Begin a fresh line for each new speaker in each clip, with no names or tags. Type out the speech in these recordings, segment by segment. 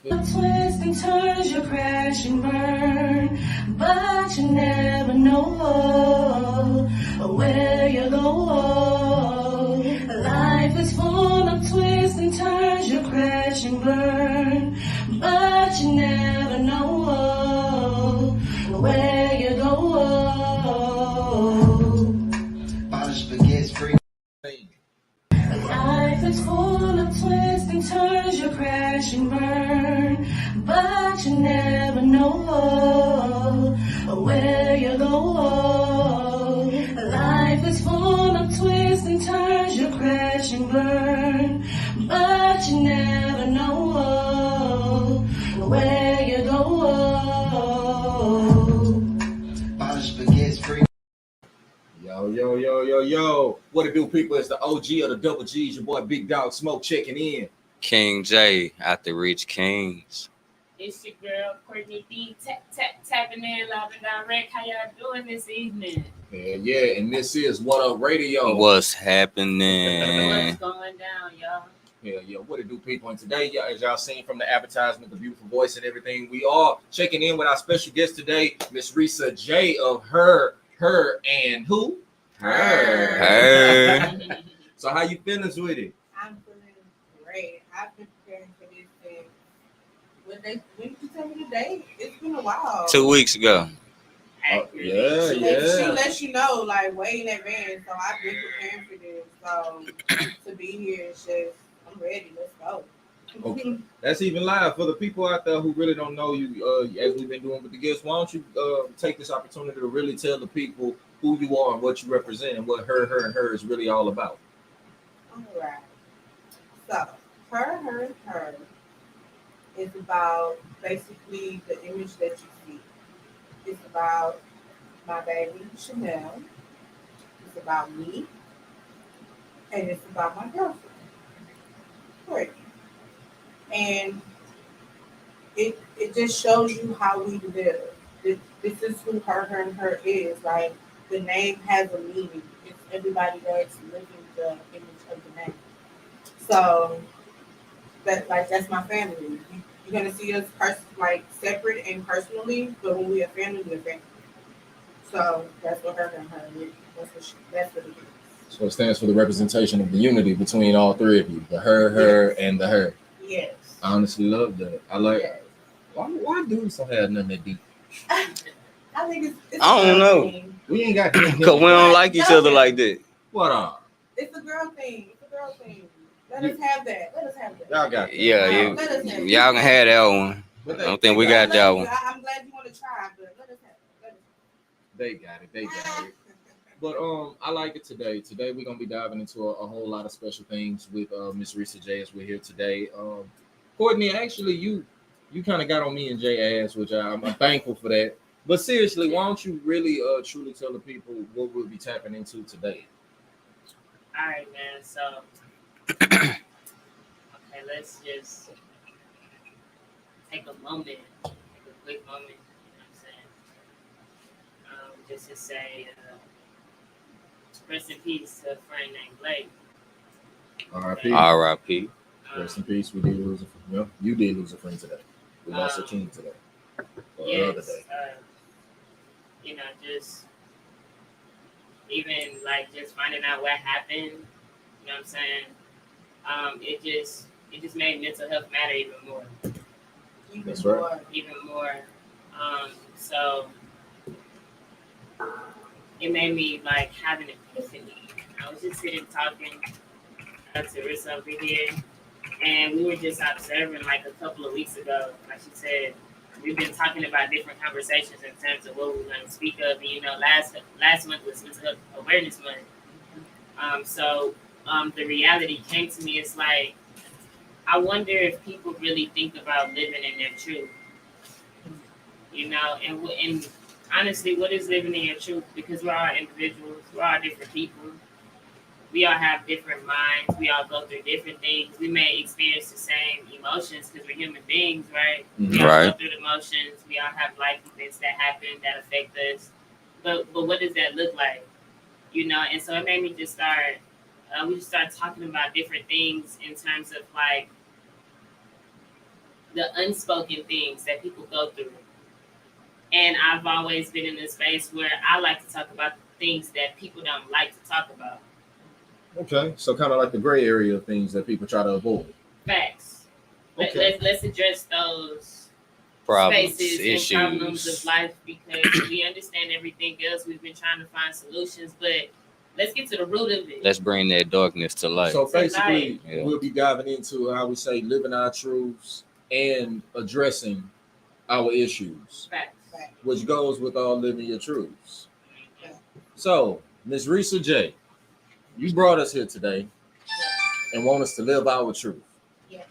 Twist and turns, you crash and burn, but you never know where you go. Life is full of twists and turns, you crash and burn, but you never know where you go. Life is full of twists and turns, you crash and burn, but you never know where you go. Life is full of twists and turns, you crash and burn, but you never know where you go.
Yo. What it do, people? It's the OG of the Double G's. Your boy Big Dog Smoke checking in.
King J at the Rich Kings.
It's your girl, Courtney B. Tapping in live and direct. How y'all doing this evening?
Yeah, and this is What Up Radio.
What's happening?
What's going down, y'all?
Yeah. What it do, people? And today, as y'all seen from the advertisement, the beautiful voice and everything, we are checking in with our special guest today, Miss Risa J of Her, and who? Her. So how you feeling with it?
I'm feeling great. I've been preparing for this thing. When did you tell me the date? It's been a while.
2 weeks ago.
Yeah.
She lets you know like way in advance. So I've been preparing for this. So to be here, it's just I'm ready. Let's go.
Okay. That's even live for the people out there who really don't know you. As we've been doing with the guests, why don't you take this opportunity to really tell the people who you are and what you represent and what her is really all about.
All right. So her is about basically the image that you see. It's about my baby Chanel. It's about me. And it's about my girlfriend. Courtney. And it just shows you how we live. This is who her is. Like the name has a meaning. It's everybody that's living the image of the name. So that's my family. You're gonna see us separate and personally, but when we're a family, we're a family. So that's what her is. That's what it is.
So it stands for the representation of the unity between all three of you, the her,
yes.
and the her.
Yes.
I honestly love that. I like.
Yes.
Why dudes don't have nothing that deep?
I think it's
I don't know.
thing.
We ain't got
Because we don't like each other like that.
What up?
It's a girl thing. Let us have that.
Y'all got that.
Yeah, y'all can have that one. I don't think we got that one.
I'm glad you want to try, but let us have it.
They got it. But I like it today. Today we're gonna be diving into a whole lot of special things with Miss Risa J as we're here today. Courtney, actually, you kind of got on me and Jay ass, which I'm thankful for that. But seriously, why don't you really truly tell the people what we'll be tapping into today?
All right, man. So, okay, let's just take a quick moment. You know what I'm saying? Just to say, rest in peace to a friend named Blake.
R.I.P.
R.I.P.
Rest in peace. We did lose a friend. Well, you did lose a friend today. We lost a king today.
Yes,
the other day.
Just even just finding out what happened. You know what I'm saying? It just made mental health matter even more.
That's right.
Even more. So it made me have an epiphany. I was just sitting talking to Rissa over here, and we were just observing a couple of weeks ago. Like she said, we've been talking about different conversations in terms of what we're going to speak of. And, last month was Mental Health Awareness Month. So the reality came to me. It's I wonder if people really think about living in their truth. And honestly, what is living in your truth? Because we're all individuals. We're all different people. We all have different minds. We all go through different things. We may experience the same emotions because we're human beings, right? We all go through the emotions. We all have life events that happen that affect us. But what does that look like? And so it made me just start. We just started talking about different things in terms of the unspoken things that people go through. And I've always been in a space where I like to talk about things that people don't like to talk about.
Okay, so kind of like the gray area of things that people try to avoid.
Facts.
Okay.
Let's address those
Problems,
spaces and problems
issues.
of life, because we understand everything else. We've been trying to find solutions, but let's get to the root of it.
Let's bring that darkness to light.
So basically,
Yeah.
we'll be diving into how we say living our truths and addressing our issues,
Facts.
which goes with all living your truths. So, Ms. Risa J, you brought us here today and want us to live our truth.
Yes.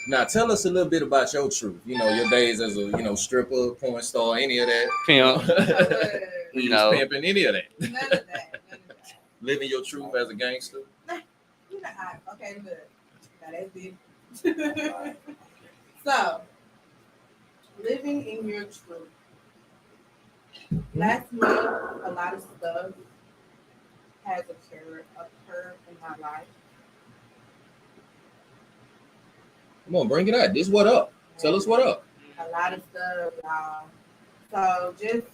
Now, tell us a little bit about your truth. You know, your days as a stripper, porn star, any of that.
Pimp.
You
No.
was pimping, any of that.
None of that.
Living your truth as a gangster.
You know, okay, good. Now that's it. So, living in your truth. Last month, a lot of stuff has occurred in my life.
Come on, bring it out. This what up. Tell us what up.
A lot of stuff, y'all. So just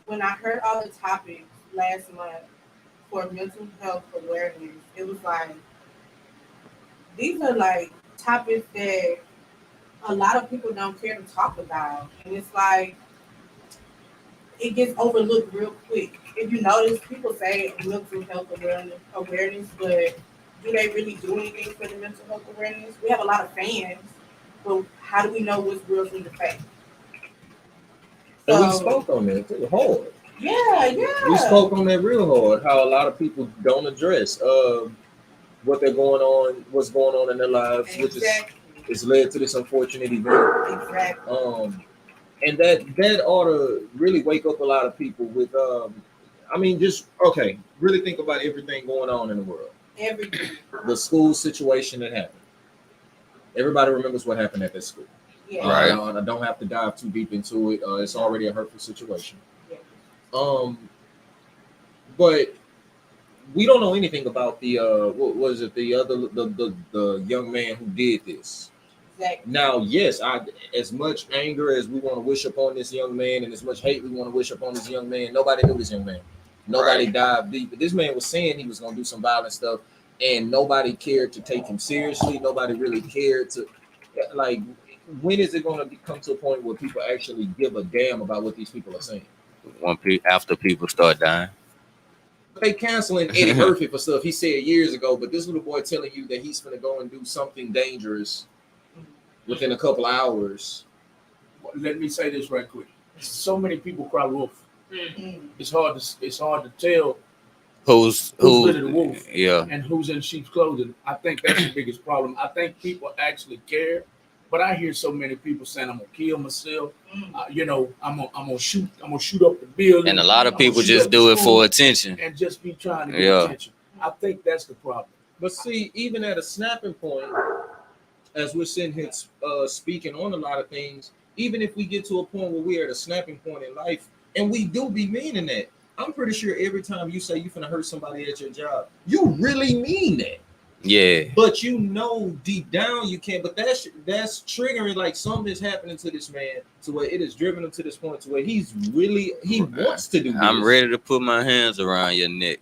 when I heard all the topics last month for mental health awareness, it was like, these are like topics that a lot of people don't care to talk about. And it's like, it gets overlooked real quick. If you notice, people say mental health awareness, but do they really do anything for the mental health awareness? We have a lot of fans, but how do we know what's real from the fake?
And we spoke on that too, hard.
Yeah.
We spoke on that real hard. How a lot of people don't address what they're going on, what's going on in their lives,
Exactly.
which is led to this unfortunate event.
Exactly.
And that ought to really wake up a lot of people with really think about everything going on in the world.
Everything.
The school situation that happened. Everybody remembers what happened at that school.
Yeah.
Right.
I don't have to dive too deep into it. It's already a hurtful situation.
Yeah.
But we don't know anything about the the young man who did this.
Exactly.
Now, yes, as much anger as we want to wish upon this young man, and as much hate we want to wish upon this young man, nobody knew this young man. Nobody dived deep. But this man was saying he was going to do some violent stuff, and nobody cared to take him seriously. Nobody really cared to, like, when is it going to come to a point where people actually give a damn about what these people are saying?
After people start dying.
They canceling Eddie Murphy for stuff he said years ago, but this little boy telling you that he's going to go and do something dangerous within a couple hours.
Let me say this right quick. So many people cry wolf.
Mm.
It's hard to tell
Who's
really the wolf
Yeah.
and who's in sheep's clothing. I think that's the biggest problem. I think people actually care, but I hear so many people saying, "I'm gonna kill myself." I'm gonna shoot up the building.
And a lot of
I'm gonna
people
shoot
just
up
do
the
it
school
for attention.
and just be trying to get
Yeah.
attention. I think that's the problem.
But see, even at a snapping point, as we're sitting here speaking on a lot of things, even if we get to a point where we're at a snapping point in life, and we do be meaning that, I'm pretty sure every time you say you're finna hurt somebody at your job, you really mean that.
Yeah.
But you know deep down you can't. But that's triggering, like something is happening to this man to where it has driven him to this point to where he wants to do this.
I'm ready to put my hands around your neck.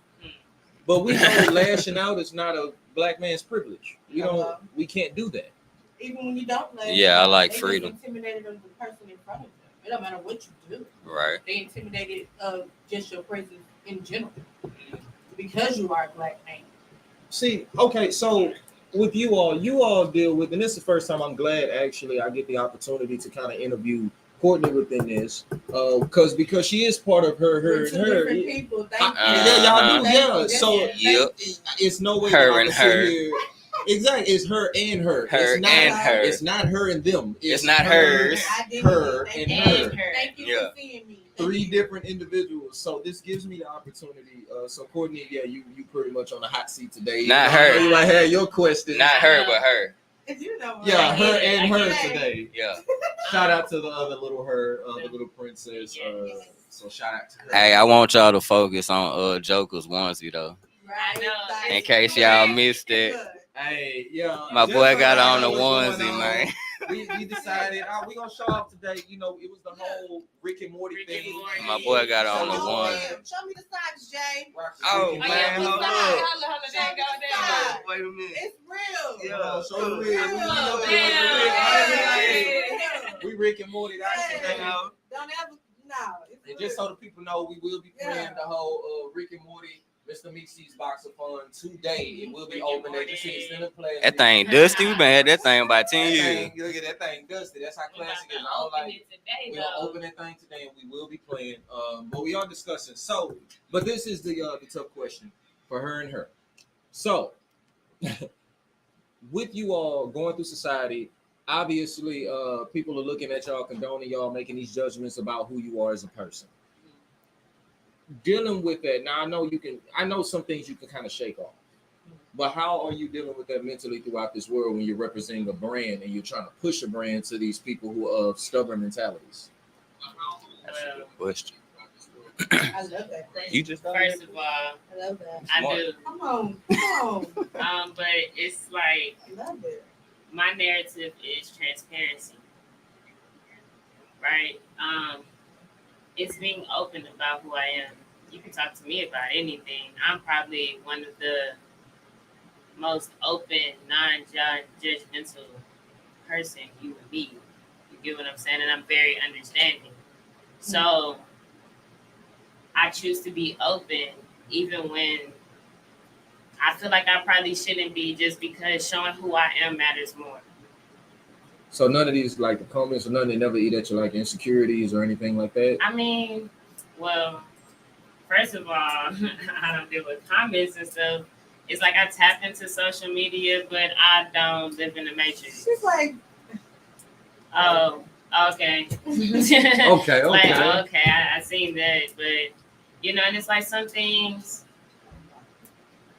But we know lashing out is not a black man's privilege. We can't do that.
Even when you don't lash
Yeah, I
out,
like
they
freedom.
Get intimidated of the person in front of them. It don't matter what you do.
Right.
They intimidated of just your presence in general because you are a black man.
See, okay, so with you all deal with, and this is the first time I'm glad actually I get the opportunity to kind of interview Courtney within this, because she is part of her
We're two different people. Thank you.
y'all do,
Thank
yeah.
you.
So
Yep.
it's no way
Her
that I
and
can sit
her.
here. Exactly, it's her and her.
Her
it's not,
and her.
It's not her and them.
It's not hers.
Her
Thank
and
you.
her.
Thank you
Yeah.
for seeing me.
Three different individuals. So this gives me the opportunity. So Courtney, yeah, you pretty much on the hot seat today.
Not
I
her.
know you might have your question.
Not her, but her.
You know,
Yeah,
right?
her and
I
her
get it.
today.
Yeah.
Shout out to the other little her, the little princess. So shout out to her.
Hey, I want y'all to focus on Joker's onesie though.
Right.
know.
In case y'all missed it.
Hey, yeah.
My boy got on the
What's going
onesie,
on?
man.
we decided we gonna show off today. You know, it was the whole Rick and Morty
Rick and
thing.
Morty.
My boy got on the
Show
one.
Show me the socks, Jay.
Oh,
Rick and
man,
Morty.
hold up.
Show me the socks.
Wait a minute.
It's real.
Yeah.
Show the real.
Yeah.
We Rick and Morty. That's
Yeah.
today.
Don't ever, no. It's
And
real.
just so the people know, we will be playing
Yeah.
the whole Rick and Morty, Mr. Meese's Box of Fun today. It will be
Rick and
open. They just
Morty.
see the players.
That thing dusty. We been had that thing about 10 years.
Look at that thing dusty. That's how
We're about
classic
to
is. I don't
open
like.
it today,
We'll
though.
open that thing today, and we will be playing. But we are discussing. So, but this is the tough question for her and her. So, with you all going through society, obviously, people are looking at y'all, condoning y'all, making these judgments about who you are as a person. Dealing with that now, I know some things you can kind of shake off, but how are you dealing with that mentally throughout this world when you're representing a brand and you're trying to push a brand to these people who are of stubborn mentalities?
Question.
I love that.
You just
First of all,
I love that.
I
Smart.
do.
Come on.
But it's like
I love it.
my narrative is transparency, right? It's being open about who I am. You can talk to me about anything. I'm probably one of the most open, non-judgmental person you would meet. You get what I'm saying? And I'm very understanding. So I choose to be open even when I feel like I probably shouldn't be, just because showing who I am matters more.
So none of these like the comments or none, they never eat at you like insecurities or anything like that.
I mean, well, first of all, I don't deal with comments and stuff. It's like I tap into social media, but I don't live in the matrix.
She's like,
Oh, okay.
Okay,
Like, okay, I seen that, but you know, and it's like some things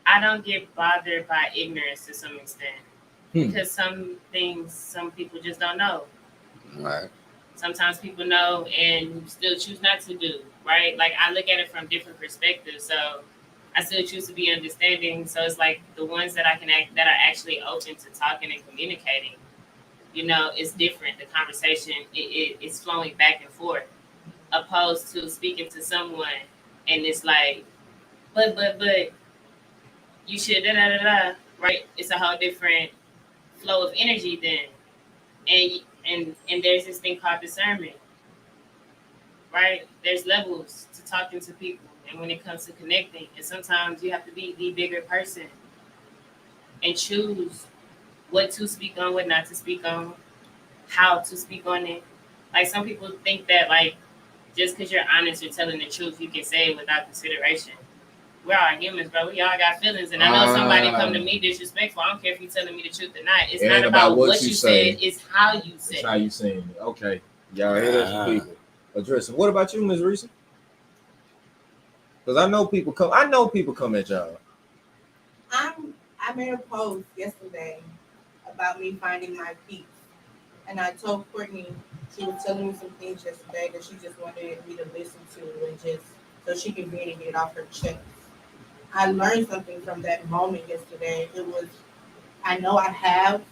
I don't get bothered by ignorance to some extent. Because some things some people just don't know.
Right.
Sometimes people know and still choose not to do, right? Like I look at it from different perspectives, so I still choose to be understanding. So it's like the ones that I can that are actually open to talking and communicating, you know, it's different. The conversation it's flowing back and forth, opposed to speaking to someone and it's like, but you should right? It's a whole different flow of energy then, and there's this thing called discernment, right? There's levels to talking to people, and when it comes to connecting, and sometimes you have to be the bigger person and choose what to speak on, what not to speak on, how to speak on it. Like some people think that like just because you're honest or telling the truth, you can say it without consideration. We're all humans, bro. We all got feelings, and I know somebody come to me disrespectful. I don't care if you're telling me the truth or not. It's
It
not
ain't
about what you said; it's how you
It's
said.
how you saying it. Okay, y'all hear that from people addressing. What about you, Ms. Reese? Because I know people come at y'all.
I made a post yesterday about me finding my peace. And I told Courtney, she was telling me some things yesterday that she just wanted me to listen to and just so she can really get it off her chest. I learned something from that moment yesterday. It was, I know I have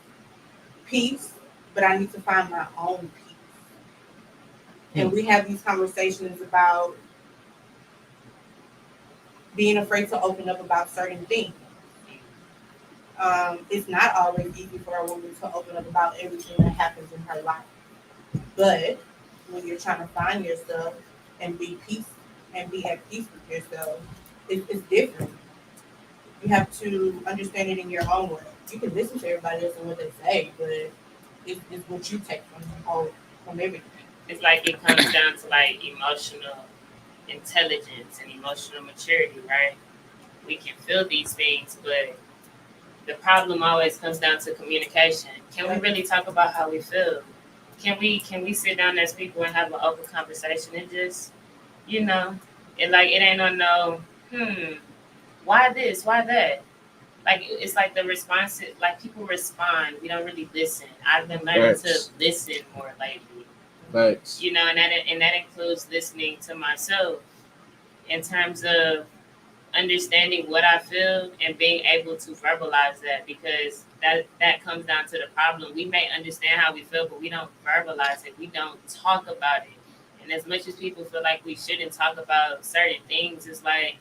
peace, but I need to find my own peace. And we have these conversations about being afraid to open up about certain things. It's not always easy for a woman to open up about everything that happens in her life. But when you're trying to find yourself and be at peace with yourself, it's different. You have to understand it in your own way. You can listen to everybody else and what they say, but it's what you take from everything.
It's like it comes down to like emotional intelligence and emotional maturity, right? We can feel these things, but the problem always comes down to communication. Can we really talk about how we feel? Can we sit down as people and have an open conversation and just, you know, it ain't on no, why this, why that? Like it's like the response, like people respond. We don't really listen. I've been learning to listen more lately.
Thanks.
You know, and that includes listening to myself in terms of understanding what I feel and being able to verbalize that, because that comes down to the problem. We may understand how we feel, but we don't verbalize it. We don't talk about it. And as much as people feel like we shouldn't talk about certain things, it's like,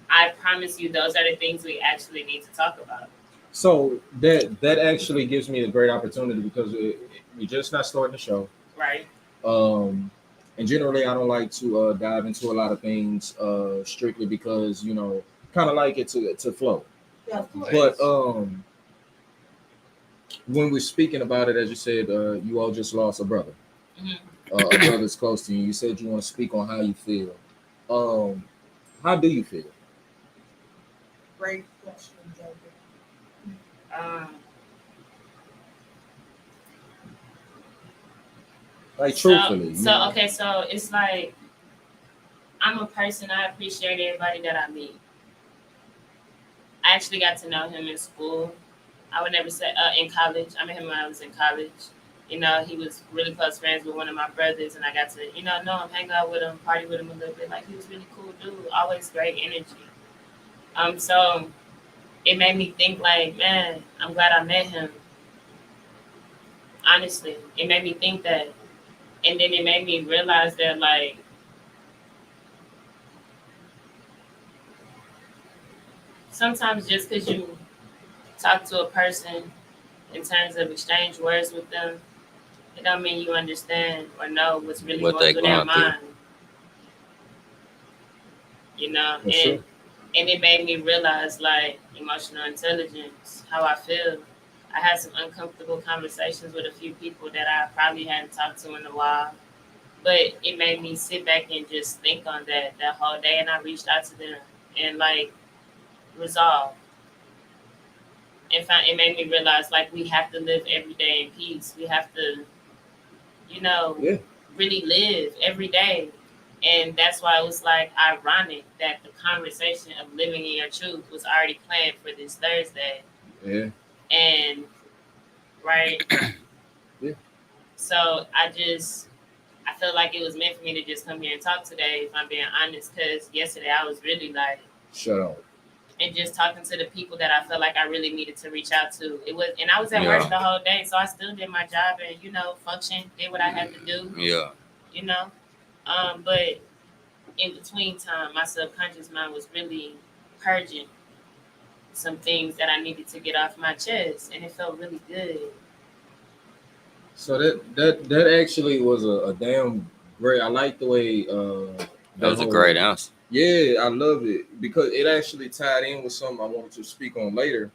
I promise you, those are the things we actually need to talk about.
So that actually gives me a great opportunity because we're just not starting the show.
Right.
And generally, I don't like to dive into a lot of things strictly because kind of like it to flow.
Yeah, of course.
But when we're speaking about it, as you said, you all just lost a brother.
Mm-hmm.
A brother's close to you. You said you want to speak on how you feel. How do you feel?
Great question, Joe.
Like truthfully.
So it's like, I'm a person, I appreciate everybody that I meet. I actually got to know him in school. I would never say in college. I met him when I was in college. He was really close friends with one of my brothers, and I got to, know him, hang out with him, party with him a little bit. Like, he was really cool dude, always great energy. So it made me think like, man, I'm glad I met him. Honestly, it made me think that. And then it made me realize that, like, sometimes just because you talk to a person in terms of exchange words with them, it don't mean you understand or know what's really
What
going
they
through their
going through.
mind.
For sure.
And it made me realize, like, emotional intelligence, how I feel. I had some uncomfortable conversations with a few people that I probably hadn't talked to in a while. But it made me sit back and just think on that whole day, and I reached out to them and, like, resolve. In fact, it made me realize, like, we have to live every day in peace. We have to, really live every day. And that's why it was, like, ironic that the conversation of living in your truth was already planned for this Thursday.
Yeah.
And, right?
Yeah.
So I feel like it was meant for me to just come here and talk today, if I'm being honest, because yesterday I was really, like,
shut up.
And just talking to the people that I felt like I really needed to reach out to. And I was at work the whole day, so I still did my job and, function, did what I had to do.
Yeah.
But in between time, my subconscious mind was really purging some things that I needed to get off my chest, and it felt really good.
So that actually was a damn great. I like the way
that was a great answer.
Yeah, I love it because it actually tied in with something I wanted to speak on later,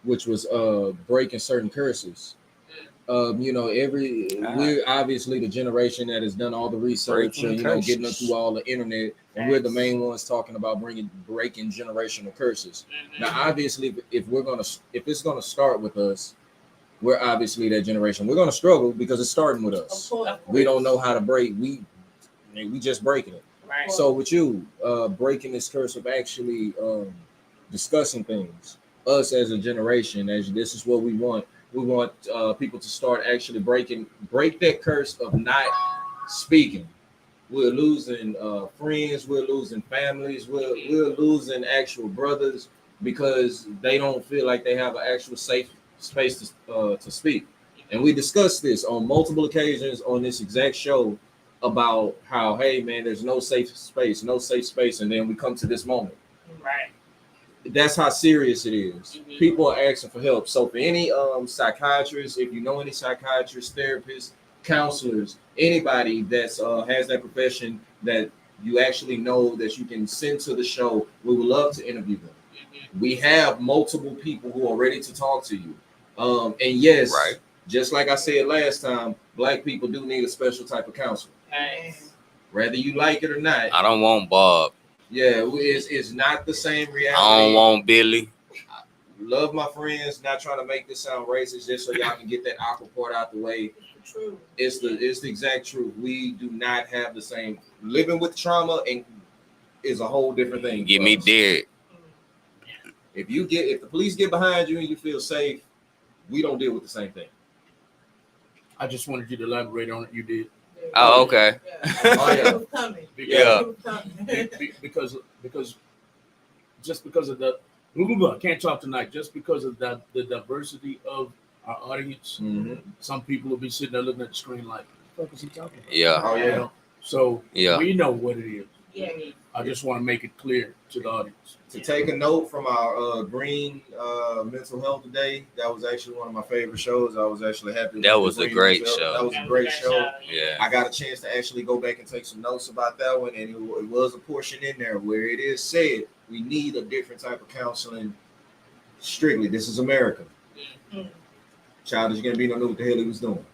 which was breaking certain curses. We're obviously the generation that has done all the research, getting us through all the internet, and we're the main ones talking about breaking generational curses. Mm-hmm. Now, obviously, if it's gonna start with us, we're obviously that generation. We're gonna struggle because it's starting with us.
Of course.
We don't know how to break. We just breaking it.
Right.
So with you, breaking this curse of actually discussing things, us as a generation, as this is what we want. We want people to start actually break that curse of not speaking. We're losing friends, we're losing families, we're losing actual brothers because they don't feel like they have an actual safe space to speak. And we discussed this on multiple occasions on this exact show about how, hey man, there's no safe space, and then we come to this moment.
Right.
That's how serious it is. Mm-hmm. People are asking for help. So for any psychiatrists, if you know any psychiatrists, therapists, counselors, anybody that's has that profession that you actually know that you can send to the show, we would love to interview them. Mm-hmm. We have multiple people who are ready to talk to you. And yes, right. Just like I said last time, Black people do need a special type of counselor.
Nice.
Whether you like it or not.
I don't want Bob.
Yeah, it's not the same reality.
I don't want Billy.
I love my friends, not trying to make this sound racist, just so y'all can get that awkward part out the way. It's the exact truth. We do not have the same. Living with trauma and is a whole different thing.
Get me dead.
If the police get behind you and you feel safe, we don't deal with the same thing.
I just wanted you to elaborate on it. You did.
Oh, okay.
Yeah.
Oh, yeah.
It was coming.
Yeah.
Because just because of the I can't talk tonight. Just because of the diversity of our audience, some people will be sitting there looking at the screen like, "What the fuck is he talking about?"
Yeah.
Oh
You
yeah.
know? So
Yeah.
we know what it is.
Yeah.
I just want to make it clear to the audience.
To take a note from our green mental health today, that was actually one of my favorite shows. I was actually happy.
That
with
was
the
a
Green
great
Mental-
show.
That was a great show.
Yeah.
I got a chance to actually go back and take some notes about that one, and it was a portion in there where it is said we need a different type of counseling. Strictly, this is America.
Mm.
Childish Gambino knew what the hell he was doing.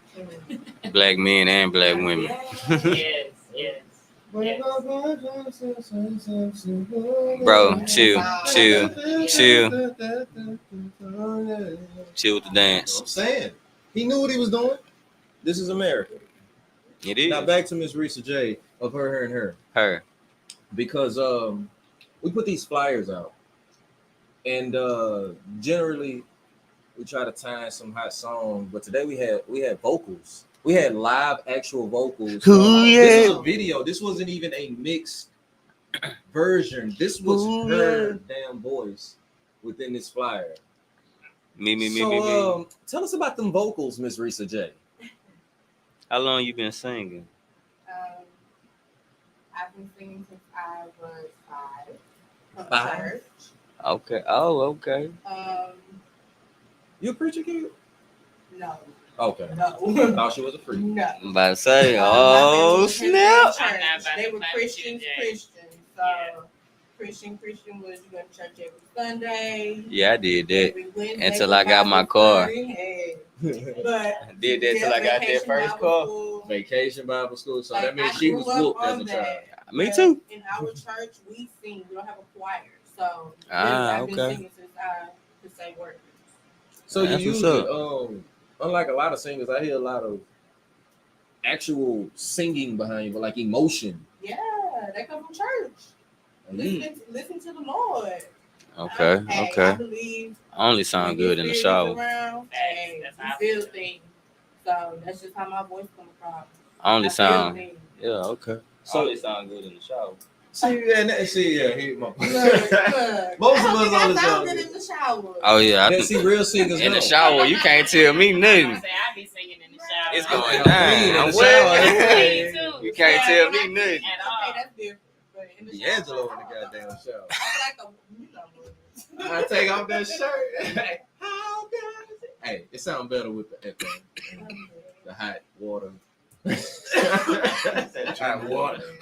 Black men and black women.
Yes, yes.
Bro, chill. Chill with the dance.
I'm saying he knew what he was doing. This is America.
It is
Now back to Miss Risa J of her and her.
her.
Because we put these flyers out, and generally we try to time some hot songs, but today we had vocals. We had live actual vocals.
Ooh,
This
yeah.
was a video. This wasn't even a mixed version. This was
Ooh,
her damn voice within this flyer.
Me.
Tell us about them vocals, Miss Risa J.
How long you been singing?
I've been singing since I was 5.
Five?
Okay. Oh, okay.
You a preacher kid?
No.
Okay.
No.
Thought she was a freak.
No.
I'm about to say,
I've
oh
been to
snap.
church.
I'm not about
They
to
were
play with
Christians.
you, Jay.
So
Yeah.
Christian was you go to church every Sunday.
Yeah, I did that.
Every Wednesday
Until
was
I got my
Bible
car.
study. Hey. But
I did that till I got that
Vacation
first
Bible
car.
School,
Vacation Bible School. So
like,
that means
I
she
grew
was
up
whooped as
on
a
that.
child.
Me
But
too.
In our church, we sing. We don't have a choir. So
Ah,
I've been
okay.
singing since I could say words.
So
That's
you
what's
usually, unlike a lot of singers, I hear a lot of actual singing behind you, but like emotion.
Yeah, they come from church.
And you-
Listen to the Lord.
Okay,
I
okay.
believe
I only sound
when
good
your
in the
spirit is
shower.
around, hey,
That's
you
how I
feel
feel.
things. So that's just how my voice comes across.
I only
I feel
sound.
things.
Yeah, okay.
So-
I only sound good in the shower.
he my
Look,
Most of
I
us
don't
on
think
the
I sound
shower.
good in the shower.
Oh yeah,
Yeah, see, real singers
in the
know.
shower you can't tell me
I
nothing.
be singing in the shower.
It's
I
going
mean,
down.
in the
I'm
shower,
with
hey.
you.
Me too.
You can't tell me
when I
nothing.
Okay, that's different. But in the shower,
D'Angelo in the goddamn shower.
I feel like
I take off that shirt. How does it? Hey, it sounds better with the hot water.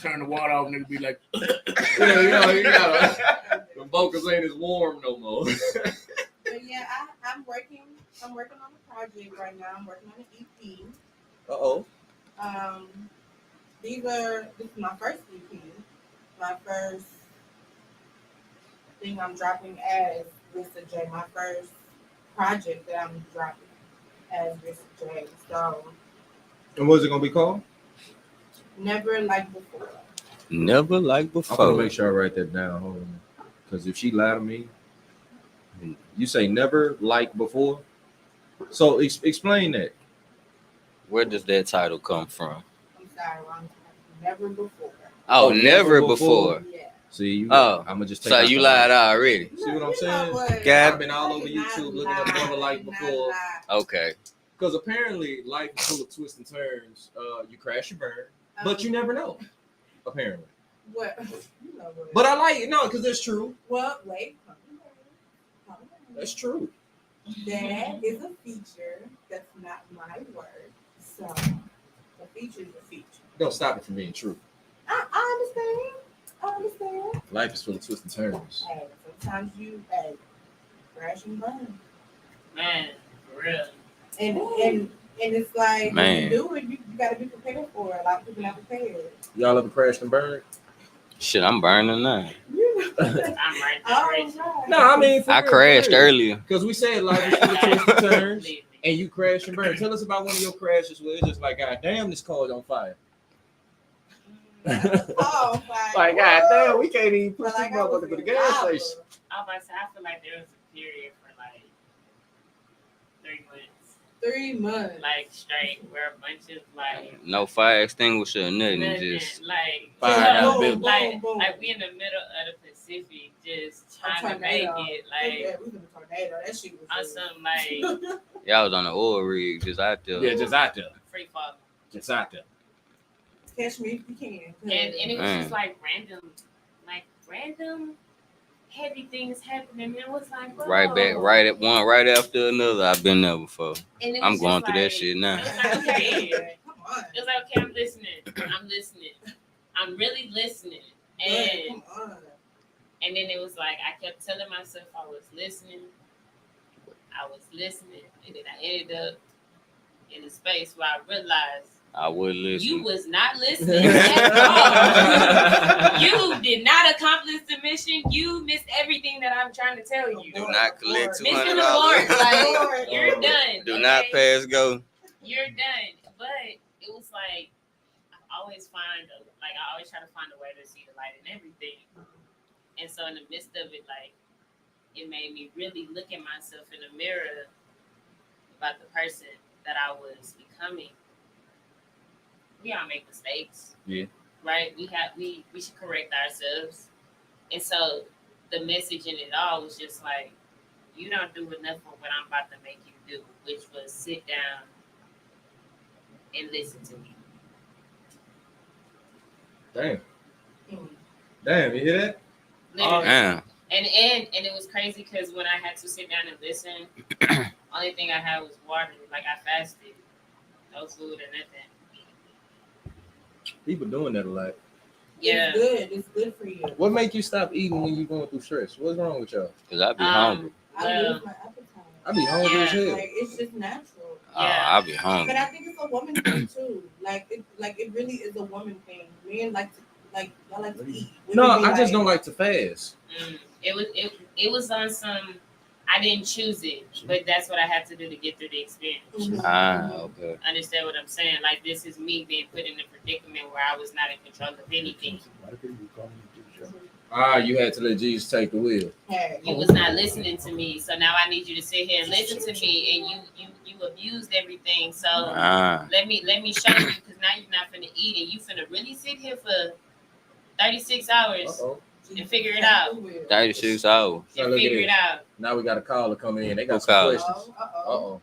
Turn the water off, nigga. Be like,
Yeah, you gotta. The vocals ain't as warm no more.
But yeah, I'm working on a project right now. I'm working on an EP.
Uh-oh.
This is my first EP. My first thing I'm dropping as Risa J. My first project that I'm dropping as Risa J. So
And what's it gonna be called?
never like before.
Never like
I'm gonna
before.
make sure I write that down. Hold on. Because if she lied to me, you say never like before. So explain that.
Where does that title come from?
I'm sorry, wrong. Never before.
Oh,
Oh,
never
never before.
before.
Yeah.
See, you.
Oh,
I'm gonna just take
So
out
you
the-
lied already.
See what I'm
You
saying?
know what?
God.
I've been all over YouTube looking up never like before.
Okay.
Because apparently life is full of twists and turns. You crash, you burn, but you never know. Apparently,
What? You know what?
but I like it. No, because that's true.
Well, wait. Come on.
That's true.
That is a feature. That's not my word. So a feature is a feature.
Don't stop it from being true.
I understand.
Life is full of twists and turns.
Hey, sometimes you crash and burn.
Man, for real.
And it's like
Man.
when you do it, you gotta be prepared for it. A lot of people not prepared.
Y'all ever crashed and burned?
Shit, I'm burning now.
You know.
I'm right
Oh,
there.
right.
No, I mean,
I crashed earlier.
because we said life is full of twists and turns,
Believe me.
and you crash and burn. Tell us about one of your crashes where it's just like, God damn, this car's on fire.
Oh,
Like, God damn, we can't even push
But
this
like I was
motherfucker to the
in
gas
lava.
station.
I was about to say, I feel like there was a period for like 3 months,
3 months.
like straight, where a bunch of like
No fire extinguisher or nothing.
nothing,
Just
like
Fire
you know,
down building.
like
Boom.
like we in the middle of the Pacific, just trying to make it like
we was in a tornado. That shit was
on some like
Y'all was on the oil rig just out there.
Yeah, just out there.
free fall.
Just out there.
catch me if you can.
And it was
Man.
just like random heavy things happening. And it was like, whoa.
Right back, right after another. I've been there before.
And it
I'm
was
going
just
through that
like-
shit now.
It was like, okay.
Come on.
It was like, okay, I'm listening. I'm really listening. And
Come on.
and then it was like I kept telling myself I was listening. And then I ended up in a space where I realized
I would listen.
you was not listening at all. You did not accomplish the mission. You missed everything that I'm trying to tell you.
Do not collect
Missing
$200.
the board, like
Lord.
you're done.
Do not
okay?
pass go.
You're done. But it was like I always try to find a way to see the light in everything. And so in the midst of it, like it made me really look at myself in the mirror about the person that I was becoming. We all make mistakes.
Yeah.
Right? We should correct ourselves. And so the message in it all was just like, you don't do enough of what I'm about to make you do, which was sit down and listen to me.
Damn.
Mm.
Damn, you hear that?
Literally.
Damn.
And it was crazy because when I had to sit down and listen, only thing I had was water. Like I fasted, no food or nothing.
People doing that a lot.
Yeah.
It's good. It's good for you.
What make you stop eating when you're going through stress? What's wrong with y'all?
Cause I be hungry.
I
Well,
lose my appetite.
I be hungry as hell.
Like it's just natural.
Yeah.
I be hungry.
But I think it's a woman thing too. Like it really is a woman thing. Men like to y'all like to eat.
No,
Women be
I just don't like to fast.
It was on some. I didn't choose it, but that's what I had to do to get through the experience.
Okay.
Understand what I'm saying? Like this is me being put in a predicament where I was not in control of anything.
You had to let Jesus take the wheel.
Hey.
You was not listening to me, so now I need you to sit here and listen to me, and you abused everything. So let me show you, because now you're not finna eat, and you finna really sit here for 36 hours
Uh-oh.
and figure it out.
36 hours.
Now
And
look at
figure
this.
it out.
Now we got a caller coming in. They got
Who
some
called?
questions.
Uh-oh.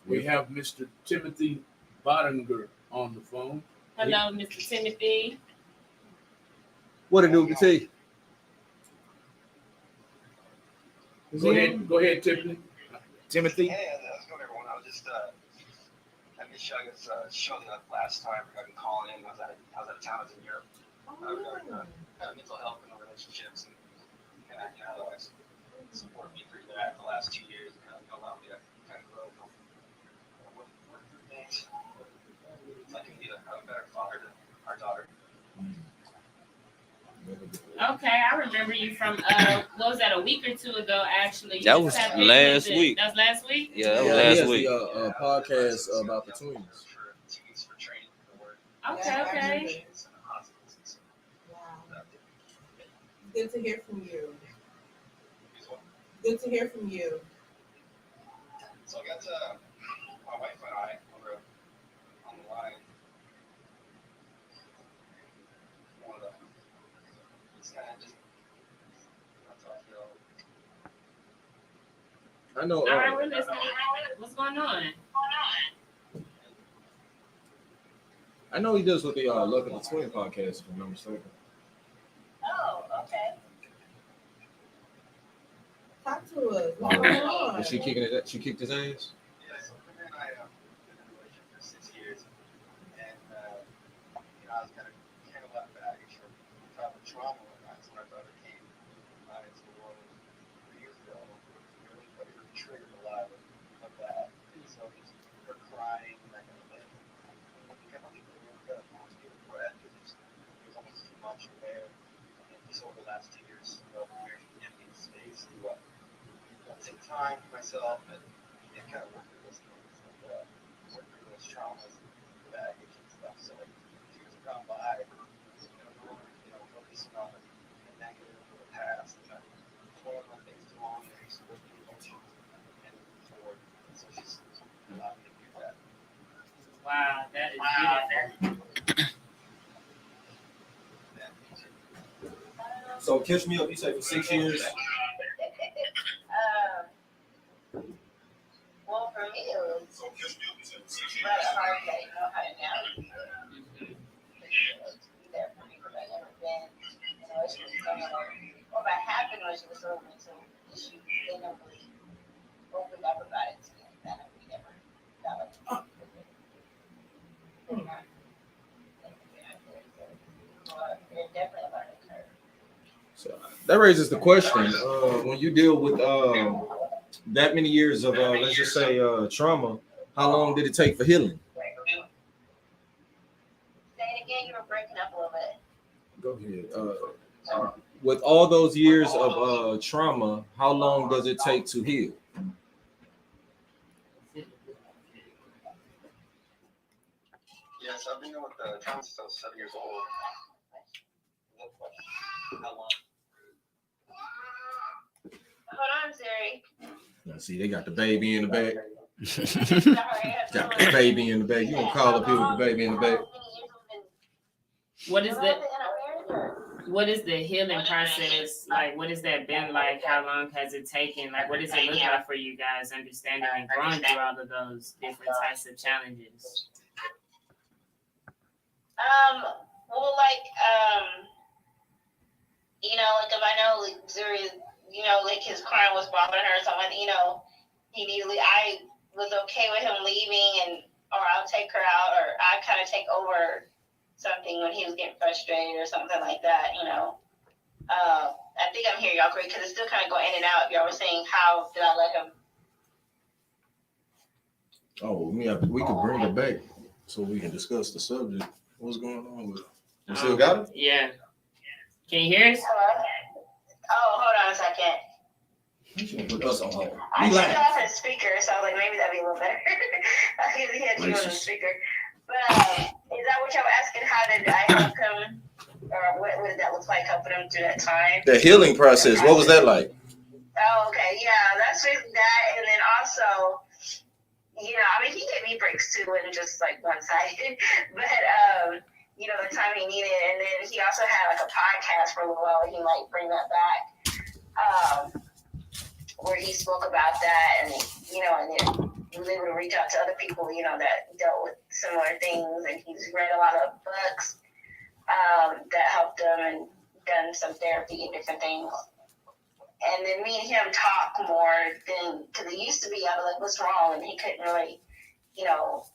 We have Mr. Timothy Bottinger on the phone.
Hello, Mr. Timothy.
What it do with the tea?
Go ahead, Tiffany. Timothy.
Hey, how's it going, everyone? I was just, I missed you guys showing up last time regarding calling in. I was out of town. I was in Europe. Regarding mental health and relationships and how you guys support me through that the last 2 years and allowed me to kind of grow and work through things. So I can be a better father to our daughter.
Okay, I remember you from what was that, a week or two ago? Actually,
That was last week.
That was last week.
Yeah, that
Yeah,
was
he
last
has
week.
the podcast about the twins.
For teams for training for work.
Okay.
And hospitals and stuff.
Wow. Good to hear from you.
As well.
Good to hear from you.
So I got my wife and I were on the line. One of the, it's kind of just, that's how I feel.
I know.
All right, we're listening. What's going on?
I know he does with the Luck of the Twin podcast, if I'm not mistaken.
Oh, okay.
Talk to us. What's going on?
Is she kicking it? She kicked his ass.
Yeah, so Brenda and I have been in a relationship for 6 years, and I was kind of a lot of baggage from childhood trauma and whatnot. So when my brother came into the world 3 years ago, it really triggered a lot of that. And so just her crying and that kind of thing. You kind of leave the room, got to get a breath because it was almost too much there. And just over the last 2 years, marriage empty space to take time for myself and kind of work through those things and work through those traumas, baggage and stuff. So like 2 years have gone by, focusing on the negative or the past and dwelling on things too long and just working emotions and moving forward. And so she's allowed me to do that.
Wow, that is beautiful.
So catch me up. You say for 6 years.
Well, for me, it was just rather hard to know how to navigate it. Be there for me because I've never been in a relationship with someone, or if I have been in a relationship with someone, so issues, they never really opened up about it to me like that. We never got like they're definitely learning curve.
So that raises the question: when you deal with that many years of let's just say trauma, how long did it take for healing?
Say it again, you were breaking up a little bit.
Go ahead. With all those years of trauma, how long does it take to heal?
Yes, I've been with the trauma since I was 7 years old. How long?
Hold on, Siri.
Now, see, they got the baby in the back.
Sorry,
Got the baby in the back. You gonna call up here with the baby in the back?
What is the healing process like? What has that been like? How long has it taken? Like, what does it look like for you guys understanding and growing through all of those different types of challenges?
Well, you know, like if I know like Zuri, you know, like his crime was bothering her or something, you know, I was okay with him leaving or I'll take her out or I kind of take over something when he was getting frustrated or something like that, you know. I think I'm hearing y'all great because it's still kind of going in and out. Y'all were saying, how did I let him?
Oh, yeah, we could bring her back so we can discuss the subject. What's going on with her? You still got it?
Yeah. Can you hear us?
Hello? Oh, hold on a second.
Put us on hold.
I took it off the speaker, so I was like, maybe that'd be a little better. I could had you on the speaker. But is that what y'all were asking? How did I help him? Or what did that look like, helping him through that time?
The healing process, what was that like?
Oh, okay. Yeah, that's basically that. And then also, you know, I mean, he gave me breaks too, and just like one-sided. But, you know, the time he needed. And then he also had like a podcast for a little while. He might bring that back. Where he spoke about that, and you know, and then he was able to reach out to other people, you know, that dealt with similar things, and he's read a lot of books that helped him, and done some therapy and different things. And then me and him talk more than because it used to be, I was like, "What's wrong?" and he couldn't really, you know,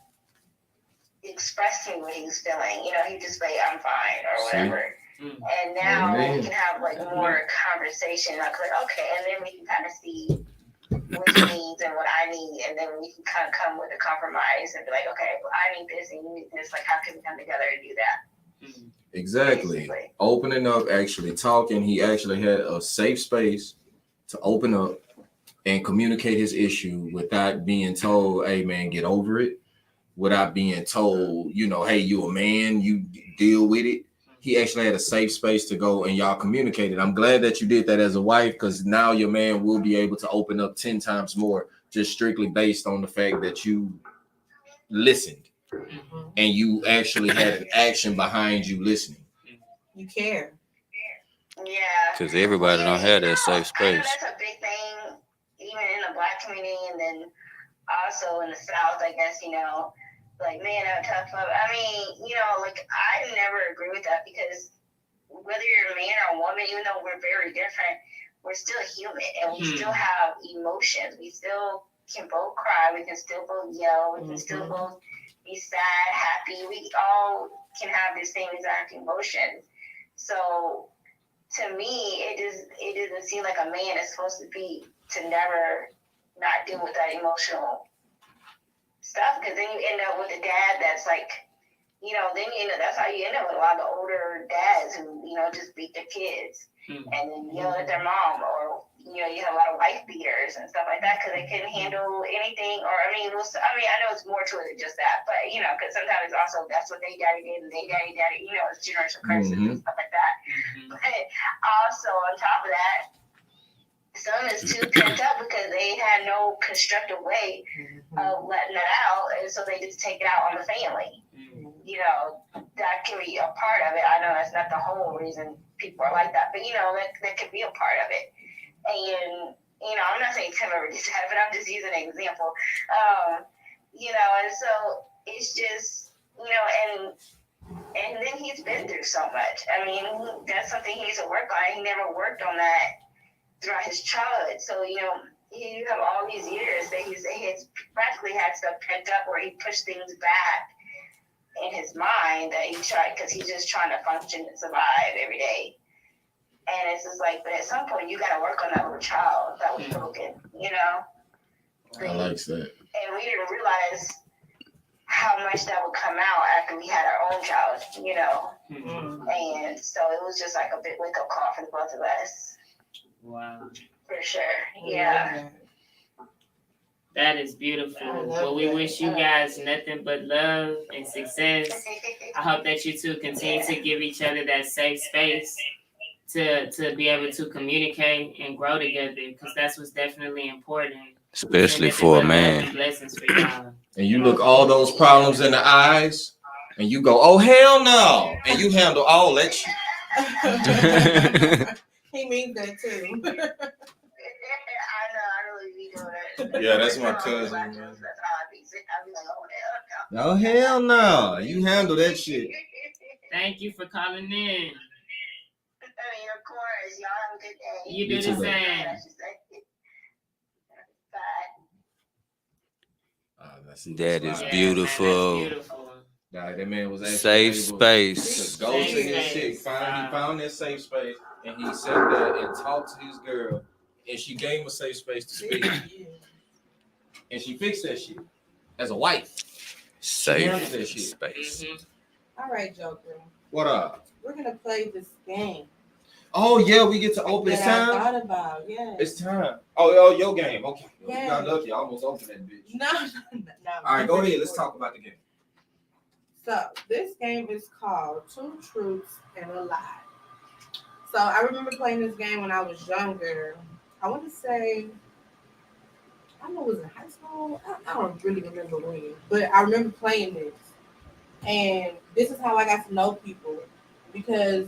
express to me what he was feeling. You know, he'd just say, "I'm fine" or whatever. And now we can have like more conversation. Like, okay, and then we can kind of see what he needs and what I need, and then we can kind of come with a compromise and be like, okay, well, I need this and you need this. Like, how can we come together and do that?
Exactly.
Basically.
Opening up, actually talking. He actually had a safe space to open up and communicate his issue without being told, "Hey, man, get over it." Without being told, you know, "Hey, you a man, you deal with it." He actually had a safe space to go and y'all communicated. I'm glad that you did that as a wife, because now your man will be able to open up 10 times more, just strictly based on the fact that you listened and you actually had an action behind you listening.
You care.
Yeah.
Because everybody don't have that safe
I know
space.
that's a big thing, even in the Black community, and then also in the South, I guess, you know. Like, man, I'm tough love. I mean, you know, like, I never agree with that because whether you're a man or a woman, even though we're very different, we're still human and we still have emotions. We still can both cry. We can still both yell. We can still both be sad, happy. We all can have the same exact emotions. So, to me, it doesn't seem like a man is supposed to be to never not deal with that emotional stuff, because then you end up with a dad that's like, you know, then you know that's how you end up with a lot of the older dads who, you know, just beat their kids and then yell at their mom, or you know, you have a lot of wife beaters and stuff like that because they couldn't handle anything. Or I mean, I know it's more to it than just that, but you know, because sometimes it's also that's what they daddy did and they daddy, you know, it's generational curses and stuff like that. But also on top of that, some is too pent up because they had no constructive way of letting it out, and so they just take it out on the family. You know, that can be a a part of it. I know that's not the whole reason people are like that, but that could be a part of it. And I'm not saying Tim ever did that, but I'm just using an example. And so it's just, and then he's been through so much. I mean, that's something he needs to work on. He never worked on that throughout his childhood. So, you have all these years that he's practically had stuff pent up where he pushed things back in his mind that he tried, because he's just trying to function and survive every day. And it's just like, but at some point you got to work on that little child that was broken,
I like that.
And we didn't realize how much that would come out after we had our own child, And so it was just like a big wake up call for the both of us.
Wow.
For sure. Yeah.
That is beautiful. Well, we wish you guys nothing but love and success. I hope that you two continue to give each other that safe space to be able to communicate and grow together, because that's what's definitely important.
Especially for a man.
Blessings for y'all.
And you look all those problems in the eyes, and you go, "Oh hell no!" And you handle all that shit.
He means that too.
I know, I really be doing that.
Yeah, that's my cousin, man.
That's how I be like, oh hell no.
No hell no! You handle that shit.
Thank you for calling in.
I mean, of course, y'all have a good day.
You do
You
the
too, baby.
same.
Bye.
That is
Yeah,
beautiful.
Man, that's beautiful.
Nah, that man was actually
Safe
able
space.
to go to
Safe
his
space.
chick. He found that safe space, and he sat there and talked to his girl, and she gave him a safe space to speak, and she fixed that shit as a wife.
Safe
That shit.
space.
Mhm.
All right, Joker.
What up?
We're gonna play this game
Oh yeah, we get to open. It's
that I
time.
thought about. Yeah.
It's time. Oh, your game. Okay.
Yeah.
You got lucky. I almost opened that bitch.
No.
All right, go ahead. Let's talk about the game.
So this game is called Two Truths and a Lie. So I remember playing this game when I was younger. I want to say, I don't know, was it high school? I don't really remember when, but I remember playing this. And this is how I got to know people, because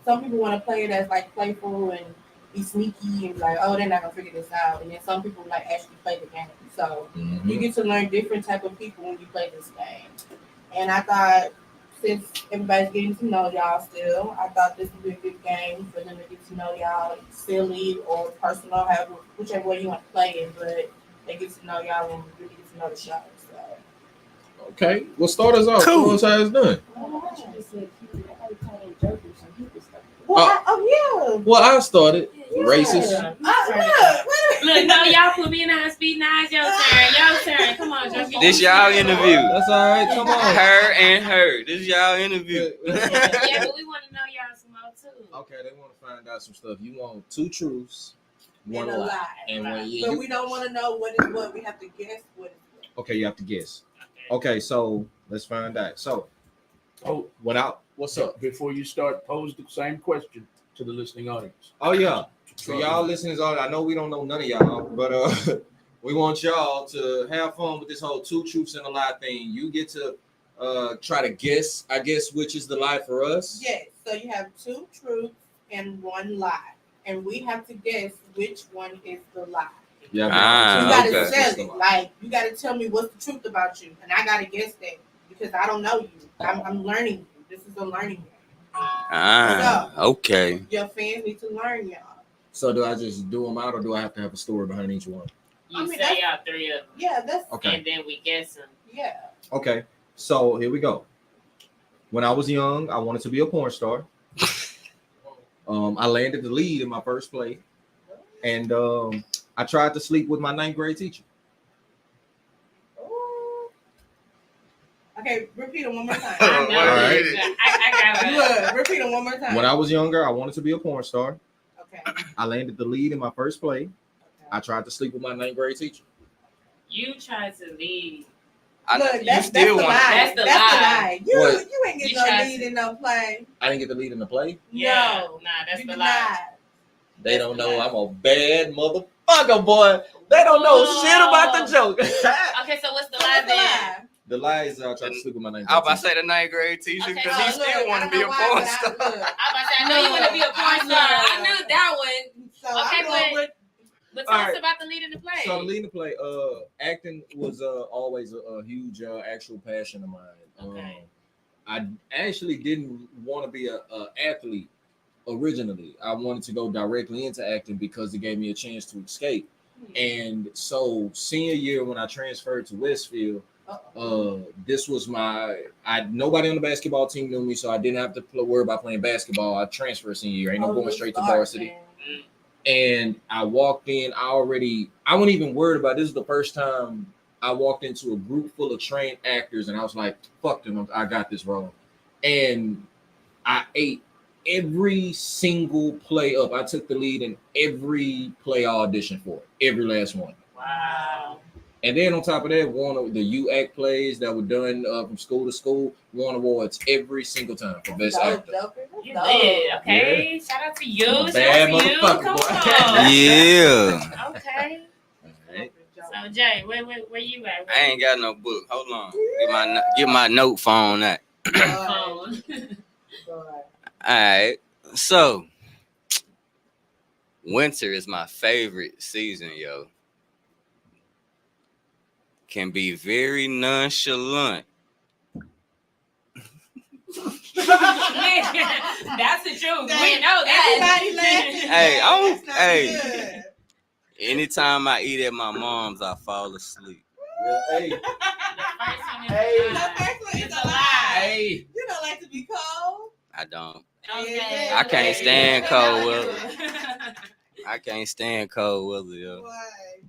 some people want to play it as like playful and be sneaky and be like, oh, they're not gonna figure this out. And then some people like actually play the game. So you get to learn different type of people when you play this game. And I thought, since everybody's getting to know y'all still, I thought this would be a good game for them to get to know y'all, silly or personal, however, whichever way you want to play it. But they get to know y'all and really get to know the show. So.
Okay. Well, start us off.
Cool.
What's how it's done? Well, I started. Racist.
Look, no, y'all put me in high speed. Now it's your turn. Your turn. Come on, Joker.
This y'all interview.
That's all right. Come on.
Her and her. This y'all interview.
Yeah, but we want to know y'all some more too.
Okay, they want to find out some stuff. You want two truths, one
And a
lie,
lie.
and one. Yeah,
But
you,
we don't want to know what is what. We have to guess what is what.
okay, you have to guess. Okay, so let's find out. So, what's up?
Before you start, pose the same question to the listening audience.
Oh yeah. So y'all listeners, I know we don't know none of y'all, but we want y'all to have fun with this whole two truths and a lie thing. You get to try to guess, I guess, which is the lie for us.
Yes. So you have two truths and one lie, and we have to guess which one is the lie.
Yeah.
You gotta
okay.
tell it. Like, you gotta tell me what's the truth about you, and I gotta guess that because I don't know you. I'm learning you. This is a learning game.
Okay.
Your fans need to learn y'all.
So do I just do them out, or do I have to have a story behind each one?
You
I mean,
say y'all three of them,
Yeah, that's
Okay.
and then we guess them.
yeah.
Okay. So here we go. When I was young, I wanted to be a porn star. I landed the lead in my first play, and I tried to sleep with my 9th grade teacher.
Ooh. Okay, repeat it one more time.
I know.
All right.
I got it.
Look, repeat it one more time.
When I was younger, I wanted to be a porn star.
Okay.
I landed the lead in my first play. I tried to sleep with my 9th grade teacher.
You tried to lead.
Look,
You
that's
still
the
want.
lie.
That's the
That's
lie.
the lie. You
What?
you ain't getting
You
no
tried
lead
to-
in no play.
I didn't get the lead in the play.
Yeah.
No.
Nah, that's
You
the
did
lie.
not.
They
That's
don't
the
know
lie.
I'm a bad motherfucker, boy. They don't know shit about the joke.
Okay, so what's the lie
What's the
then?
lie?
The lie is I tried to sleep with my name.
I was about to say the 9th grade teacher
Okay,
because
so
he still want to be a porn star.
I was about to say, I know you want to be a porn star. I knew that one.
So
Okay,
I'm going
but tell
All
us
right.
about the lead in the play.
So the leading the play, acting was always a huge actual passion of mine.
Okay.
I actually didn't want to be a athlete originally. I wanted to go directly into acting because it gave me a chance to escape. And so senior year when I transferred to Westfield, this was nobody on the basketball team knew me, so I didn't have to worry about playing basketball. I transferred senior year, ain't no going straight to varsity. And I walked in, I wasn't even worried about this. Is the first time I walked into a group full of trained actors, and I was like, fuck them, I got this role. And I ate every single play up. I took the lead in every play I auditioned for, every last one.
Wow.
And then on top of that, won the UAC plays that were done from school to school, won awards every single time for best actor.
You did, okay. Shout out to you.
I'm a
Shout
bad
out to you.
motherfucker,
Come
boy.
on.
Yeah.
Okay.
Right.
So Jay, where you at?
I ain't got no book. Hold on. Get my note phone out.
phone.
All right. So, winter is my favorite season, yo. Can be very nonchalant.
That's the truth. We know that.
Hey, anytime I eat at my mom's, I fall asleep.
Yeah, hey,
The first one is
Hey.
a lie.
The first one is
It's
a
a
lie.
lie.
hey.
You don't like to be cold?
I don't.
Okay.
I can't stand cold weather.
weather.
I can't stand cold weather, yo.
Boy,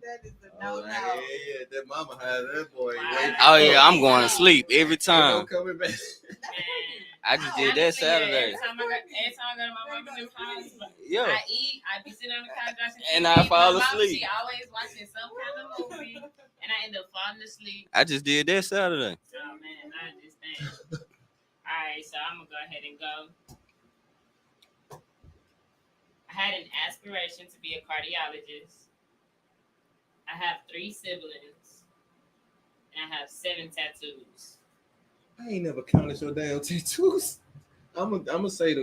that is a
Oh,
no-no.
yeah, that mama had that boy.
Wow.
Oh yeah, I'm going to sleep every
Ain't no
time.
coming back.
I just did that Saturday.
Every time I go to my mama's house,
Yeah.
I eat, I be sitting on the couch watching
And
TV.
I fall
My mom,
asleep.
She always watching some kind of movie, and I end up falling asleep.
I just did that Saturday.
Oh man, I understand. All right, so I'm gonna go ahead and go. I had an aspiration to be a cardiologist. I have 3 siblings, and I have 7 tattoos.
I ain't never counted your damn tattoos. I'm gonna say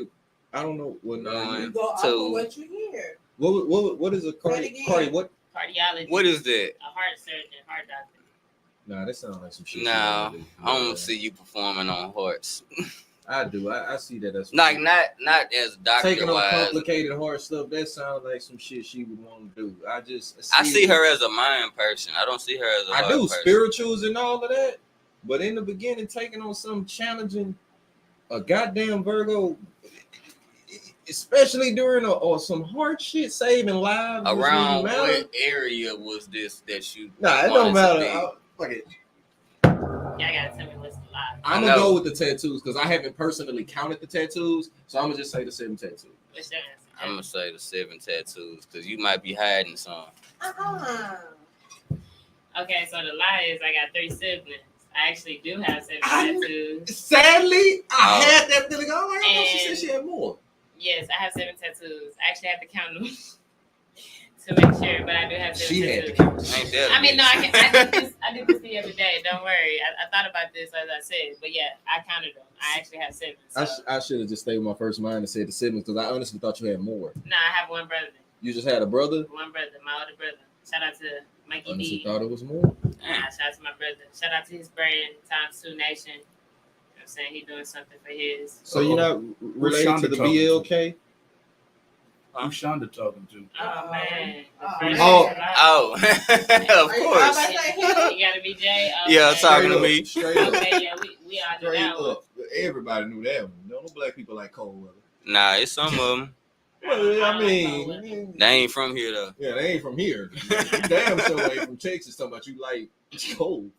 I don't know what.
You go off
So-
of what you hear.
What is a
Say it
cardi?
again.
Cardi? What?
Cardiologist.
What is that?
A heart surgeon, heart doctor.
Nah, that sounds like some shit.
No,
you wanna do.
I don't see you performing on hearts.
I do. I see that as
Like not as doctor
taking on
wise.
complicated hard stuff. That sounds like some shit she would want to do. I
I see her as a mind person. I don't see her as a
I
heart
do
person.
spirituals and all of that, but in the beginning, taking on something challenging, a goddamn Virgo, especially during or some hard shit, saving lives was
Around
really matter.
what area was this that you?
Nah, it
wanted
don't
to
matter.
be?
Fuck it.
Y'all gotta tell me what's the lie.
I'm
No.
gonna go with the tattoos because I haven't personally counted the tattoos, so I'm gonna just say the 7 tattoos.
What's your answer?
I'm gonna say the 7 tattoos because you might be hiding some.
Okay, so the lie is I got 3 siblings. I actually do have 7 tattoos.
Sadly, I
Oh.
had that feeling. Oh, I thought she said
And-
she had more.
Yes, I have 7 tattoos. I actually have to count them to make sure, but I do have 7
She had to
tattoos.
count.
Ain't that?
I mean, no, I did this the other day. Don't worry. I thought about this as I said, but yeah, I counted them. I actually have 7. So.
I should have just stayed with my first mind and said the siblings because I honestly thought you had more.
No, I have one brother.
You just had a brother.
One brother, my older brother. Shout out to Mikey
Honestly
D.
thought it was more.
Shout out to my brother. Shout out to his brand, Times 2 Nation. You know what I'm saying? He doing something for his.
So you're not related
Shonda
to the
talking to?
BLK?
Who's Shonda talking to?
Oh, man.
Oh.
Oh, of course.
You gotta be Jay. Okay.
Yeah, talking to
Straight
me.
up, straight up.
Okay, yeah, we all do
Straight
that one.
up. Everybody knew that one. No black people like cold weather.
Nah, it's some of them.
Well, I mean,
They ain't from here though.
yeah, they ain't from here. You damn sure ain't from Texas talking about you like cold.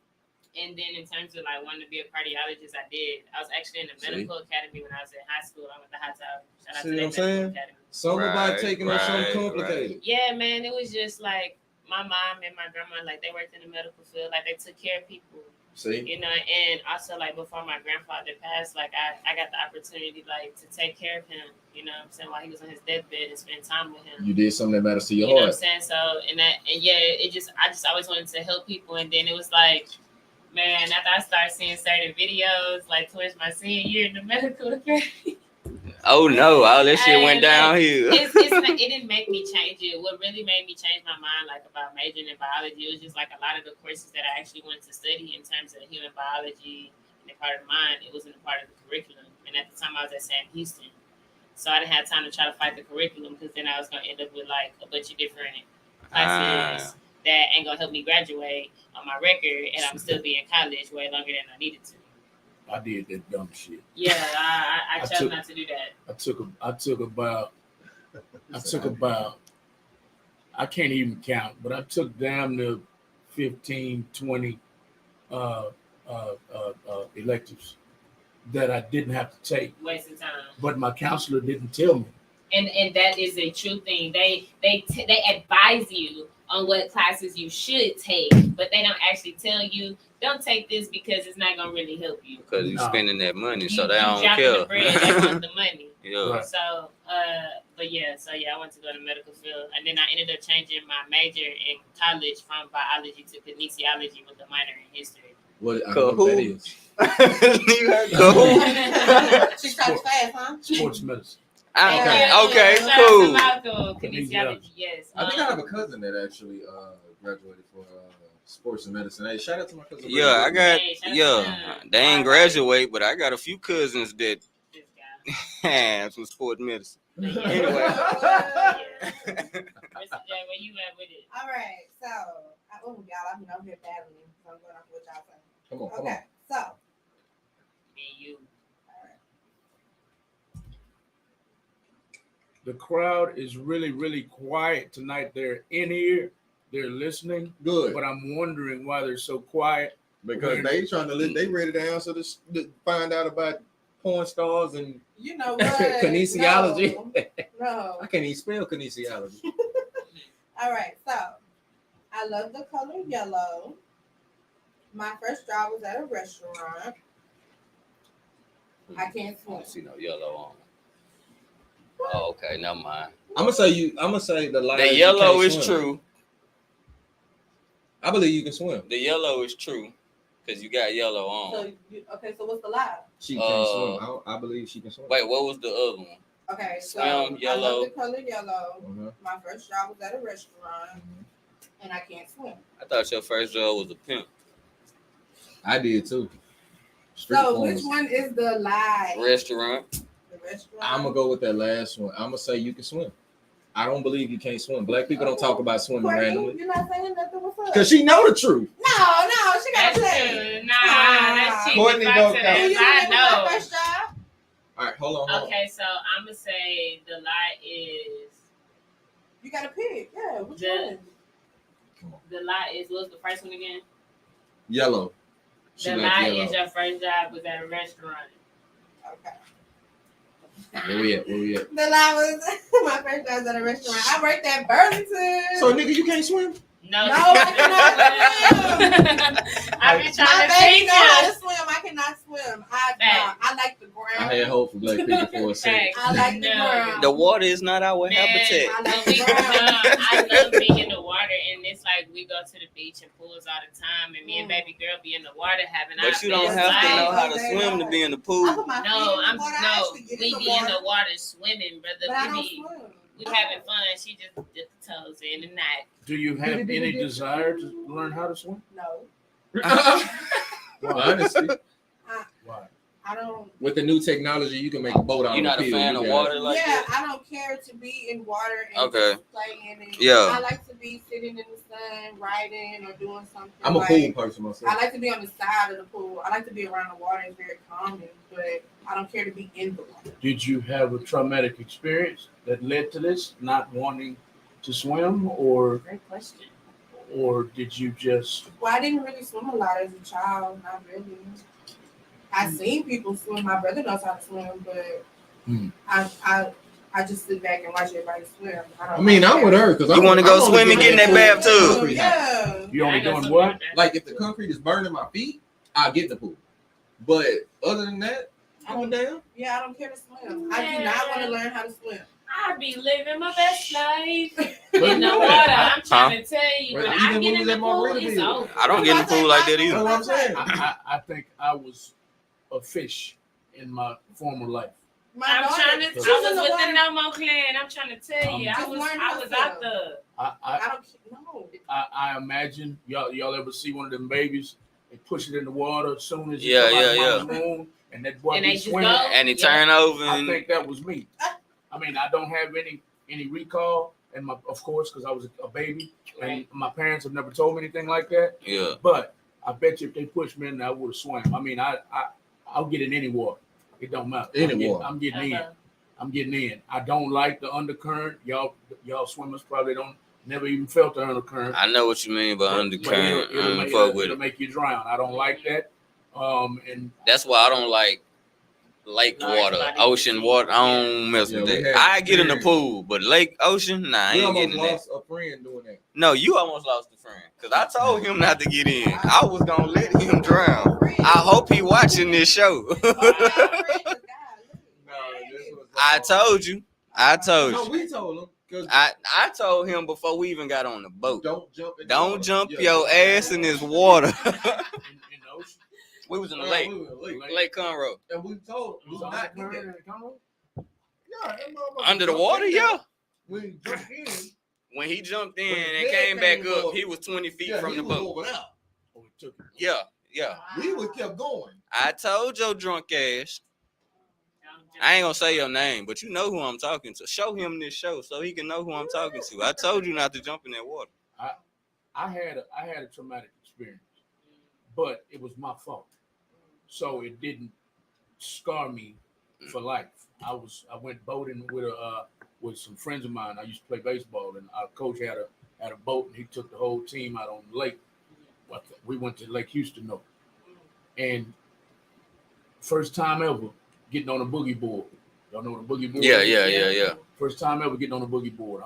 And then in terms of like wanting to be a cardiologist, I did. I was actually in the
See?
medical academy when I was in high school. I went to High Tower. Shout out
See
to
what I'm
that
saying?
medical academy.
Something about
Right,
taking on something
right,
complicated.
Yeah, man, it was just like my mom and my grandma, like they worked in the medical field, like they took care of people,
See?
you know. And also like before my grandfather passed, like I got the opportunity like to take care of him, you know what I'm saying, while he was on his deathbed and spend time with him.
You did something that matters to
You
your
know what I'm
heart.
saying? So and yeah, I just always wanted to help people, and then it was like Man, after I started seeing certain videos, like towards my senior year in the medical academy,
Oh no, all that shit went
Hey, look,
downhill.
it didn't make me change it. What really made me change my mind, like about majoring in biology, it was just like a lot of the courses that I actually wanted to study in terms of human biology and a part of mine, it wasn't a part of the curriculum. And at the time, I was at Sam Houston, so I didn't have time to try to fight the curriculum because then I was gonna end up with like a bunch of different classes that ain't gonna help me graduate on my record, and I'm still be in college way longer than I needed to.
I did that dumb shit.
Yeah, I chose
took-
not to do that.
I took about I can't even count, but I took damn near 15, 20 electives that I didn't have to take.
Waste of time.
But my counselor didn't tell me.
And that is a true thing. They advise you on what classes you should take, but they don't actually tell you don't take this because it's not gonna really help you.
Because you
No.
spending that money, so
You
they don't
dropping
care.
the bread, they want the money.
Yeah.
Right.
So, I went to go to medical field, and then I ended up changing my major in college from biology to kinesiology with a minor in history.
What I don't know what that
Kahoot.
is.
You heard Kahoot?
She talks fast, huh?
Sports medicine.
Okay,
Shout out to
cool.
Malcolm, kinesiology, yes.
I think I have a cousin that actually graduated for sports and medicine. Hey, shout out to my cousin.
Yeah, I got.
Hey, shout out to
Yeah,
them.
they ain't graduate, but I got a few cousins that
This guy.
have some sport medicine.
Yeah.
Anyway.
Yeah. Mr. J, where you at with it?
All right, so y'all, I've been over here battling, so I'm going off what y'all saying.
Come on, come
Okay, so
Me and you.
The crowd is really, really quiet tonight. They're in here, they're listening,
on. Good.
but I'm wondering why they're so quiet.
Because they trying to they ready to answer this, to find out about porn stars and
you know what?
kinesiology.
No.
I can't even spell kinesiology.
All right, so I love the color yellow. My first job was at a restaurant. I can't swim.
I see no yellow on. Oh, okay, never mind.
I'm gonna say the lie.
The
is you
yellow
can't
is
swim.
true.
I believe you can swim.
The yellow is true because you got yellow on.
So what's the lie?
She can swim. I believe she can swim.
Wait, what was the other one?
Okay, so
Swim,
I
yellow.
love the color yellow.
Uh-huh.
My first job was at a restaurant, and I can't swim.
I thought your first job was a pimp.
I did too. Street
So
porn.
which one is the lie?
Restaurant.
The restaurant.
I'm gonna go with that last one. I'm gonna say you can swim. I don't believe you can't swim. Black people don't talk about swimming
Courtney,
randomly
you're not saying nothing. What's up?
because she know the truth.
No, she got
That's
to say.
true. Nah, that's cheating.
Courtney
Back
don't
to
count.
Do
that.
you
I
remember my
know.
first job?
All right, hold on.
Okay, so I'm gonna say the lie is
You got to pick. Yeah, which
The-
one?
the lie is what's the first one again?
Yellow. She
The
like
lie
yellow.
is your first job was at a restaurant.
Okay.
Where we at? Where we at?
The lie was my first job was at a restaurant. I worked at Burlington.
So nigga, you can't swim?
No,
No, I
I've been
my
trying to
baby
teach
know how
you.
to swim. I cannot swim.
Facts.
I like the
I
ground.
had hope for black people for a second.
Facts.
I like the
No.
ground.
The water is not our
Man,
habitat.
I like
when we
the
were
ground.
young, I love being in the water, and it's like we go to the beach and pools all the time, and me and baby girl be in the water having our
But you don't
best
have to
life.
know how to
Okay,
swim to be in the pool.
I put my feet
No,
in the water. I actually get
we
in the
be in
water,
the water swimming,
but I
brother.
don't
We
swim.
having fun. She just dipped the toes in and not.
Do you have any desire to learn how to swim?
No,
Honestly,
Why?
I don't.
with the new technology, you can make a boat out
You're
of
not a
field.
fan
You
of
got
water
it.
like
yeah,
that?
I don't care to be in water and
Okay.
just play in it.
Yeah.
I like to be sitting in the sun, riding or doing something.
I'm a
like,
pool person myself.
I like to be on the side of the pool. I like to be around the water. It's very calming, but I don't care to be in the water.
Did you have a traumatic experience that led to this, not wanting to swim, or
Great question.
did you just?
Well, I didn't really swim a lot as a child. Not really. I seen people swim. My brother knows how to swim, but I just sit back and watch everybody swim.
I mean, I'm with her because
You wanna go swim and get in that bathtub?
Yeah.
You only
I know
doing
something
what?
about that.
Like if the concrete is burning my feet, I'll get in the pool. But other than that, I'm down.
Yeah, I don't care to swim. I do not want to learn how to swim.
I be living my best life. In the water, I'm trying to tell you.
But
When
even
I
when
get
we
in the
let
pool,
Margarita
it's
be.
over.
I don't get in the pool like that
You know
either.
what I'm saying?
I think I was a fish in my former life.
My daughter,
I was
she's in the
with
water.
the Nomo clan. I'm trying to tell you, I
Just
was
learn
out
herself.
the.
I
don't know.
I imagine y'all ever see one of them babies? They push it in the water as soon as it
Yeah,
come out
yeah,
of the moon, and that boy
And
be
they just
swimming.
go.
And he
Yeah.
turn over
I
and
think that was me. I mean, I don't have any recall, and of course, because I was a baby, and
Right.
my parents have never told me anything like that.
yeah.
But I bet you if they pushed me in, I would have swam. I mean, I'll get in any water. It don't matter.
Any water.
I'm getting in.
Uh-huh.
I'm getting in. I don't like the undercurrent. Y'all swimmers probably don't never even felt the undercurrent.
I know what you mean by
But
undercurrent.
it'll
I don't fuck with
it'll
it.
make you drown. I don't like that. And
That's why I don't like lake
Large
water,
body
ocean
sea.
water. I don't mess
Yeah,
with
we
that.
had
I get in the
experience.
pool, but lake, ocean, nah, I
We
ain't
almost
getting in that.
lost a friend doing that.
No, you almost lost a friend because I told him not to get in. I was gonna let him drown. I hope he watching this show. I told you.
No, we told him. 'Cause
I told him before we even got on the boat.
don't jump in the
Don't
water.
jump
Yeah.
your ass in this water.
in the ocean,
We was in the
Yeah,
lake,
we was in the lake.
Lake Conroe.
And we told him,
was
do
on
not
the
do
current
that.
in Conroe?
Yeah, that motherfucker
Under the
jumped
water,
in there.
yeah.
When he jumped in,
When he jumped in
When his
and
head
came back
came
up,
up,
he was 20 feet
yeah,
from
he
the
was
boat.
over there.
Oh, it took it.
Yeah.
We would kept going.
I told your drunk ass. I ain't gonna say your name, but you know who I'm talking to. Show him this show so he can know who I'm talking to. I told you not to jump in that water.
I had a traumatic experience, but it was my fault. So it didn't scar me for life. I went boating with some friends of mine. I used to play baseball, and our coach had a boat, and he took the whole team out on the lake. We went to Lake Houston, though, and first time ever getting on a boogie board. Y'all know what a boogie board
Yeah,
is?
yeah.
First time ever getting on a boogie board.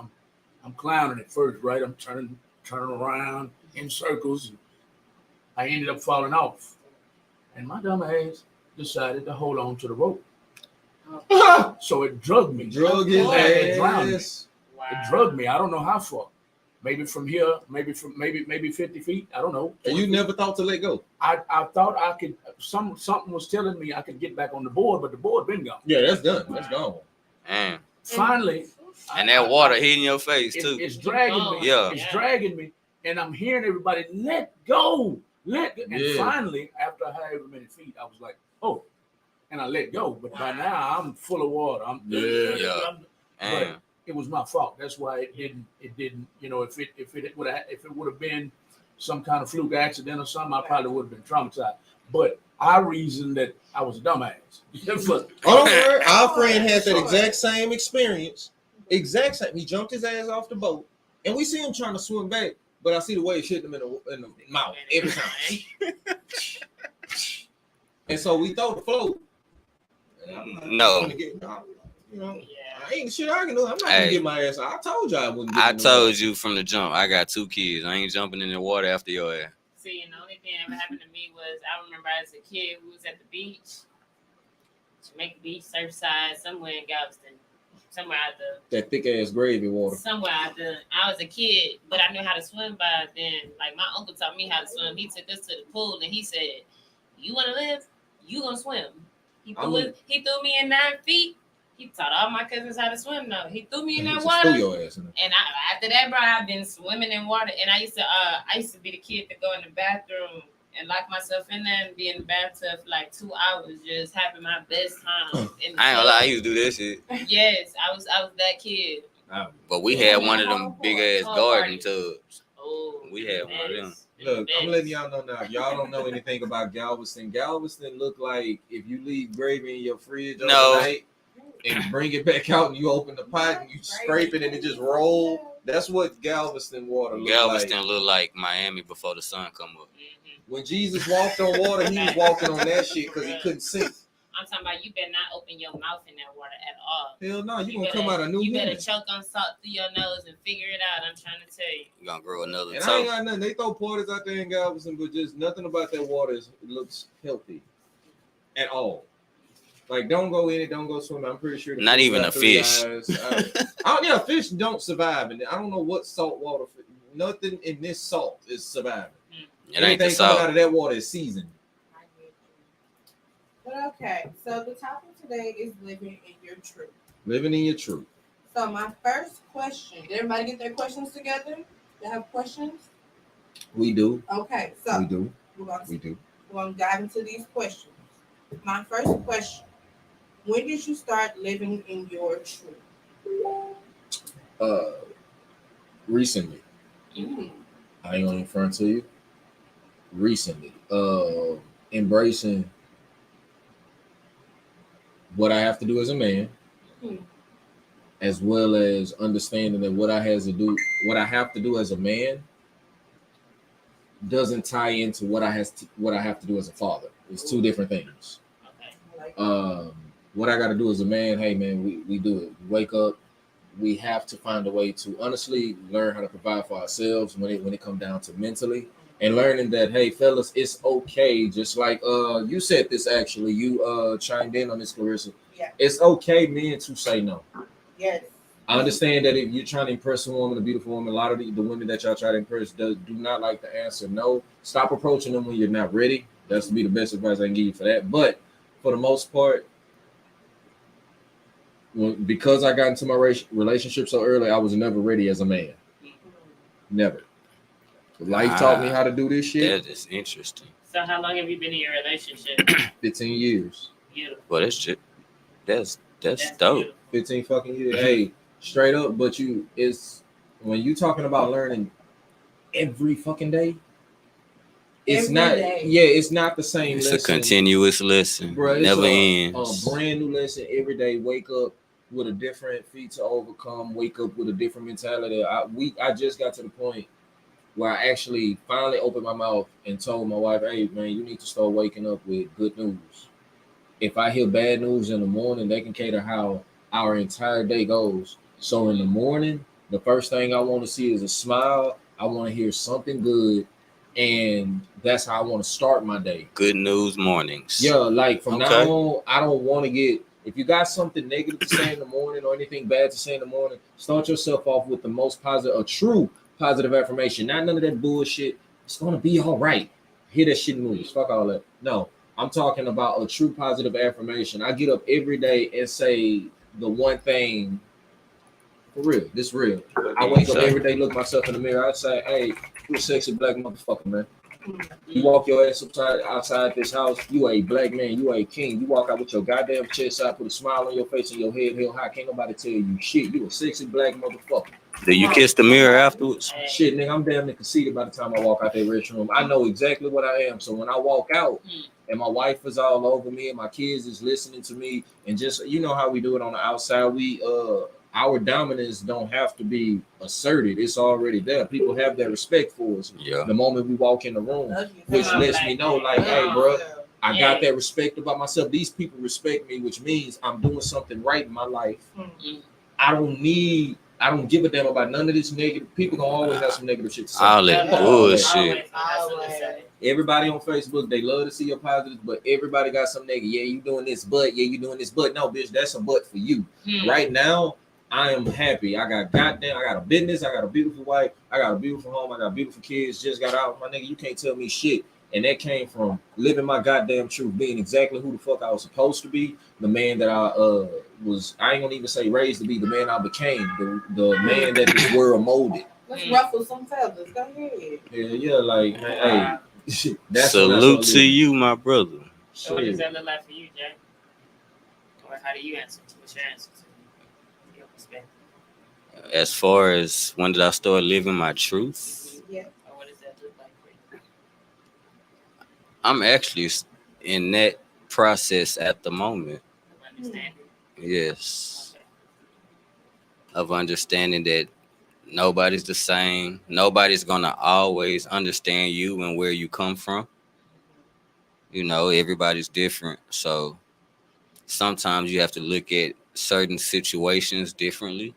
I'm clowning at first, right? I'm turning around in circles. And I ended up falling off, and my dumb ass decided to hold on to the rope. So it drugged me.
Drug his
It drowned me.
ass.
It drugged me. I don't know how far. Maybe from here, maybe 50 feet. I don't know.
And you never thought to let go.
I thought I could. Something was telling me I could get back on the board, but the board been gone.
Yeah, that's done. That's gone.
Man.
Finally,
And that water hitting your face too.
It's dragging me.
Yeah.
It's dragging me, and I'm hearing everybody let go, let go. And
Yeah.
finally, after however many feet, I was like, oh, and I let go. But by now, I'm full of water.
Yeah. Man.
It was my fault. That's why it didn't. You know, if it would have been some kind of fluke accident or something, I probably would have been traumatized. But I reasoned that I was a dumbass.
Oh, don't worry. Our friend had that exact same experience. Exact same. He jumped his ass off the boat, and we see him trying to swim back, but I see the waves hitting him in the mouth every time. And so we throw the float. And I'm
No.
gonna get, you know,
Yeah.
I ain't shit I can do. I'm not
Hey.
gonna get my ass out. I told you I wouldn't. Get
I
in the
told
water.
you from the jump, I got 2 kids. I ain't jumping in the water after your ass.
See, and the only thing that ever happened to me was I remember as a kid, we was at the beach, Jamaica Beach, Surfside, somewhere in Galveston, somewhere out the
that thick ass gravy water.
somewhere out the. I was a kid, but I knew how to swim by then. Like my uncle taught me how to swim. He took us to the pool and he said, "You want to live? You gonna swim." He threw me in 9 feet. He taught all my cousins how to swim. No, he threw me in that
Just
water.
threw your ass in there.
And after that, bro, I've been swimming in water. And I used to be the kid to go in the bathroom and lock myself in there and be in the bathtub for like 2 hours, just having my best time. In the
I ain't gonna lie, I
tub.
used to do that shit.
Yes, I was that kid.
But we had one of them big ass garden tubs.
Oh,
We had one of them.
yes.
Look, I'm letting y'all know now. If y'all don't know anything about Galveston, Galveston look like if you leave gravy in your fridge
No.
overnight and bring it back out and you open the pot and you scrape it and it just roll. That's what Galveston water looks
Galveston
like.
look like Miami before the sun come up.
Mhm.
When Jesus walked on water, he was walking on that shit because he couldn't sink.
I'm talking about you better not open your mouth in that water at all.
Hell no, you gonna
better-
come out a new
You better
human.
choke on salt through your nose and figure it out. I'm trying to tell you.
You gonna grow another
And I ain't
toe.
got nothing. They throw parties out there in Galveston, but just nothing about that water looks healthy at all. Like, don't go in it, don't go swimming. I'm pretty sure.
Not
fish
even
got
a
3
fish.
eyes. Yeah, fish don't survive, and I don't know what saltwater. Nothing in this salt is surviving.
It ain't the
Anything coming out
salt.
of that water is seasoned.
I get you. But okay, so the topic today is living in your truth.
Living in your truth.
So my first question, did everybody get their questions together? They have questions?
We do.
Okay, so
We do.
we're gonna
We do.
dive into these questions. My first question: when did you start living in your truth?
Recently. I ain't in front of you. Recently. Embracing what I have to do as a man, as well as understanding that what I have to do as a man doesn't tie into what I have to do as a father. It's 2 different things.
Okay.
What I got to do as a man, hey man, we do it. We wake up. We have to find a way to honestly learn how to provide for ourselves when it comes down to mentally, and learning that, hey fellas, it's okay. Just like you said this, actually, you chimed in on this, Clarissa.
Yeah.
It's okay, men, to say no.
Yes.
I understand that if you're trying to impress a woman, a beautiful woman, a lot of the women that y'all try to impress do not like to answer no. Stop approaching them when you're not ready. That's to be the best advice I can give you for that. But for the most part, because I got into my relationship so early, I was never ready as a man. Never. Life taught me how to do this shit.
That is interesting.
So how long have you been in your relationship?
15 years.
Beautiful.
Well, that's
That's
dope.
beautiful.
15 fucking years. Hey, straight up. But it's when you talking about learning every fucking day, it's
Every
not.
day.
Yeah, it's not the same.
It's
lesson.
a continuous lesson.
Bruh, it's
Never
a
ends.
brand new lesson every day. Wake up with a different feat to overcome. Wake up with a different mentality. I just got to the point where I actually finally opened my mouth and told my wife, hey man, you need to start waking up with good news. If I hear bad news in the morning, they can cater how our entire day goes. So in the morning, the first thing I want to see is a smile. I want to hear something good, and that's how I want to start my day.
Good news mornings.
Yeah, like from
Okay.
now on, I don't want to get. If you got something negative to say in the morning or anything bad to say in the morning, start yourself off with the most positive, a true positive affirmation. Not none of that bullshit. It's gonna be all right. Hear that shit in movies. Fuck all that. No, I'm talking about a true positive affirmation. I get up every day and say the one thing. For real, this real. I wake up every day, look myself in the mirror. I say, hey, you a sexy black motherfucker, man. You walk your ass outside this house, you a black man, you a king. You walk out with your goddamn chest out, put a smile on your face and your head held high. Can't nobody tell you shit. You a sexy black motherfucker.
Do you kiss the mirror afterwards?
Shit, nigga, I'm damn near conceited by the time I walk out that restroom. I know exactly what I am. So when I walk out and my wife is all over me and my kids is listening to me, and just, you know how we do it on the outside, we our dominance don't have to be asserted. It's already there. People have that respect for us.
Yeah.
The moment we walk in the room, which lets me know, like, hey, bro, I got that respect about myself. These people respect me, which means I'm doing something right in my life. I don't give a damn about none of this negative. People gonna always have some negative shit to say.
All that bullshit.
Everybody on Facebook, they love to see your positives, but everybody got some negative. Yeah, you doing this, but yeah, you doing this, but no, bitch, that's a but for you. Right now, I am happy. I got a business, I got a beautiful wife, I got a beautiful home, I got beautiful kids, just got out. My nigga, you can't tell me shit. And that came from living my goddamn truth, being exactly who the fuck I was supposed to be, the man that I I ain't gonna even say raised to be, the man I became, the man that this world molded.
Let's ruffle some feathers. Go ahead.
Yeah, like, man, hey, that's
Salute to you, my brother.
So what does that look like for you, Jay? Or how do you answer? What's your answer to your perspective?
As far as when did I start living my truth?
Yeah.
Or what does that look like for you?
I'm actually in that process at the moment.
Understanding.
Yes. Of understanding that nobody's the same. Nobody's gonna always understand you and where you come from. You know, everybody's different. So sometimes you have to look at certain situations differently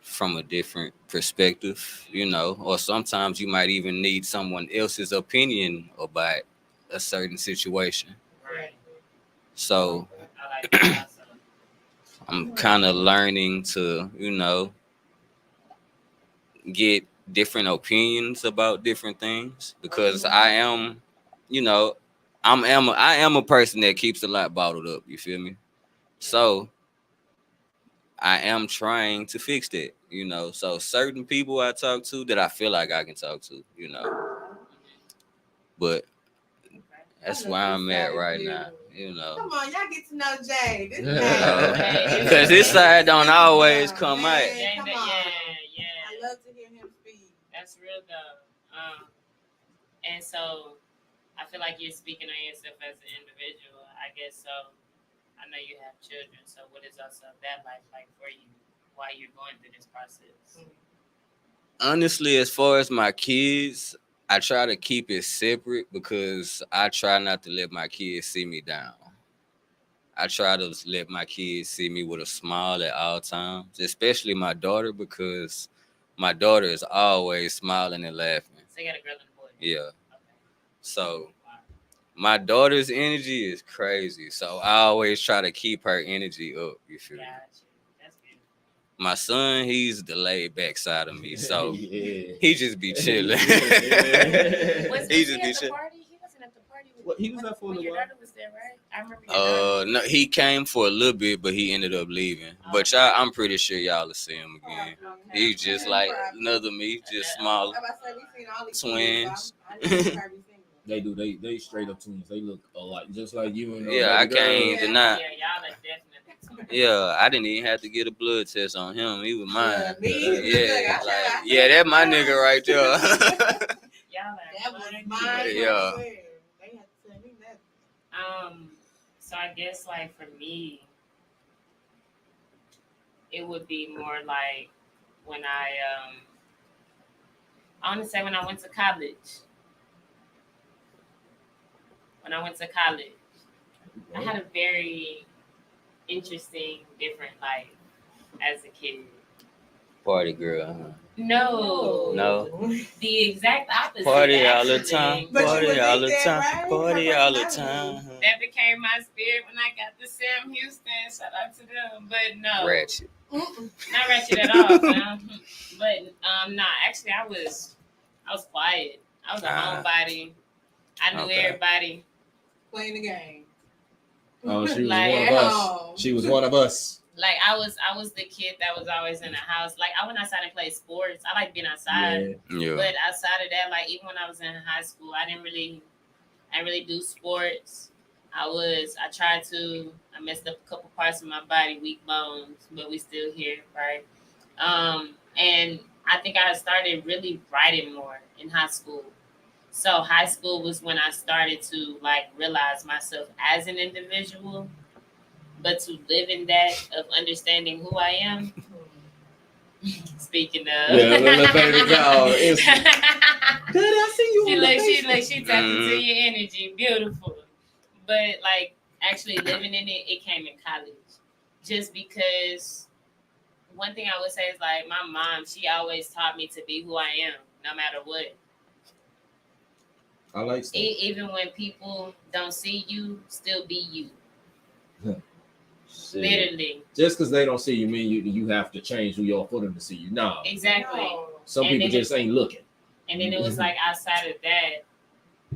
from a different perspective, you know, or sometimes you might even need someone else's opinion about a certain situation.
Right.
So
like that also.
I'm kind of learning to, get different opinions about different things because I am, you know, I am a person that keeps a lot bottled up. You feel me? So I am trying to fix that. So certain people I talk to that I feel like I can talk to. But that's where I'm at right now.
Come on, y'all get to know Jay. This
Yeah.
Because his side don't always come out.
Man, come
Yeah,
on.
yeah.
I love to hear him speak.
That's real though. And so I feel like you're speaking on yourself as an individual. I guess so. I know you have children, so what is also that life like for you while you're going through this process?
Honestly, as far as my kids, I try to keep it separate because I try not to let my kids see me down. I try to let my kids see me with a smile at all times, especially my daughter because my daughter is always smiling and laughing.
So you got a girl and a boy?
Yeah.
Okay.
So my daughter's energy is crazy. So I always try to keep her energy up. You feel me?
Gotcha. That's beautiful.
My son, he's the laid back side of me. So
Yeah.
he just be chilling.
Yeah.
Was
He
he
just
at
be
the
chill.
party? He wasn't at the party.
Well, he was there for a
when
little
your
while.
daughter was there, right? I remember your daughter.
No, he came for a little bit, but he ended up leaving. But I'm pretty sure y'all will see him again.
Okay.
He's just like another me, just smaller.
I'm about to say, we seen all these
Twins.
kids, so I didn't know
They do. They straight up twins. They look alike, just like you and
Yeah, I
baby girl.
can't deny.
Yeah, y'all are definitely twins.
Yeah, I didn't even have to get a blood test on him. He was mine.
Yeah, me either.
Yeah,
Look,
like, yeah, that my nigga right there.
Y'all are
That was
twins.
mine.
Yeah.
They had to tell me that.
So I guess like for me, it would be more like when I want to say when I went to college. When I went to college, I had a very interesting, different life as a kid.
Party girl, huh?
No, the exact opposite.
Party all the
actually.
time.
But you
Party
would
all
think
the
that,
time.
right?
Party
Her
all the
personality.
time.
That became my spirit when I got to Sam Houston. Shout out to them. But no,
Ratchet.
not ratchet at all, fam. But nah, actually I was quiet. I was a homebody. I knew
Okay.
everybody.
Playing the game.
Oh, she was
Like,
one of us. She was one of us.
Like I was the kid that was always in the house. Like I went outside and played sports. I like being outside.
Yeah.
But outside of that, like even when I was in high school, I didn't really do sports. I messed up a couple parts of my body, weak bones, but we still here, right? And I think I started really writing more in high school. So high school was when I started to like realize myself as an individual, but to live in that of understanding who I am. Speaking of,
Yeah, little baby girl. Did I see you?
She tapped into your energy, beautiful. But like actually living in it, it came in college. Just because one thing I would say is like my mom, she always taught me to be who I am, no matter what.
I like that.
Even when people don't see you, still be you.
Shit.
Literally.
Just because they don't see you mean you have to change who you're for them to see you. No.
Exactly.
Some
And
people
then
just ain't looking.
And then it was like outside of that,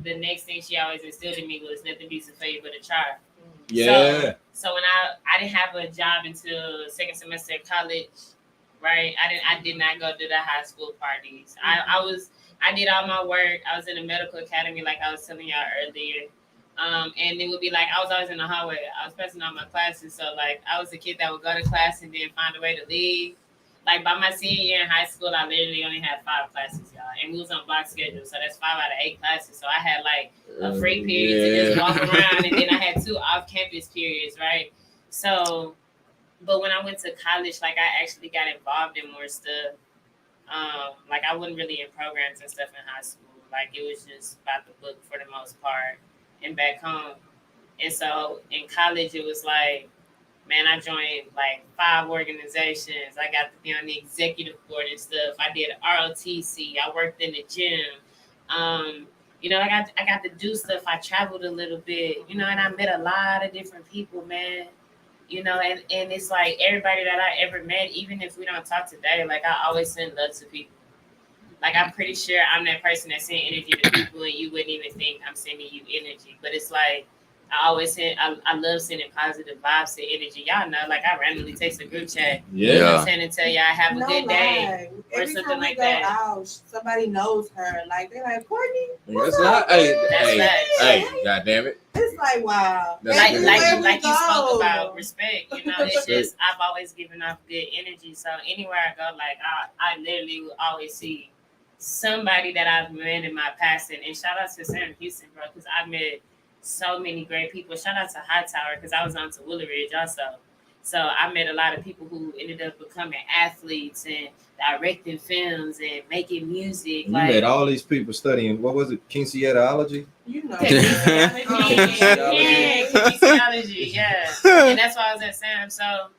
the next thing she always instilled in me was nothing beats a failure but a try.
Yeah.
So when I didn't have a job until second semester of college, right? I did not go to the high school parties. I did all my work. I was in a medical academy, like I was telling y'all earlier. And it would be like I was always in the hallway. I was passing all my classes, so like I was a kid that would go to class and then find a way to leave. Like by my senior year in high school, I literally only had 5 classes, y'all, and we was on block schedule, so that's 5 out of 8 classes. So I had like a free period to just walk around, and then I had 2 off-campus periods, right? So, but when I went to college, like I actually got involved in more stuff. Like I wasn't really in programs and stuff in high school. Like it was just about the book for the most part, and back home. And so in college, it was like, man, I joined like 5 organizations. I got to be on the executive board and stuff. I did ROTC. I worked in the gym. You know, I got to do stuff. I traveled a little bit, you know, and I met a lot of different people, man. you know, and it's like everybody that I ever met, even if we don't talk today, like I always send love to people. Like I'm pretty sure I'm that person that send energy to people, and you wouldn't even think I'm sending you energy. But it's like I always send. I love sending positive vibes to energy. Y'all know, like I randomly text a group chat.
Yeah.
You know what I'm saying, and tell y'all have a
No
good day.
lie.
or
Every
something
time we
like
go
that.
out, somebody knows her. Like they're like, Courtney.
That's not. Hey,
That's
hey,
facts.
hey, God damn it.
It's like wow.
That's
Like
Everywhere
like
we
like you spoke
go.
about respect. You know, it's
Respect.
just I've always given off good energy. So anywhere I go, like I literally will always see somebody that I've met in my past. And shout out to Sam Houston, bro, because I met so many great people. Shout out to Hightower because I was on to Willow Ridge also. So I met a lot of people who ended up becoming athletes and directing films and making music.
You
like
met all these people studying, what was it, kinesiology?
You know.
kinesiology, yeah. And that's why I was at Sam. So,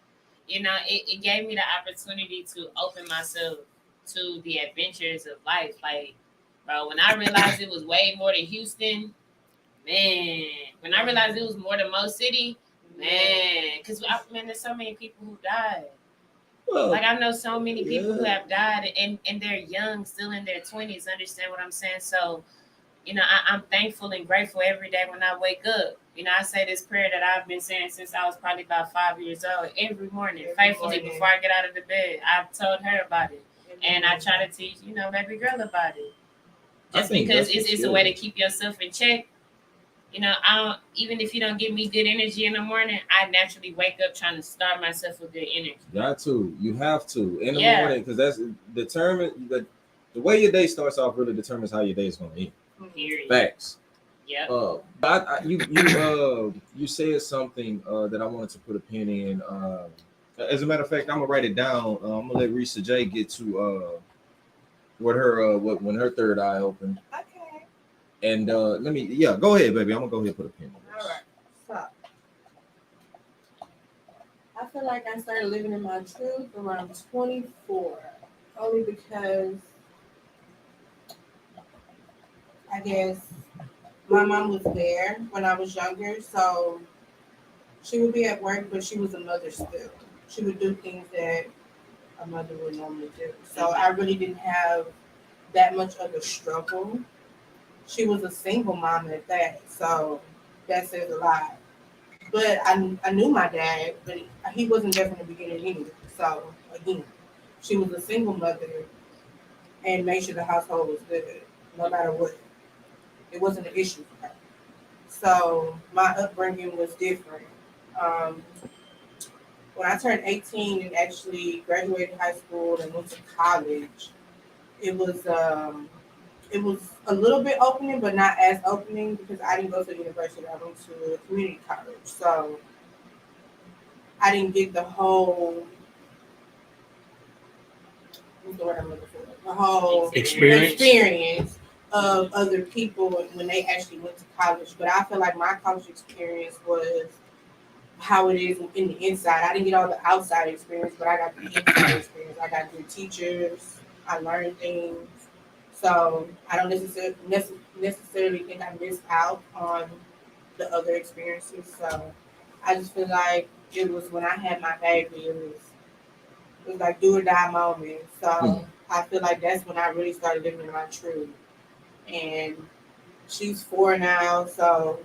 you know, it gave me the opportunity to open myself to the adventures of life. Like, bro, when I realized it was way more than Houston, man. When I realized it was more than Mo City, man. Because, man, there's so many people who died.
Well,
Like, I know so many people who
yeah.
have died and they're young, still in their 20s. Understand what I'm saying? So, you know, I'm thankful and grateful every day when I wake up. You know, I say this prayer that I've been saying since I was probably about 5 years old. Every morning, faithfully,
morning.
before I get out of the bed. I've told her about it. And I try to teach, you know, baby girl about it.
I
Just
think
because
that's
it's
what's
a way
good.
to keep yourself in check. You know, I don't, even if you don't give me good energy in the morning, I naturally wake up trying to start myself with good energy.
Got to. You have to in the
Yeah.
morning because that's determined. The way your day starts off really determines how your day is going to end.
Period.
Facts.
Yep.
You said something that I wanted to put a pin in. As a matter of fact, I'm gonna write it down. I'm gonna let Risa J get to when her third eye opened.
Okay.
And go ahead, baby. I'm gonna go ahead and put a pin on this.
All right. So I feel like I started living in my truth around 24, only because I guess my mom was there when I was younger, so she would be at work, but she was a mother still. She would do things that a mother would normally do. So I really didn't have that much of a struggle. She was a single mom at that, so that says a lot. But I knew my dad, but he wasn't there from the beginning either. So again, she was a single mother and made sure the household was good, no matter what. It wasn't an issue for her. So my upbringing was different. When I turned 18 and actually graduated high school and went to college, it was a little bit opening, but not as opening because I didn't go to the university. I went to a community college, so I didn't get the whole what's the word I'm looking for? The whole experience of other people when they actually went to college. But I feel like my college experience was how it is in the inside. I didn't get all the outside experience, but I got the inside experience. I got good teachers. I learned things. So I don't necessarily think I missed out on the other experiences. So I just feel like it was when I had my baby, it was like do or die moment. So I feel like that's when I really started living in my truth. And she's 4 now, so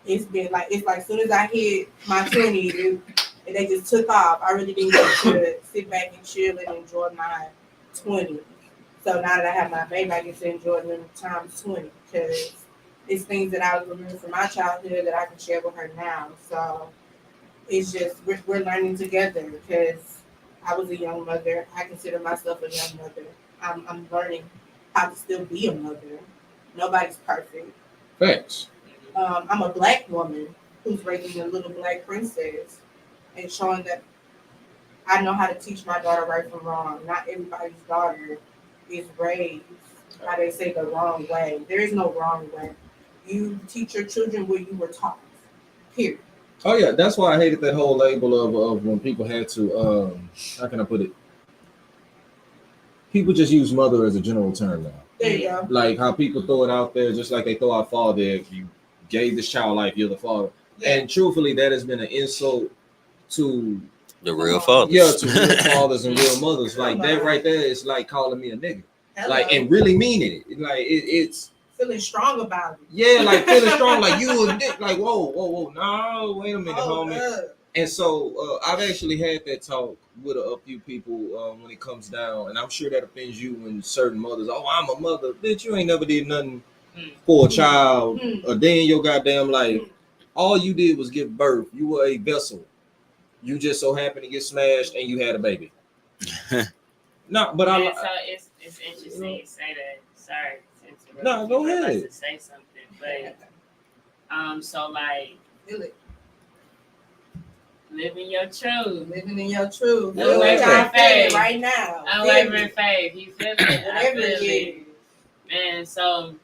it's like as soon as I hit my 20s, and they just took off. I really didn't get to sit back and chill and enjoy my 20s. So now that I have my baby, I get to enjoy them times 20 because it's things that I was remembering from my childhood that I can share with her now. So it's just we're learning together because I was a young mother. I consider myself a young mother. I'm learning how to still be a mother. Nobody's perfect.
Thanks.
I'm a Black woman who's raising a little Black princess and showing that I know how to teach my daughter right from wrong. Not everybody's daughter is raised, how they say, the wrong way. There is no wrong way. You teach your children what you were taught. Period.
Oh yeah, that's why I hated that whole label of when people had to how can I put it? People just use mother as a general term now.
There you go.
Like how people throw it out there, just like they throw out father. If you gave this child life, you're the father.
Yeah.
And truthfully, that has been an insult to
The real fathers.
yeah, to real fathers and real mothers. Like that right there is like calling me a nigga.
Hello.
Like and really meaning it. Like it's
feeling strong about it.
yeah, like feeling strong, like you a dick. Like whoa, no, wait a minute, homie.
Good.
And so I've actually had that talk with a few people when it comes down, and I'm sure that offends you when certain mothers, oh, I'm a mother, bitch, you ain't never did nothing for a child a day in your goddamn life. All you did was give birth. You were a vessel. You just so happened to get smashed and you had a baby. No, but
Yeah, so it's interesting you say that. Sorry. to interrupt
No,
you,
go
but I'd like
ahead.
to say something, but so like
Feel it.
living your truth.
Living in your truth.
Yeah.
Feel what
Yeah.
I'm feeling right now.
Unwavering faith. You feel it? I
Whatever
feel
it
it.
is.
And so,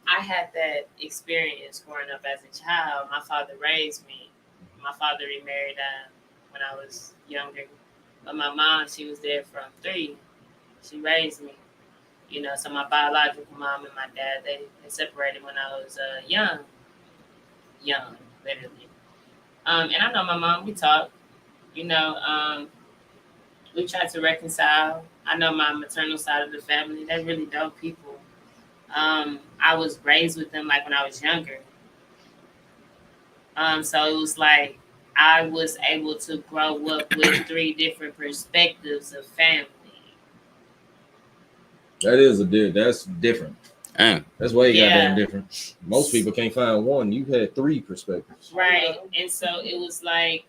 I had that experience growing up as a child. My father raised me. My father remarried when I was younger. But my mom, she was there from 3. She raised me. So my biological mom and my dad, they separated when I was young, literally. And I know my mom, we talked, we tried to reconcile. I know my maternal side of the family, they're really dope people. I was raised with them like when I was younger. So it was like I was able to grow up with 3 different perspectives of family.
that's different.
Damn.
That's way
Yeah.
goddamn different. Most people can't find one. You had 3 perspectives.
Right. And so it was like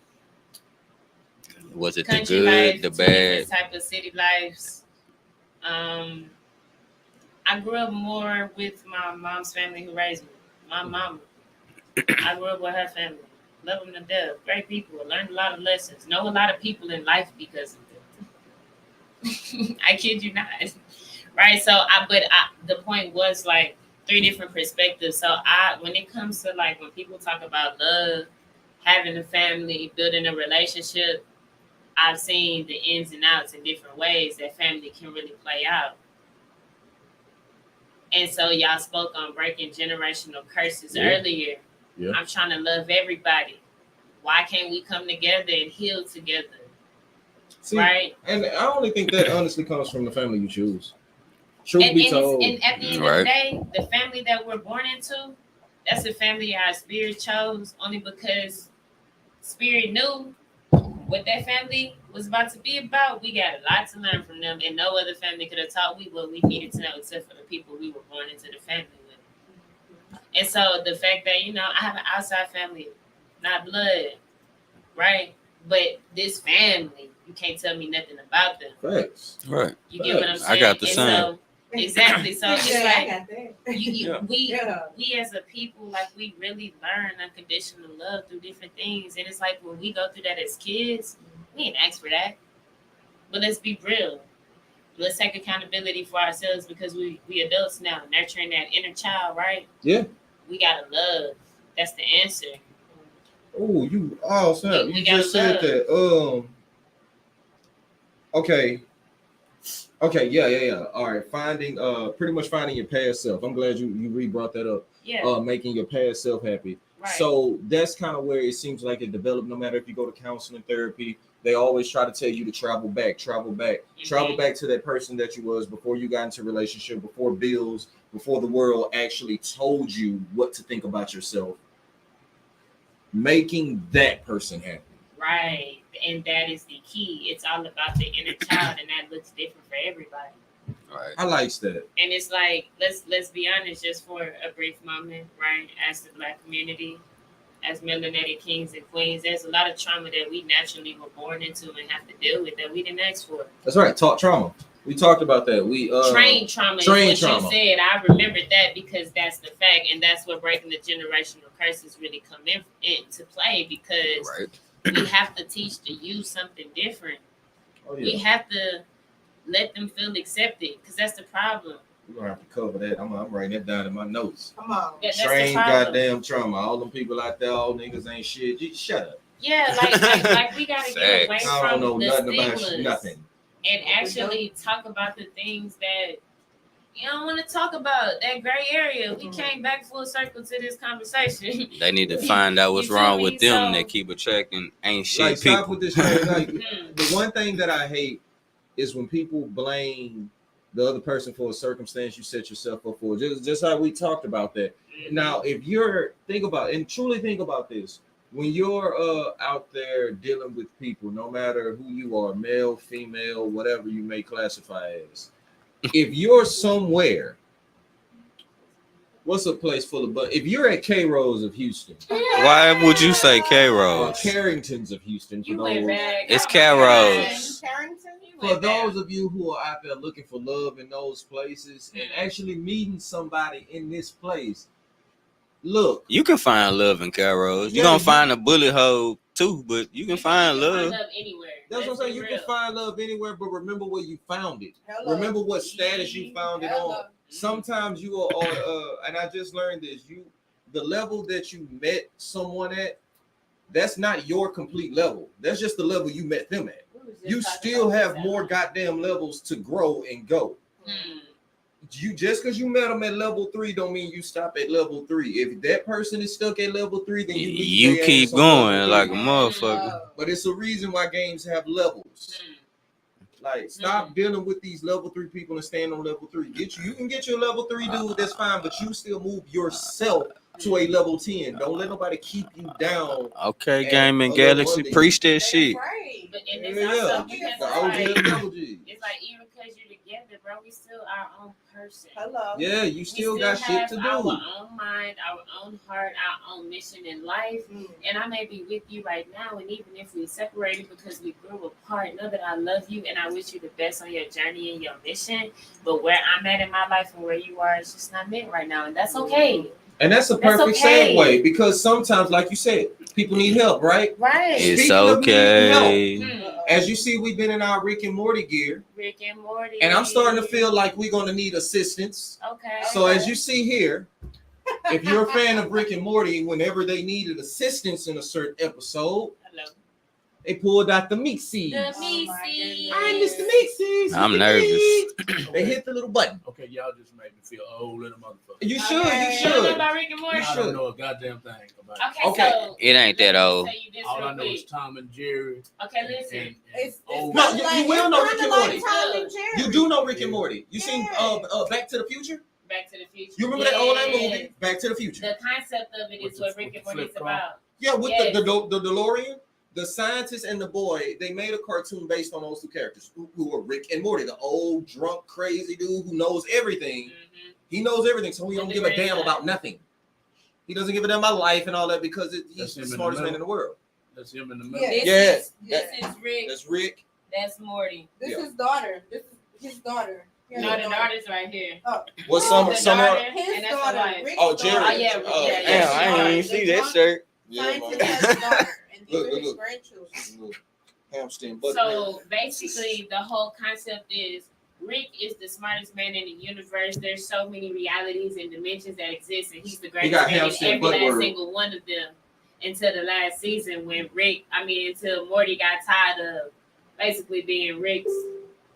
Was it the
country
good,
life,
the
2
bad?
different type of city lives. I grew up more with my mom's family who raised me. My mama. I grew up with her family. Love them to death. Great people. Learned a lot of lessons. Know a lot of people in life because of them. I kid you not. Right. So the point was like 3 different perspectives. So when it comes to like when people talk about love, having a family, building a relationship, I've seen the ins and outs in different ways that family can really play out. And so y'all spoke on breaking generational curses earlier.
Yeah.
I'm trying to love everybody. Why can't we come together and heal together?
See,
right?
And I only think that honestly comes from the family you choose. Truth be told.
And at the end of the day, the family that we're born into, that's the family our spirit chose only because spirit knew what that family was about to be about. We got a lot to learn from them, and no other family could have taught we what we needed to know except for the people we were born into the family with. And so the fact that, I have an outside family, not blood, right? But this family, you can't tell me nothing about them.
Facts.
Right.
You get what I'm saying?
I got the
And
same.
so, exactly. So it's
I
like
got that.
we as a people, like we really learn unconditional love through different things. And it's like when we go through that as kids, we didn't ask for that. But let's be real. Let's take accountability for ourselves because we adults now, nurturing that inner child, right?
Yeah.
We gotta love. That's the answer.
Sam,
We
you
gotta
just said
love.
that. Okay, yeah. All right, pretty much finding your past self. I'm glad you re-brought that up.
Yeah.
Making your past self happy.
Right.
So that's kind of where it seems like it developed. No matter if you go to counseling, therapy, they always try to tell you to travel back to that person that you was before you got into a relationship, before bills, before the world actually told you what to think about yourself. Making that person happy.
Right. And that is the key. It's all about the inner child, and that looks different for everybody.
Right.
I like that.
And it's like, let's be honest, just for a brief moment, right? As the Black community, as melanated kings and queens, there's a lot of trauma that we naturally were born into and have to deal with that we didn't ask for.
That's right. Talk trauma. We talked about that. We
train trauma is
train
what
trauma.
you said. I remembered that because that's the fact, and that's where breaking the generational curses really come into play, because we have to teach the youth something different.
Oh, yeah.
We have to let them feel accepted, because that's the problem.
We're gonna have to cover that. I'm writing that down in my notes.
Come on.
That's the
Train
problem.
goddamn trauma. All them people out there, all niggas ain't shit. You shut up.
Yeah, like we gotta get away
I don't
from
know
the
nothing about
stigmas
nothing.
and actually talk about the things that You don't want to talk about that gray area. We came back full circle to this conversation.
They need to find out what's
You feel
wrong
me?
with them.
So-
They keep attracting ain't shit
Like, stop
people.
with this shit. Like,
Mm.
the one thing that I hate is when people blame the other person for a circumstance you set yourself up for. Just how we talked about that. Now, if you're think about and truly think about this, when you're out there dealing with people, no matter who you are, male, female, whatever you may classify as, if you're somewhere, what's a place full of but if you're at K Rose of Houston
Why would you say K
or
Rose?
Carringtons of Houston, for
You went
those
back.
It's
Oh my
Carol's.
gosh.
Carrington?
You
for
went back.
those of you who are out there looking for love in those places and actually meeting somebody in this place, look,
You can find love in Carol's. You're
Yeah,
gonna
you-
find a bullet hole too, but you can find love.
Anywhere.
that's what I'm
Let's
saying.
be
You
real.
can find love anywhere, but remember where you found it.
Hello.
Remember what status you found it
Hello.
on. Sometimes you are, and I just learned this. The level that you met someone at, that's not your complete level. That's just the level you met them at.
We was just
You
talking
still
about
have
this
more
out.
goddamn levels to grow and go.
Mm.
You just because you met them at level 3 don't mean you stop at level 3. If that person is stuck at level 3, then
You
their
keep
ass on level
going like a
3.
motherfucker.
But it's a reason why games have levels.
Mm.
Like, stop dealing with these level 3 people and stand on level 3. You can get your level 3 dude, that's fine, but you still move yourself to a level 10. Don't let nobody keep you down.
Okay,
And
Gaming
a little
Galaxy,
under you.
preach that
They
shit.
afraid.
But
Yeah,
and it's also because
the
it's
OG
like,
and double G.
it's like even because you're together, bro, we still our own person.
Hello.
Yeah, you
We
still got shit
have
to
our
do.
own mind, our own heart, our own mission in life.
Mm.
And I may be with you right now, and even if we separated because we grew apart, know that I love you and I wish you the best on your journey and your mission. But where I'm at in my life and where you are is just not meant right now, and that's okay.
And that's a
That's
perfect
okay.
segue because sometimes, like you said, people need help, right?
Right.
It's
Speaking of needing
okay.
Hmm.
As you see, we've been in our Rick and Morty gear,
Rick and Morty.
and I'm starting to feel like we're going to need assistance.
Okay.
So as you see here, if you're a fan of Rick and Morty, whenever they needed assistance in a certain episode,
Hello.
they pulled out the Mixie.
The
Oh my
Missy.
goodness.
I'm Mr. Mixie.
I'm nervous.
They hit the little button.
Okay, y'all just made me feel old in a motherfucker.
You should.
Okay.
You
You don't know
should.
about Rick and Morty?
You
I
should.
don't know a goddamn thing about it.
Okay,
Okay.
so
It ain't that
let me
old.
tell you this
All
real
I know is
quick.
Tom and Jerry.
Okay, listen.
It's
old.
No,
kinda
you will know
it's
Rick and
kinda
Morty.
like Tom and Jerry.
You do know Rick and Morty. You seen
Yeah.
Back to the Future?
Back to the Future.
You remember that old
Yes.
movie, Back to the Future?
The concept of it
With
is
the-
what Rick
with
and
the
Morty is
flip phone?
about.
Yeah, with
Yes.
the DeLorean. The scientist and the boy, they made a cartoon based on those two characters who were Rick and Morty, the old drunk crazy dude who knows everything.
Mhm.
He knows everything, so he
With
don't
the
give a
gray
damn
side.
about nothing. He doesn't give a damn about life and all that because
That's
he's
him
the
in the
smartest man
middle.
in the world.
That's him in the middle.
Yes.
This
Yeah,
is Rick.
That's Rick.
That's Morty.
This
Yeah.
is his daughter. This is his daughter. He has
No,
a
the
daughter.
daughter's right here.
What's
Oh,
some
the
some
daughter,
His
and that's the
daughter.
wife.
Rick's
Oh, Jerry.
daughter.
Oh, yeah,
Oh,
yeah,
Damn, I ain't even
The
see that
drunk
shirt.
Scientist has a daughter, and these
Look,
are
look,
his
look.
grandchildren.
Hamster butt.
So basically, the whole concept is Rick is the smartest man in the universe. There's so many realities and dimensions that exist, and he's the greatest
got
man
hamster
in every
butt
last
world.
single one of them. Until the last season, when until Morty got tired of basically being Rick's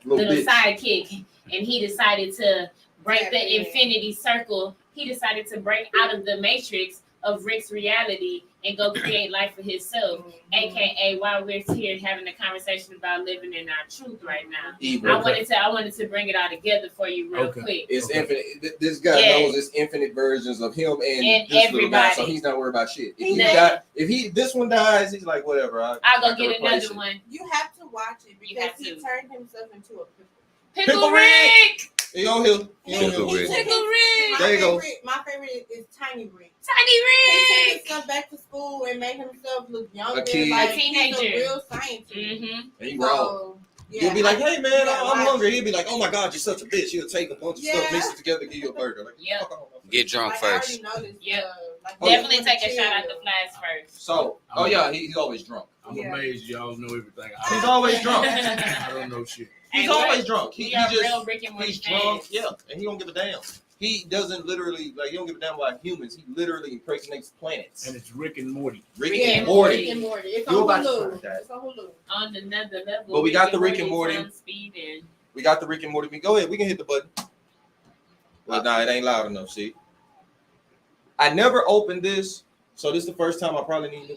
little
bitch.
sidekick, and he decided to break
Yeah,
the
yeah.
infinity circle. He decided to break out of the matrix of Rick's reality and go create life for himself. AKA while we're here having a conversation about living in our truth right now.
Evil.
I wanted to bring it all together for you real
Okay.
quick.
It's
Okay.
infinite. This guy
Yeah.
knows it's infinite versions of him and
And
this little guy, so
everybody.
he's not worried about shit. If
He
he
knows.
this one dies, he's like whatever.
I'll
I
go
can
get
replace
another
it.
one.
You have to watch it
You
because
have
he
to.
turned himself into a pickle.
Pickle
Pickle Rick!
Rick!
He on here. He on
Pickle
here.
Rick.
Pickle Rick!
There you go.
My favorite is Tiny Rick.
Tiny
He took
Rick!
himself back to school and made himself look younger.
kid.
Like
A
he's
teenager.
a real scientist.
Mm-hmm.
And he raw.
So, yeah,
You'll be like, hey man,
Yeah,
I'm
watch
hungry.
it.
He'll be like, oh my god, you're such a bitch. He'll take a bunch of stuff,
Yeah.
mix it together, give you a burger. Like,
Yep.
fuck off.
Get drunk
like,
first.
I already noticed.
Yep.
Like,
Definitely
when
take a
chill.
shot at the flask first.
So, oh yeah, he's always drunk.
I'm
Yeah.
amazed y'all know everything.
He's
I
always drunk.
I don't know shit.
He's
Hey,
always
we're-
drunk. He
We are real
just
Rick and Morty
he's drunk,
fans.
yeah, and he don't give a damn. He doesn't literally like he don't give a damn about humans. He literally impersonates planets.
And it's Rick and Morty.
Rick
Rick
and
and
Morty.
Rick and Morty. It's
You
on
about to
Hulu.
find that.
It's on Hulu.
On another level.
But we got the Rick and Morty.
on speed and
We got the Rick and Morty. Go ahead, we can hit the button. Well, nah, it ain't loud enough. See, I never opened this, so this is the first time I probably need to.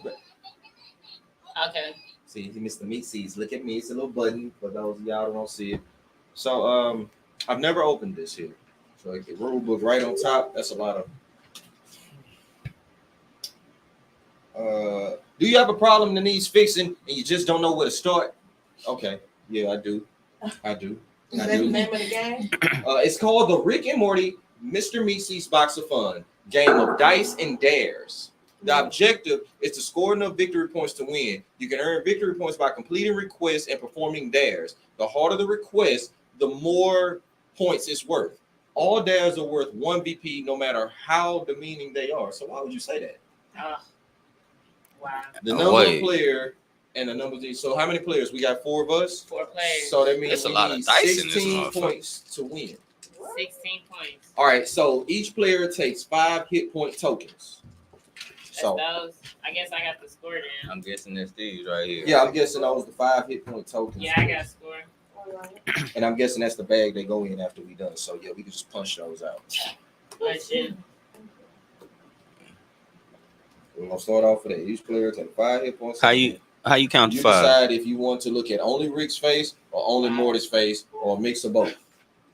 Okay.
See, Mr. Meat Seeds. Look at me. It's a little button for those of y'all who don't see it. So, I've never opened this here. So, the rule book right on top. That's a lot of. Do you have a problem that needs fixing and you just don't know where to start? Okay. Yeah, I do.
Is that the name of the game?
It's called the Rick and Morty Mr. Meat Seeds Box of Fun game of dice and dares. The objective is to score enough victory points to win. You can earn victory points by completing requests and performing dares. The harder the request, the more points it's worth. All dares are worth 1 VP no matter how demeaning they are. So why would you say that?
Wow.
The number of player and the number of so how many players? We got 4 of us.
4 players.
So that means
It's a
we
lot of
need
dice in this
16
motherfucker.
points to win.
16 points.
All right, so each player takes 5 hit point tokens.
That's
So
those. I guess I got the score down.
I'm guessing that's these right here.
yeah, I'm guessing those the 5 hit point tokens.
Yeah, I got score.
And I'm guessing that's the bag they go in after we done. So yeah, we can just punch those out.
But shit.
We're gonna start off with that. Each player take 5 hit points.
How you count
You
to 5?
decide if you want to look at only Rick's face or only Morty's face or a mix of both.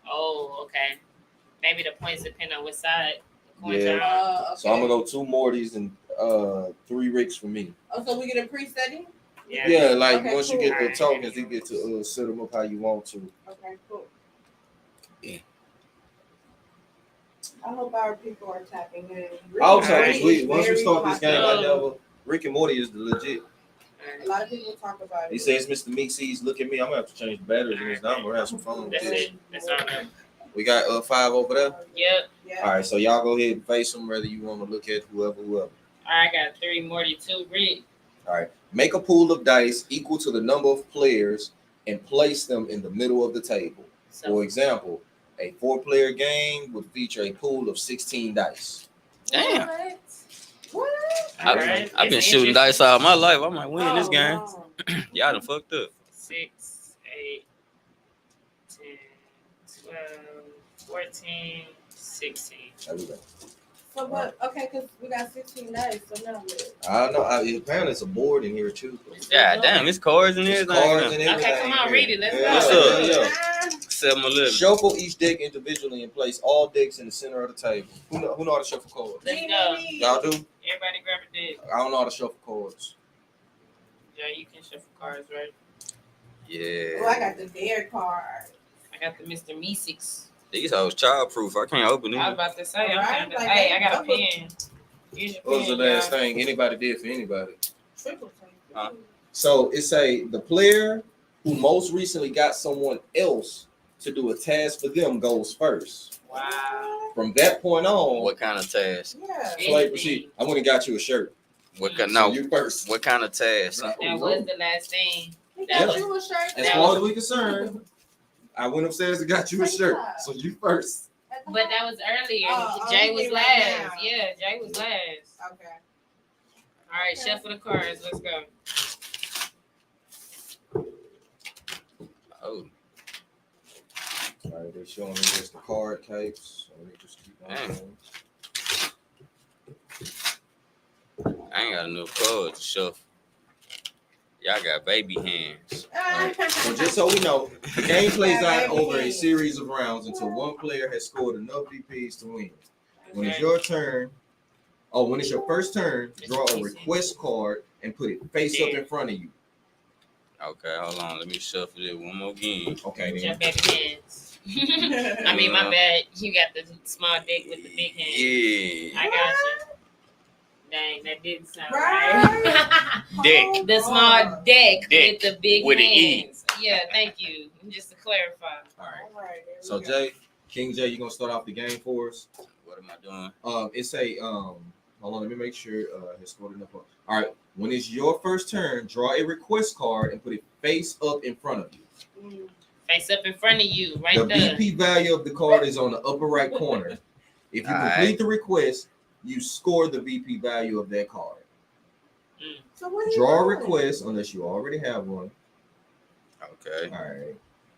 Oh, okay. Maybe the points depend on which side the coins
Yeah.
are on.
Okay.
So I'm gonna go 2 Mortys and 3 Ricks for me.
Oh, so we get a presetting?
Yeah, like
Okay,
once you
cool.
get the tokens, you get to set them up how you want to.
Okay, cool.
Yeah.
I hope our people are tapping in.
Also,
Alright.
once we start this game, I
popular.
never. Rick and Morty is the legit.
A lot of people talk about
He
it.
says, "Mr. Meat Seeds, look at me. I'm gonna have to change the batteries in this. Now I'm gonna have some fun with
That's
this."
it. That's all right.
We got 5 over there.
Yep.
Yeah.
All right, so y'all go ahead and face them, whether you want to look at whoever.
I got 3 Morty, 2 Rick.
All right, make a pool of dice equal to the number of players and place them in the middle of the table. For
So
example, a 4-player game would feature a pool of 16 dice.
Damn.
What?
alright.
I've been
It's
shooting
interesting.
dice all my life. I might win this
Oh,
game.
wow.
Y'all done fucked up.
6, 8, 10, 12, 14, 16.
There we go.
So what? Okay, because we got 16 days, so now what?
I know. Apparently, it's a board in here too.
God damn, it's cards and
There's
everything.
cards and everything.
Okay, come on, read it. Let's
Yeah,
go.
yeah, yeah.
7-11.
Shuffle each deck individually and place all decks in the center of the table. Who know how to shuffle cards?
Let's
Me,
go.
me, me.
Y'all do?
Everybody grab a dick.
I don't know how to shuffle cards.
Yeah, you can shuffle cards, right?
Oh, I
Yeah.
got the dare card.
I got the Mr. Meeseeks.
These hoes childproof. I can't open
I was
them.
about to say,
Alright,
I'm
like
hey,
that.
I got a
Double.
pen. Here's your
What was the
pen,
last
y'all.
thing anybody did for anybody?
Triple tape.
Huh?
So it say the player who most recently got someone else to do a task for them goes first.
Wow.
From that point on,
What kind of task?
Yeah.
play proceed. I went and got you a shirt.
What kind?
So
No.
you first.
What kind of task?
That was the last thing.
He got
Yeah.
you a shirt.
As
That
far as we concerned, I went upstairs and got you a shirt. So you first.
But that was earlier.
Oh,
Jay
you
was
mean
last.
right now.
Yeah, Jay was last.
Okay.
All right, shuffle the cards. Let's go.
Oh,
All right, they're showing me just the card capes. So let me just keep on
Dang.
going.
I ain't got enough cards to shuffle. Y'all got baby hands.
So just so we know, the game plays
Yeah,
out
baby.
over a series of rounds until one player has scored enough VPs to win. When it's
Okay.
your turn, when it's your first turn, draw a request card and put it face up in front of you.
Okay, hold on. Let me shuffle it one more again.
Okay,
With
then.
your baby hands. I mean, my bad. You got the small dick with the big hands.
Yeah.
I got you. Dang, that didn't sound
Right.
right.
Dick.
The small deck
Dick
with the big
with an E.
hands. Yeah, thank you. Just to clarify.
All right.
All right. there we
So
go.
Jay, King Jay, you gonna start off the game for us?
What am I doing?
It's a hold on, let me make sure has scored enough. All right, when it's your first turn, draw a request card and put it face up in front of you.
Mm.
Face up in front of you, right
The
there.
VP value of the card is on the upper right corner. If you
All right.
complete the request, you score the VP value of that card.
So what are you
Draw a
doing?
request unless you already have one.
Okay.
All right.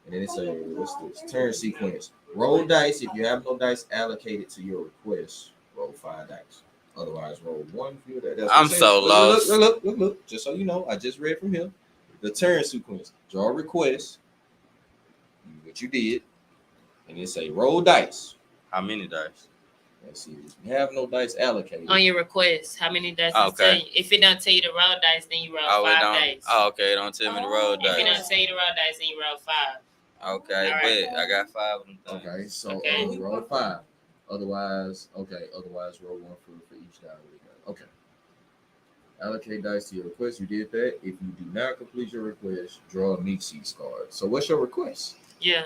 And then it say, what's this? Turn sequence. Roll dice. If you have no dice allocated to your request, roll 5 dice. Otherwise, roll 1. That's what
I'm
it says.
so lost.
Look. Just so you know, I just read from him. The turn sequence. Draw a request. What you did. And then say, roll dice.
How many dice?
Let's see. If you have no dice allocated.
On your request, how many dice
Okay.
it tell you? If it don't tell you to roll dice, then you roll
Oh, it
5
don't.
dice.
Oh, okay. Don't tell me to roll
If it
dice.
don't tell you to roll dice, then you roll 5.
Okay,
All right.
bet. I got 5 of them things.
Okay, so
Okay.
roll 5. Otherwise, roll 1 for each die. Okay. Allocate dice to your request. You did that. If you do not complete your request, draw a meat seats card. So what's your request?
Yeah.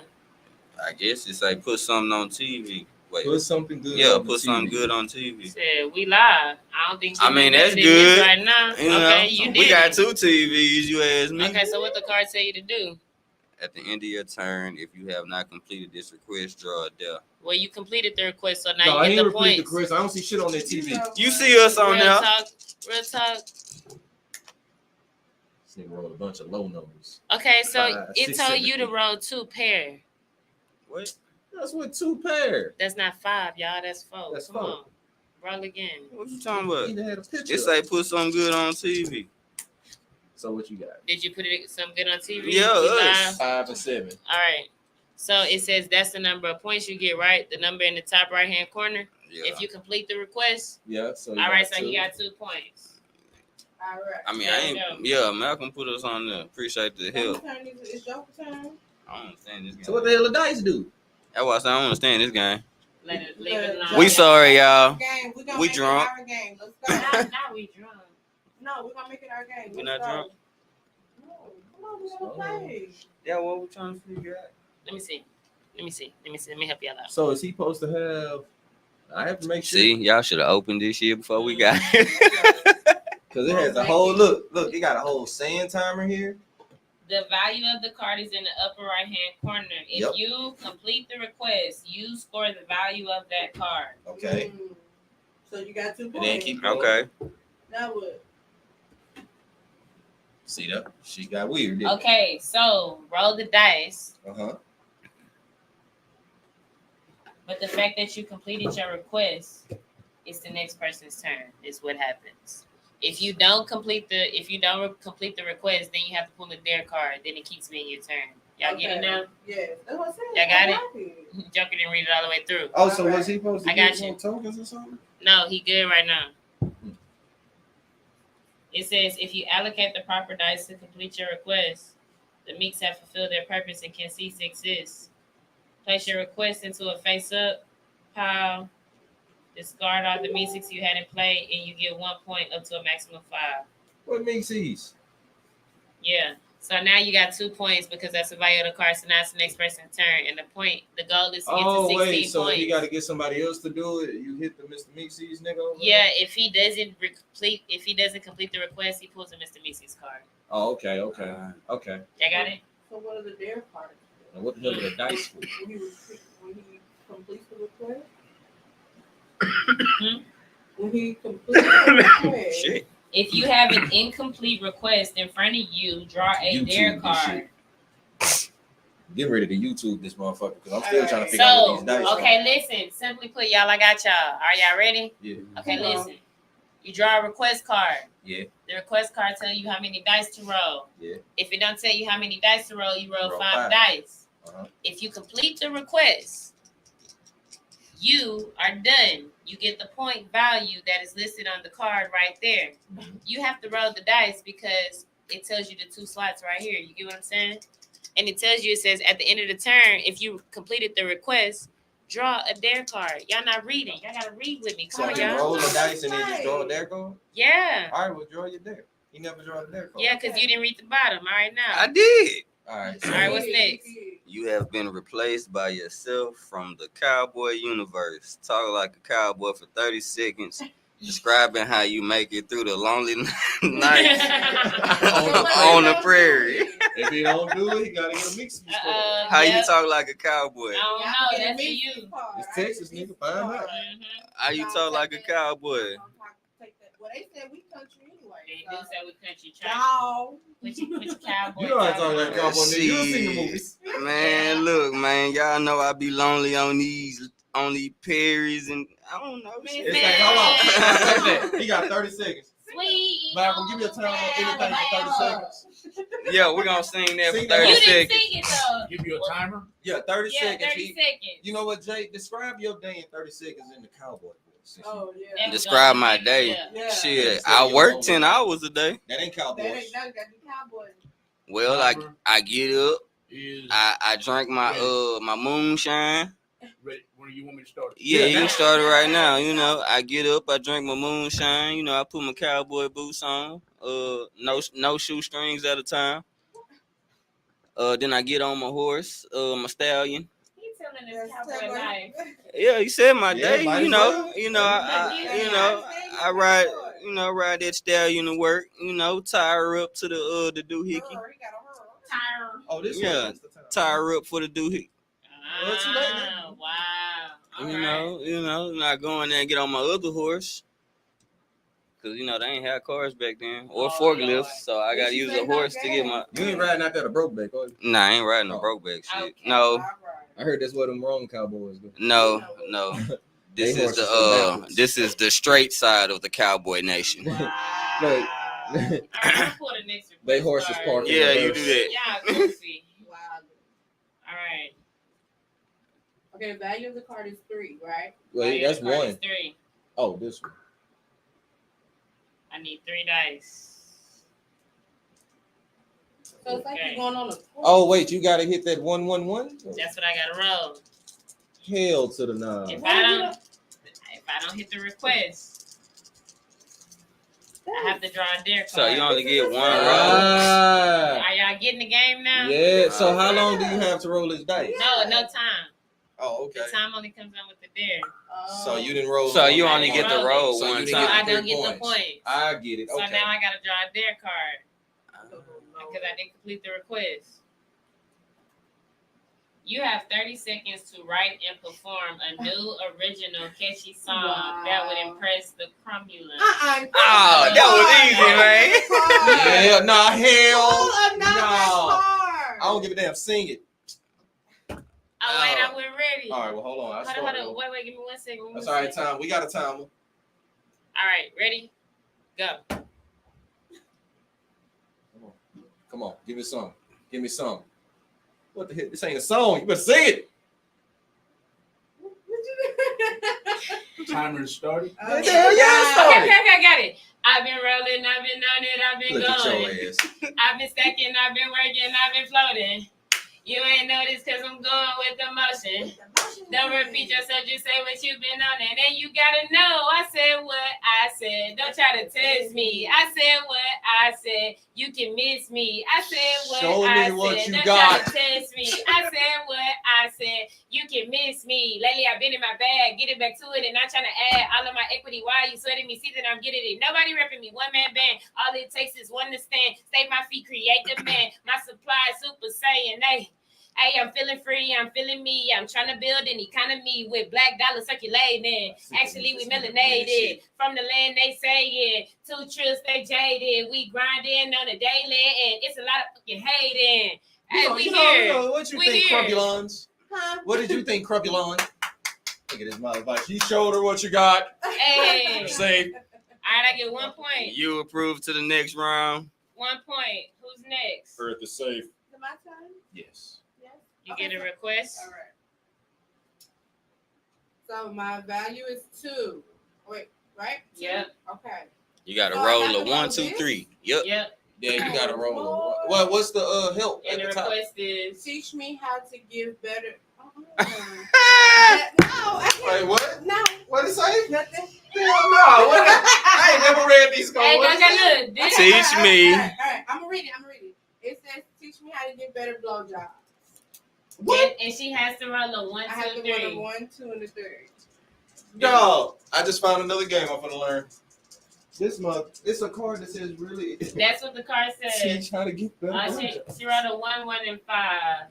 I guess it's like put something on TV. Wait.
Put something good.
Yeah,
on the
put something
TV.
good on TV.
Said we live. I don't think.
I mean, that's
listening to this
good.
right now.
You know,
Okay, you did.
we got
it.
2 TVs, you asked me.
Okay, so what the card tell you to do?
At the end of your turn, if you have not completed this request, draw a death.
Well, you completed the request, so now
No,
you
I
get
ain't
the
repeat the
points.
request. I don't see shit on that TV.
You see us on
Real
there?
talk. Real talk.
This nigga rolled a bunch of low numbers.
Okay, so
5,
it
6,
told
7,
you to
8.
roll 2 pair.
What?
That's what 2 pair.
That's not 5, y'all. That's 4.
That's
Come
4.
on. Roll again.
What you talking
He
about?
done had a picture.
It say put something good on TV.
So what you got?
Did you put it some good on TV?
Yeah,
We
us.
live?
5 and 7.
All right. So it says that's the number of points you get, right? The number in the top right hand corner.
Yeah.
If you complete the request,
Yeah. So
all right. So he got 2 points.
All right.
I mean,
There
I
we
ain't.
go.
Yeah, Malcolm put us on there. Appreciate the help.
Turn is it's your turn.
I don't understand this game.
So what the hell the dice do?
That's why I said I don't understand this game.
Let it leave it alone.
We sorry, y'all.
Game. We gonna
We
make
drunk.
it our game. Let's
Now,
go.
now we drunk.
No, we're gonna make it our game.
We
Let's
not
go.
drunk?
No, come on, we gotta play.
Yeah, what we trying to figure out?
Let me see. Let me help y'all out.
So is he supposed to have? I have to make sure.
See, y'all should have opened this year before we got it.
Because it has a whole look. It got a whole sand timer here.
The value of the card is in the upper right hand corner. If
Yep.
you complete the request, you score the value of that card.
Okay.
So you got 2
And then
points.
keep going.
Okay.
Now what?
See that? She got weird. Didn't
Okay, so roll the dice.
Uh huh.
But the fact that you completed your request is the next person's turn. Is what happens. If you don't complete the request, then you have to pull a dare card. Then it keeps being your turn. Y'all get it now?
Yes. That's what I said.
Y'all got
I
it? Joker didn't read it all the way through.
Oh, so was he supposed to
I got
get
you.
some tokens or something?
No, he good right now. It says if you allocate the proper dice to complete your request, the meeks have fulfilled their purpose and can cease to exist. Place your request into a face-up pile. Discard all the meeksix you had in play, and you get 1 point up to a maximum of 5.
What makes these?
Yeah. So now you got 2 points because that's the value of the card. So now it's the next person's turn, and the goal is to get to
Oh
16
wait, so
points.
if you got to get somebody else to do it, you hit the Mr. Meeksies nigga over there?
Yeah, if he doesn't complete the request, he pulls a Mr. Meeksix card.
Oh, okay. Y'all got it?
So what are the dare cards?
And what the hell are the dice for?
When he completes the request?
Hmm?
When he completes the request.
Shit.
If you have an incomplete request in front of you, draw a
YouTube
dare
this
card.
shit. Get ready to YouTube this motherfucker because I'm still trying to figure
So,
out what these dice
okay, listen. Simply put, y'all, I got y'all. Are y'all ready?
Yeah.
Okay,
Come on.
listen. You draw a request card.
Yeah.
The request card tell you how many dice to roll.
Yeah.
If it don't tell you how many dice to roll, you roll
Roll
5
5.
dice.
Uh-huh.
If you complete the request, you are done. You get the point value that is listed on the card right there.
Mhm.
You have to roll the dice because it tells you the 2 slots right here. You get what I'm saying? And it tells you, it says at the end of the turn, if you completed the request, draw a dare card. Y'all not reading. Y'all gotta read with me.
So
Come on,
you
y'all.
roll the dice and then just draw a dare card?
Yeah.
All right, well, draw your dare. He never draw a dare card.
Yeah, because you didn't read the bottom. All right, now.
I did.
All right.
All right, what's next?
You have been replaced by yourself from the cowboy universe. Talk like a cowboy for 30 seconds, describing how you make it through the lonely nights on the prairie.
If he don't do it, he gotta get a Meeksies card.
How you
Yep.
talk like a cowboy?
I don't know. That's for you.
It's Texas, nigga. Find out.
Mhm.
How you talk like a cowboy?
Well, they said we country anyway.
They do say we country trash.
No.
Put your cowboy.
You know I talk
top
like
on.
cowboy nigga. You done seen the
Shit.
movies.
Man, look, man, y'all know I be lonely on these Perrys and I don't know. Shit.
It's like, hold on. Take that. He got 30 seconds.
Sweet.
Malcolm, give me a time on anything for 30 seconds.
Yeah, we're gonna sing that for
Sing
30
You
that.
didn't
seconds.
sing it though.
Give you a timer.
Yeah, 30
Yeah,
seconds.
30
He-
seconds.
You know what, Jay? Describe your day in 30 seconds in the cowboy voice.
Oh yeah.
That was
Describe
all
my
the
day.
yeah.
Yeah.
Shit,
Yeah.
I work 10 hours a day.
That ain't
That
cowboys.
ain't nothing. Got the cowboy.
Well, I get up,
Is
I drink my my moonshine.
ready, when you want me to start?
Yeah, you can start it right now. You know, I get up, I drink my moonshine. You know, I put my cowboy boots on. No shoestrings at a time. Then I get on my horse, my stallion.
He telling us cowboy life.
Yeah, you said my
Yeah,
day.
might
You
as
know,
well.
I ride, ride that stallion to work. You know, tie her up to the doohickey.
Tire.
Oh, this
Yeah.
one. That's the time.
Tie her up for the doohickey.
Well, too late now.
Wow. All
You
right.
know, and I go in there and get on my other horse. Cause they ain't had cars back then or
Oh,
forklifts,
Lord.
so I gotta use a horse to get my.
You ain't riding out there to Brokeback, are you?
Nah, I ain't riding a
Oh.
Brokeback shit.
Okay.
No,
I heard that's where them wrong cowboys go.
no. This
They
is
horses go backwards.
this is the straight side of the cowboy nation.
Wow.
Look.
All right, I'll pull the next
They
request
horses
card.
park in
Yeah, you
reverse.
do that.
Yeah, goofy.
Wow.
All right.
Okay, the value of the card is 3, right?
Wait, that's
Card is
one.
3.
Oh, this one.
I need 3 dice.
So it's like
Okay.
you're going on a course.
Oh, wait, you gotta hit that 111?
That's what I gotta roll.
Hell to the nine.
If I don't hit the request, I have to draw a dare card.
So you only get one roll.
Ah,
Are y'all getting the game now?
yeah. So how long do you have to roll this dice?
No time.
Oh,
The time only comes out with the dare.
So you didn't roll.
So you
one
only get
point.
to roll
So you
one
didn't
So
get
I
time.
the
don't
3
get the points.
I get it.
So
Okay.
now I gotta draw a dare card because I didn't complete the request. You have 30 seconds to write and perform a new original catchy song that would impress the cromulence.
Oh, that was easy, man.
Yeah, nah, hell.
Oh,
No. I don't give a damn. Sing it.
Oh, wait, I wasn't ready.
All right, well, hold on. I
Hold on.
started.
Wait, give me 1 second.
That's all right, time. We got a timer.
All right, ready? Go.
Come on, give me some. Give me some. What the hell? This ain't a song. You better sing it.
Timer is started.
Yeah,
Okay, I got it. I've been rolling, I've been on it, I've been
Look at
going.
your ass.
I've been stacking, I've been working, I've been floating. You ain't noticed cause I'm going with the motion. Don't repeat yourself, just say what you've been on. And then you gotta know, I said what I said. Don't try to test me. I said what I said. You can miss me. I said what
Show
I
me what
said.
you
Don't
got.
try to test me. I said what I said. You can miss me. Lately I've been in my bag, getting back to it and not trying to add all of my equity. Why you sweating me? See that I'm getting it. Nobody repping me. One man band. All it takes is one to stand. Stay my feet, create the man. My supply is super saiyan. Hey, I'm feeling free, I'm feeling me. I'm trying to build an economy with black dollar circulating. Actually, we melanated from the land they saying. 2 trips, they jaded. We grinding on a daily, and it's a lot of fucking hating. Hey, we here.
What you
We
think,
here.
Crubulons?
Huh?
What did you think, Crubulon? Look at this motherfucker. She showed her what you got.
Hey.
Say,
All right, I get 1 point.
You approve to the next round.
1 point. Who's next?
Earth is safe.
Is it my turn?
Yes.
Yes.
You
Okay,
get a
so-
request?
All right. So my value is 2. Wait, right? 2?
Yep.
Okay.
You got to
So I
roll
got
a
to roll
1, 2,
this?
3. Yep.
Yep.
Yeah, you gotta roll. What? What's the help
And
at
the
the top?
request is
Teach me how to give better. No,
Wait, what?
No,
What it say?
nothing.
Hell no. What I ain't never read these cards.
Hey,
What
look,
it say?
look. This
Teach me.
All right. I'm gonna read it. It says, "Teach me how to get better blowjobs."
What?
And she has to roll a 1,
I have
2,
to roll
3.
a 1, 2, and a 3.
Dog, I just found another game I'm gonna learn. This month, it's a card that says really
That's what the card says.
teach how to get better.
She rolled a 1, 1, and 5.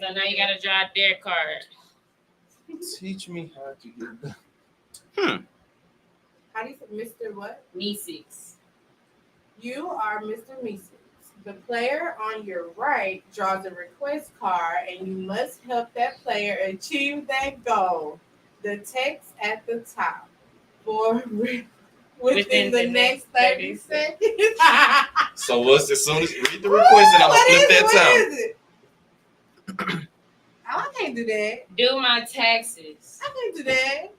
So now you gotta draw their card.
Teach me how to get better.
How do you say Mr. What?
Me 6.
You are Mr. Meeson. The player on your right draws a request card, and you must help that player achieve that goal. The text at the top for within the next 30 seconds.
So what's as soon as read the request and I'm gonna flip that
What
time.
is it? Oh, I can't do that.
Do my taxes.
I can't do that.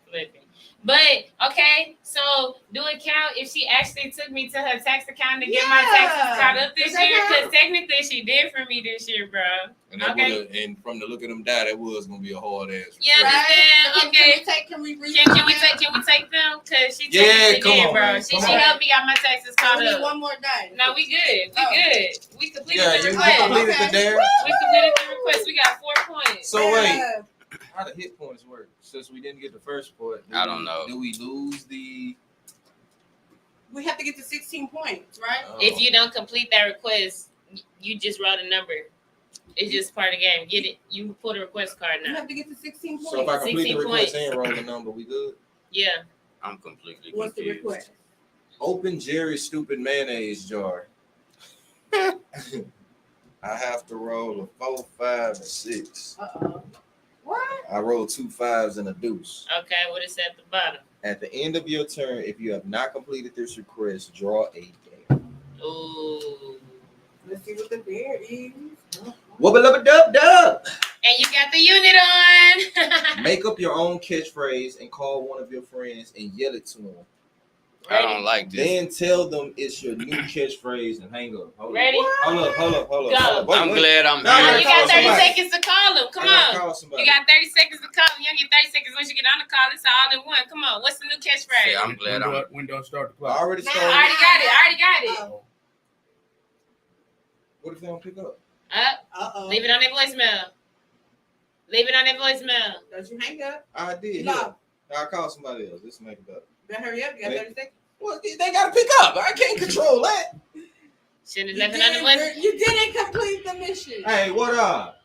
Flipping. But okay, so do it count if she actually took me to her tax account to get my taxes caught up this
Does that
year?
count?
Because technically she did for me this year, bro.
And that
Okay.
would've, and from the look of them die, that was gonna be a hard ass.
Yeah,
Right?
okay.
Can we read
Can we take them? Cause she
Yeah,
technically
come
did,
on,
bro.
man,
She
come on.
helped me got my taxes caught
We need
up.
one more day.
No, we good.
Oh.
We completed
Yeah,
the
you
request.
completed
Okay.
the dare.
We completed the request. We got 4 points.
So wait,
Yeah.
how the hit points work? Since we didn't get the first point,
I don't know.
Do we lose the?
We have to get to 16 points, right?
If you don't complete that request, you just wrote a number. It's just part of the game. Get it? You pull the request card
You
now.
have to get to 16 points.
So if I complete
16
the request
points.
and roll the number, we good?
Yeah.
I'm completely
What's the
confused.
request?
Open Jerry's stupid mayonnaise jar. I have to roll a 4, 5, and 6.
Uh-oh. What?
I roll 2 5s and a deuce.
Okay. What is at the bottom?
At the end of your turn, if you have not completed this request, draw a game.
Ooh.
Let's see what the bear is.
Wubba lubba dub dub.
And you got the unit on.
Make up your own catchphrase and call one of your friends and yell it to them.
I don't like this.
Then tell them it's your new catchphrase and hang up. Hold
Ready?
up. Hold up.
Go.
Hold up. Wait,
I'm
wait.
glad I'm
No,
Come
I
on,
here.
you
gotta
got
call
30
somebody.
seconds to call him. Come
I gotta
on.
call somebody.
You got 30 seconds to call him. You don't get 30 seconds once you get on the call. It's all in one. Come on. What's the new catchphrase?
Yeah, I'm glad I'm.
When do I start the
I
clock?
already
Now,
started.
I already got it.
Oh.
What if they don't pick up?
Uh-oh.
Leave it on their voicemail. Leave it on their voicemail.
Don't you hang up.
I did.
No.
Yeah. I'll call somebody else. Let's make it better.
Better hurry up. You got 30 seconds.
Well, they gotta pick up. I can't control that.
Shouldn't
You
have left it on the voicemail.
didn't complete the mission.
Hey, what up?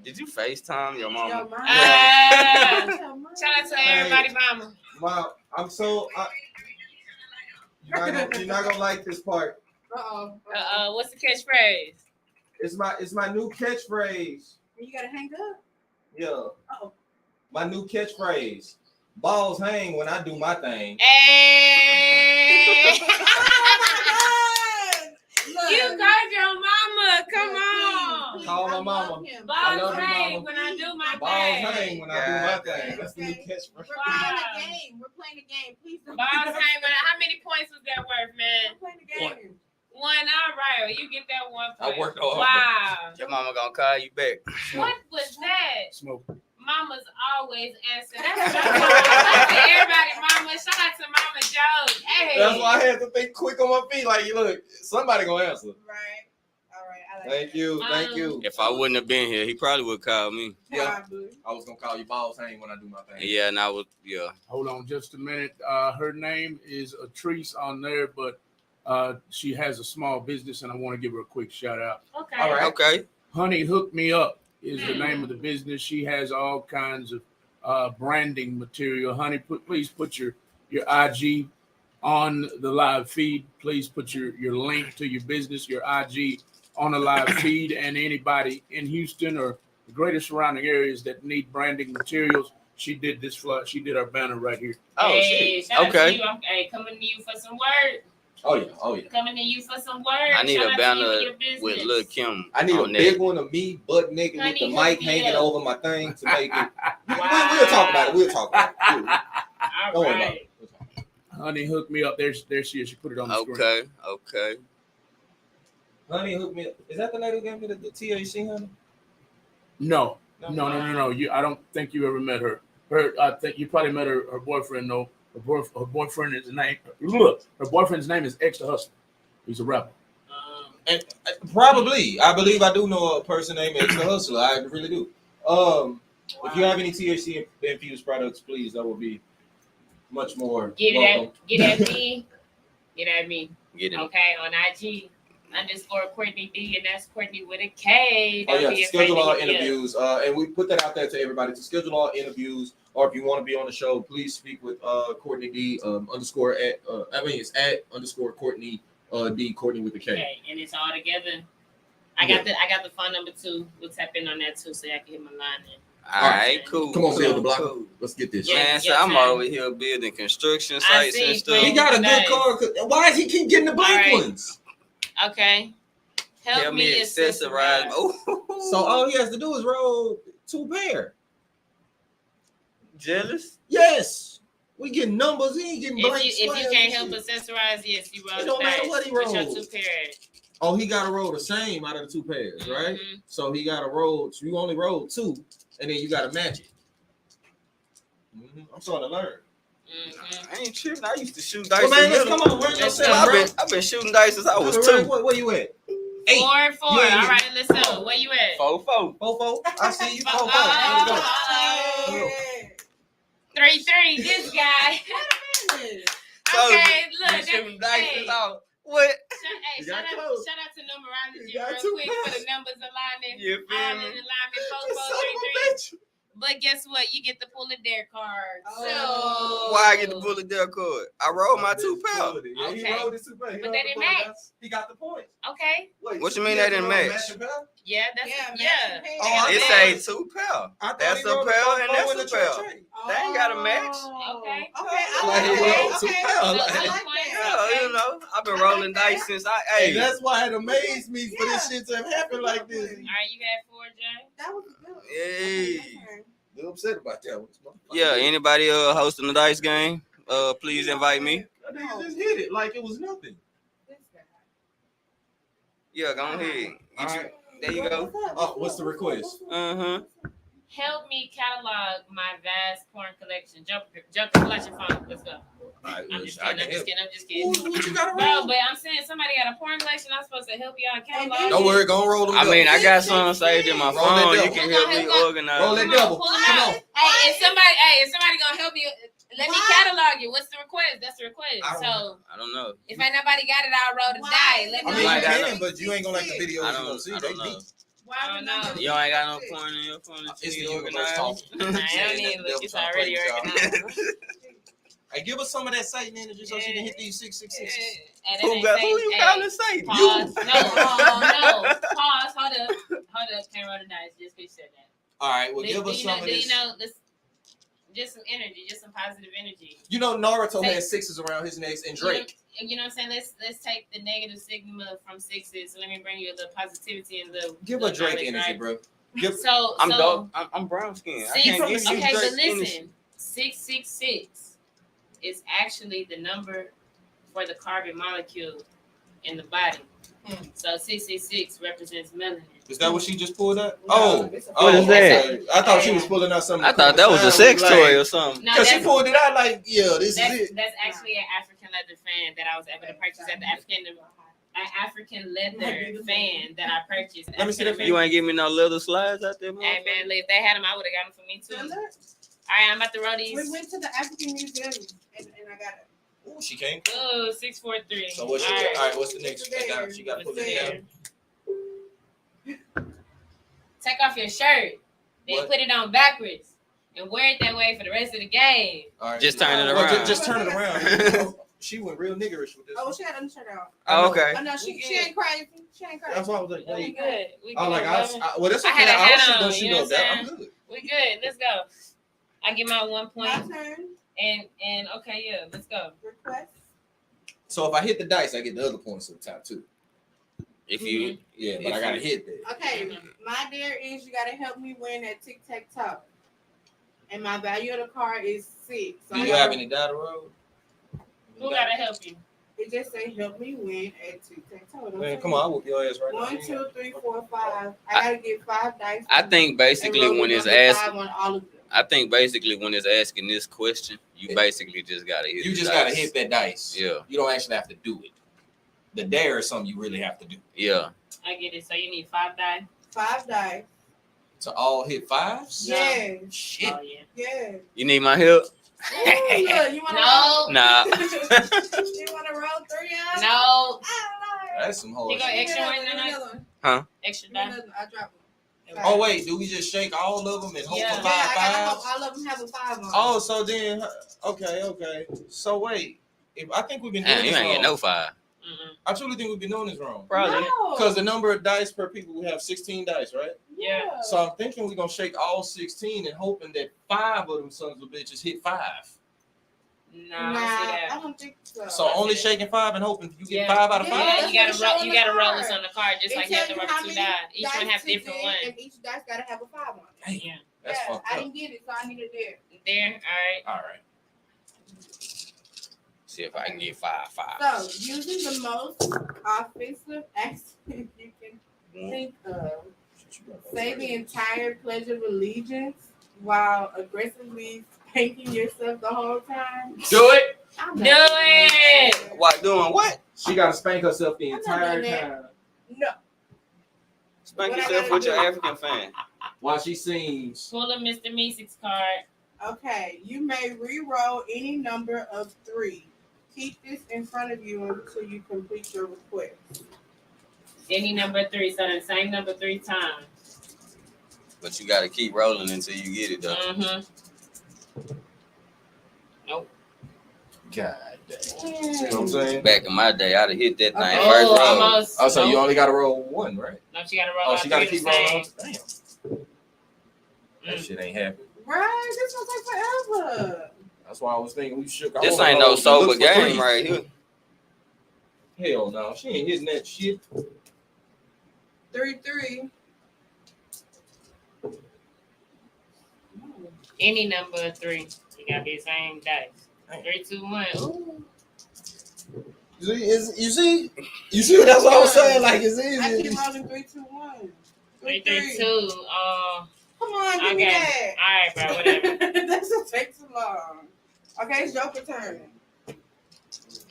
Did you FaceTime your mama?
Yo, mama.
Ah.
Yo, mama.
Shout out to everybody, mama.
Mom, I'm so. You're not gonna like this part.
Uh-oh.
What's the catchphrase?
It's my new catchphrase.
You gotta hang up.
Yeah.
Uh-oh.
My new catchphrase. Balls hang when I do my thing.
Hey.
Look.
You called your mama. Come on.
Call my
I love
mama.
him.
I
Balls
love you,
hang
mama.
when I do my
Balls
thing.
hang when I do my thing. That's the new
Okay.
catchphrase.
We're playing a game. We're playing a game. Please don't.
Balls hang when how many points was that worth, man?
We're playing a game.
One. All right. Well, you get that 1 point.
I worked hard.
Wow.
Your mama gonna call you back.
What was that?
Smoke.
Mamas always answer. That's shout out to everybody, mama. Shout out to Mama Joe. Hey.
That's why I had to think quick on my feet. Like, look, somebody gonna answer.
Right. All right. I like
Thank you. Thank you.
If I wouldn't have been here, he probably would call me.
Yeah.
Probably.
I was gonna call you balls hang when I do my thing.
Yeah, and I was, yeah.
Hold on just a minute. Her name is Atrice on there, but she has a small business, and I want to give her a quick shout out.
Okay.
All right.
Okay.
Honey Hook Me Up is the name of the business. She has all kinds of branding material. Honey, please put your IG on the live feed. Please put your link to your business, your IG on the live feed, and anybody in Houston or the greater surrounding areas that need branding materials. She did this flood. She did our banner right here.
Oh,
Hey,
shit.
shout out to
Okay.
you. Hey, coming to you for some word.
Oh yeah. Oh yeah.
Coming to you for some word.
I need
Shout
a
out to you
banner
and your business.
with Lil Kim.
I need a
on
big
that.
one of me, butt naked, with the
Honey,
mic
hook me
hanging
up.
over my thing to make it.
Wow.
We'll talk about it. We'll talk about it.
All
Don't worry about
right.
it. We'll talk about it.
Honey Hook Me Up. There she is. She put it on the screen.
Okay. Okay.
Honey, hook me up. Is that the lady who gave me the THC, honey?
No. I don't think you ever met her. I think you probably met her boyfriend though. Her boyfriend is name. Look, her boyfriend's name is X the Hustler. He's a rapper.
And probably, I believe I do know a person named X the Hustler. I really do. If you have any THC infused products, please, that would be much more
Get
welcome.
at me. Get at me.
Get him.
Okay, on IG. _Courtney D, and that's Courtney with a K.
Oh
Don't
yeah,
be
to
afraid
schedule
to
our
hit me up.
interviews, and we put that out there to everybody to schedule our interviews, or if you want to be on the show, please speak with Courtney D underscore at it's at underscore Courtney D Courtney with the K.
Okay, and it's all together. I got the phone number too. We'll tap in on that too, so I can hit my line in.
All right, cool.
Come on, build the
cool,
block.
cool.
Let's get this.
Yeah.
Man, so I'm over here building construction
I
sites
see,
and stuff.
He got a good
Nice.
car. Why does he keep getting the blank
All right.
ones?
Okay. Help me accessorize.
Oh,
So all he has to do is roll 2 pair.
jealous?
Yes. We getting numbers. He ain't getting blank
If you
squares
can't
and
help
shit.
accessorize, yes, you roll
It
the
don't matter
dice.
what he
What's your
rolls.
2 pairs?
Oh, he got to roll the same out of the 2 pairs, right?
Mhm.
So he got to roll. So you only roll 2, and then you got to match it. I'm starting to learn.
Mhm.
I ain't tripping. I used to shoot dice.
Well, man,
in
let's
middle.
come on. Run
Let's
yourself,
go.
bro.
I've been shooting dice since I was
Where,
2.
where you at? 8.
4 4.
You ain't
All
get-
right, let's go. Where you at?
4-4.
4-4. I see you. 4-4.
Oh,
Let's go.
Yeah.
3 3. This guy.
So,
Okay,
you
look.
shooting
That,
dice
hey,
since I was what?
You
shout
got
out
close.
to numerology
You got
real
too
quick
close.
for the numbers aligning.
You
All
feel
in
me?
alignment. 4
You
4
son of
3
a
3.
bitch.
But guess what? You get to pull a dare card.
Oh.
So
Why I get the bullet there card? I rolled my 2 pounds.
Yeah, he
Okay.
rolled his 2 pair. He
But
rolled
they
the
didn't
points.
match.
He got the points.
Okay.
Wait,
What
so
you mean
he
they
has to
didn't
roll a
match?
matching pair?
Yeah, that's
Yeah,
yeah.
matching
Oh,
pairs.
I
It
thought-
say 2 pounds.
I thought
That's
he
a
rolled
pair and
4-4
that's
in
a
the
pair.
trade.
They ain't got a match.
Okay.
Okay, I
Like he
like
rolled
that.
2
Okay.
pair.
So,
Like-
I like that.
Yeah, you know, I've been
I
rolling
like that.
dice since I
Hey,
hey.
that's why it amazed me for this
Yeah.
shit to have happened like this.
All right, you had 4, Jay.
That was good.
Hey.
Okay.
I'm upset about that one.
Yeah, anybody hosting the dice game? Please invite me.
That nigga just hit it like it was nothing.
This guy.
Yeah, go ahead.
All right.
There you go.
Oh, what's the request?
Help me catalog my vast porn collection. Jump collection phone. Let's go.
Alright,
I'm just
I
kidding.
can
I'm just
help.
kidding.
What you got to
Bro,
roll?
but I'm saying somebody got a porn collection. I'm supposed to help y'all catalog.
Don't worry, go and roll them.
I mean, I
doubles.
got some saved in my
Roll that
phone. You
double.
can help me organize.
Roll that double.
Pull 'em
Come
out.
on.
Hey, if somebody gonna help you, let me catalog you. What's the request? That's the request.
I don't
So
I don't know.
if ain't nobody got it, I'll roll the die. Let me
I
know.
mean,
Like
you
that.
can, but you ain't gonna like the videos
I
you gonna
don't.
see.
I
They
don't know.
leak.
I don't know.
You ain't got no porn in your phone that
It's
you
the
need
universe
organized.
talking.
I don't need to look. It's already organized.
Hey, give us some of that Satan energy so she can hit these 666.
And
Who you calling Satan?
Pause.
You.
No. Pause. Hold up. Can't roll the dice. Just because you said that.
All right, well,
Do
give us
you
some
know?
of
Do
this.
you know? Just some energy. Just some positive energy.
You know, Naruto
Say-
has 6s around his necks, and
You know-
Drake.
You know what I'm saying? Let's take the negative sigma from 6s. Let me bring you a little positivity and the
Give her Drake energy,
right?
bro. Give.
So
I'm
so
dark. I'm brown skin. I
six,
can't give you
okay, but
Drake
listen,
energy.
666 is actually the number for the carbon molecule in the body. So 666 represents melanin.
Is that what she just pulled out?
No,
Oh,
it's a-
What is that?
okay. I thought she was pulling out something.
I thought that was a sex toy or something.
No,
Because she
that's,
pulled it out like, yeah, this is it.
that's actually an African leather fan that I was able to purchase at the African leather fan that I purchased.
Let me see that fan.
You ain't give me no leather slides out there,
Hey man, if they had them, I would have got them for me too. All
Remember?
right, I'm about to roll these.
We went to the African Museum and I got it.
Ooh, she came.
Oh, 643.
So what's
All
your,
right.
all right, what's the next? She got to pull
What's
it
there?
down.
Take off your shirt, then
What?
put it on backwards, and wear it that way for the rest of the game.
All right.
Just turn it
Well,
around.
just turn it around. She went real niggerish with this.
Oh, she had them shirt out.
Oh, okay.
Oh no, she ain't crazy. She ain't crazy.
That's why I was like,
We
hey.
good. We good.
I was like,
baby.
well, that's
I
okay.
had a
I
hat
was
on,
gonna
you
shoot
know
up
what
that.
I'm
I'm good.
We good. Let's go. I get my 1 point.
My turn.
And okay, yeah, let's go.
Request.
So if I hit the dice, I get the other points at the top too.
If you,
Yeah, but I gotta hit that.
Okay, my dare is you gotta help me win at tic tac toe. And my value of the card is 6. So
Do
I
you
gotta-
have any data roll?
Who gotta help you?
It just say help me win at tic tac toe.
Man, come on, I whoop your ass right now.
1, 2, 3, 4, 5. I gotta get 5 dice.
I think basically
And roll
when
the
it's
number
asked,
5 on all of them.
I think basically when it's asking this question, you basically just gotta hit.
You
the
just
dice.
gotta hit that dice.
Yeah,
You don't actually have to do it. The dare is something you really have to do.
yeah.
I get it. So you need 5 die.
5 dice.
To all hit 5s?
No.
Yes.
Shit.
Oh yeah.
Yes.
You need my help?
Ooh, look, you wanna
No.
roll?
Nah.
You wanna roll 3 out?
No.
I
That's some hard
You got
shit.
extra one tonight? Extra
Give me
die?
another. I dropped one.
Oh wait, do we just shake all of them and hope
Yeah.
for
Yeah, I gotta
five?
hope all of them have a 5 on.
Oh, so then, okay. So wait, if I think we've been doing
Damn, you
this
ain't
wrong.
get no 5.
I truly think we've been doing this wrong.
Probably.
No.
Because the number of dice per people, we have 16 dice, right?
Yeah.
So I'm thinking we're gonna shake all 16 and hoping that 5 of them sons of bitches hit 5.
No,
Nah,
I see
I
that.
don't think so.
So only shaking 5 and hoping you get
Yeah.
5 out of 5.
Yeah,
Yeah,
that's
you gotta
what it
roll.
show
You
on
gotta
the
roll
card.
this on the card, just
It
like you have to
tells
roll
how
the 2
many
die. Each one
dice
have
to
different
get,
ones.
and each dice gotta have a 5 on it.
Dang,
Yeah.
that's
Yeah,
fucked
I
up.
didn't get it, so I needed there.
There. All right.
All right.
See if I can get 5.
So, using the most offensive accent you can think of, say the entire Pledge of Allegiance while aggressively spanking yourself the whole time.
Do it.
I'm
Do
not doing
it!
that.
What doing what?
She gotta spank herself the
I'm not
entire
doing that.
time
No.
Spank
What I
yourself
gotta
with your
do?
African fan.
while she sings.
Pull a Mr. Meeseeks card.
Okay, you may re-roll any number of 3. Keep this in front of you until you complete your request.
Any number 3, so the same number 3 times.
But you gotta keep rolling until you get it though.
Mm-hmm.
God damn. You know what I'm saying?
Back in my day, I'd have hit that thing
Okay.
first roll.
Almost.
Oh, so you
Nope.
only gotta roll 1, right?
No, she gotta roll
Oh,
out
she gotta
3
keep
the
rolling.
same.
Damn. That shit ain't happening.
Right, this will take forever.
That's why I was thinking we shook.
This
all
ain't
of
no
those.
sober
Look for
game
3.
right here.
Hell no, she ain't hitting that shit.
3-3.
Any number 3. You gotta be the same dice.
Dang.
3, 2, 1. Ooh.
You see? That's what I was saying. Like it's
I
easy.
keep rolling 3, 2, 1.
3, 3, 2.
Come on, give me
Okay.
that.
Alright, bro, whatever.
That's gonna take too long. Okay, it's Joker turn.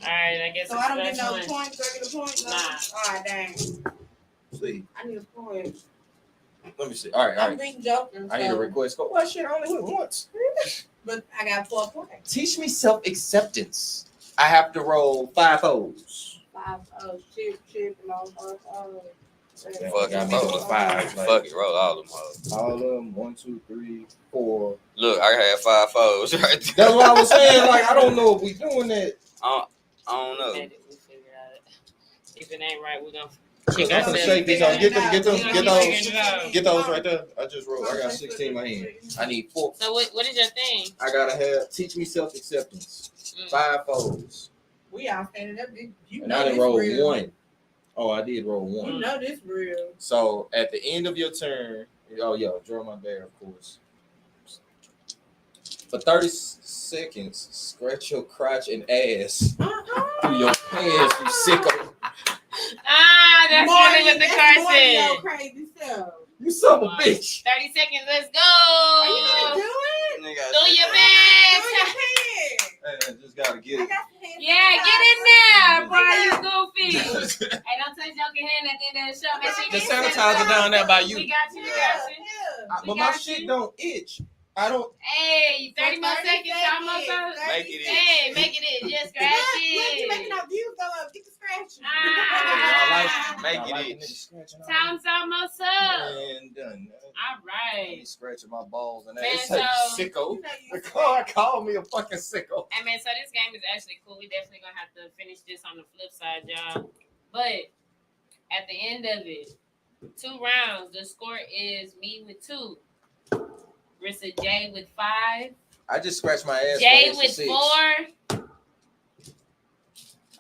Alright, I guess
So
it's
I don't get
the
no
last one.
points. Do I get a point? No.
Nah.
Alright, dang.
See,
I need a point.
let me see. All right.
I'm beating Joker.
I need a
so-
request code. Well, shit, I only went once.
But I got 4 points.
Teach me self acceptance. I have to roll 5 O's.
5. Oh, chip, no, 5. Oh.
Fuck
got
it,
me
roll.
with 5. Like,
Fuck it, roll all them hoes.
all of them. 1, 2, 3, 4.
Look, I had 5 foes right there.
That's what I was saying. Like, I don't know if we doing that.
I don't know.
Maybe we'll figure it out. If it ain't right, we're gonna
I'm
check
gonna
ourselves.
shake these out. Get them. Get
Get
those right there. I just rolled. I got 16 in my hand. I need 4.
So what is your thing?
I gotta have teach me self acceptance. 5 O's.
We all standing up. You
And
know
I
this
didn't roll
real.
1. Oh, I did roll 1.
You know this real.
So at the end of your turn, draw my bear, of course. For 30 seconds, scratch your crotch and ass through your pants, you sicko.
That's really what the card said.
Your crazy self.
You son of a bitch.
30 seconds, let's go.
Are you gonna do it?
Nigga,
Do your
Do
best.
your hand.
I just gotta get
I
it.
got the hand.
Yeah, get in there, boy. You goofy. Hey, don't touch Joker hand at the end of the show. Make sure you
The
get
sanitizer down there by you.
We got you. We got you.
But my shit don't itch. I don't.
Hey, 30 more
30
seconds. Almost up.
Make it
Hey, make it in. Just scratch
Look, you making
it.
our views go up. Get the scratch.
Ah.
Make
I
it
like
itch.
niggas scratching all
Time's almost up.
and done.
All right.
He's scratching my balls and
Man,
that. It's like
so-
sicko.
You know you
The car called me a fucking sicko.
Hey man, so this game is actually cool. We definitely gonna have to finish this on the flip side, y'all. But at the end of it, 2 rounds. The score is me with 2, Rissa J with 5,
I just scratched my ass.
Jay
for
with
6.
4,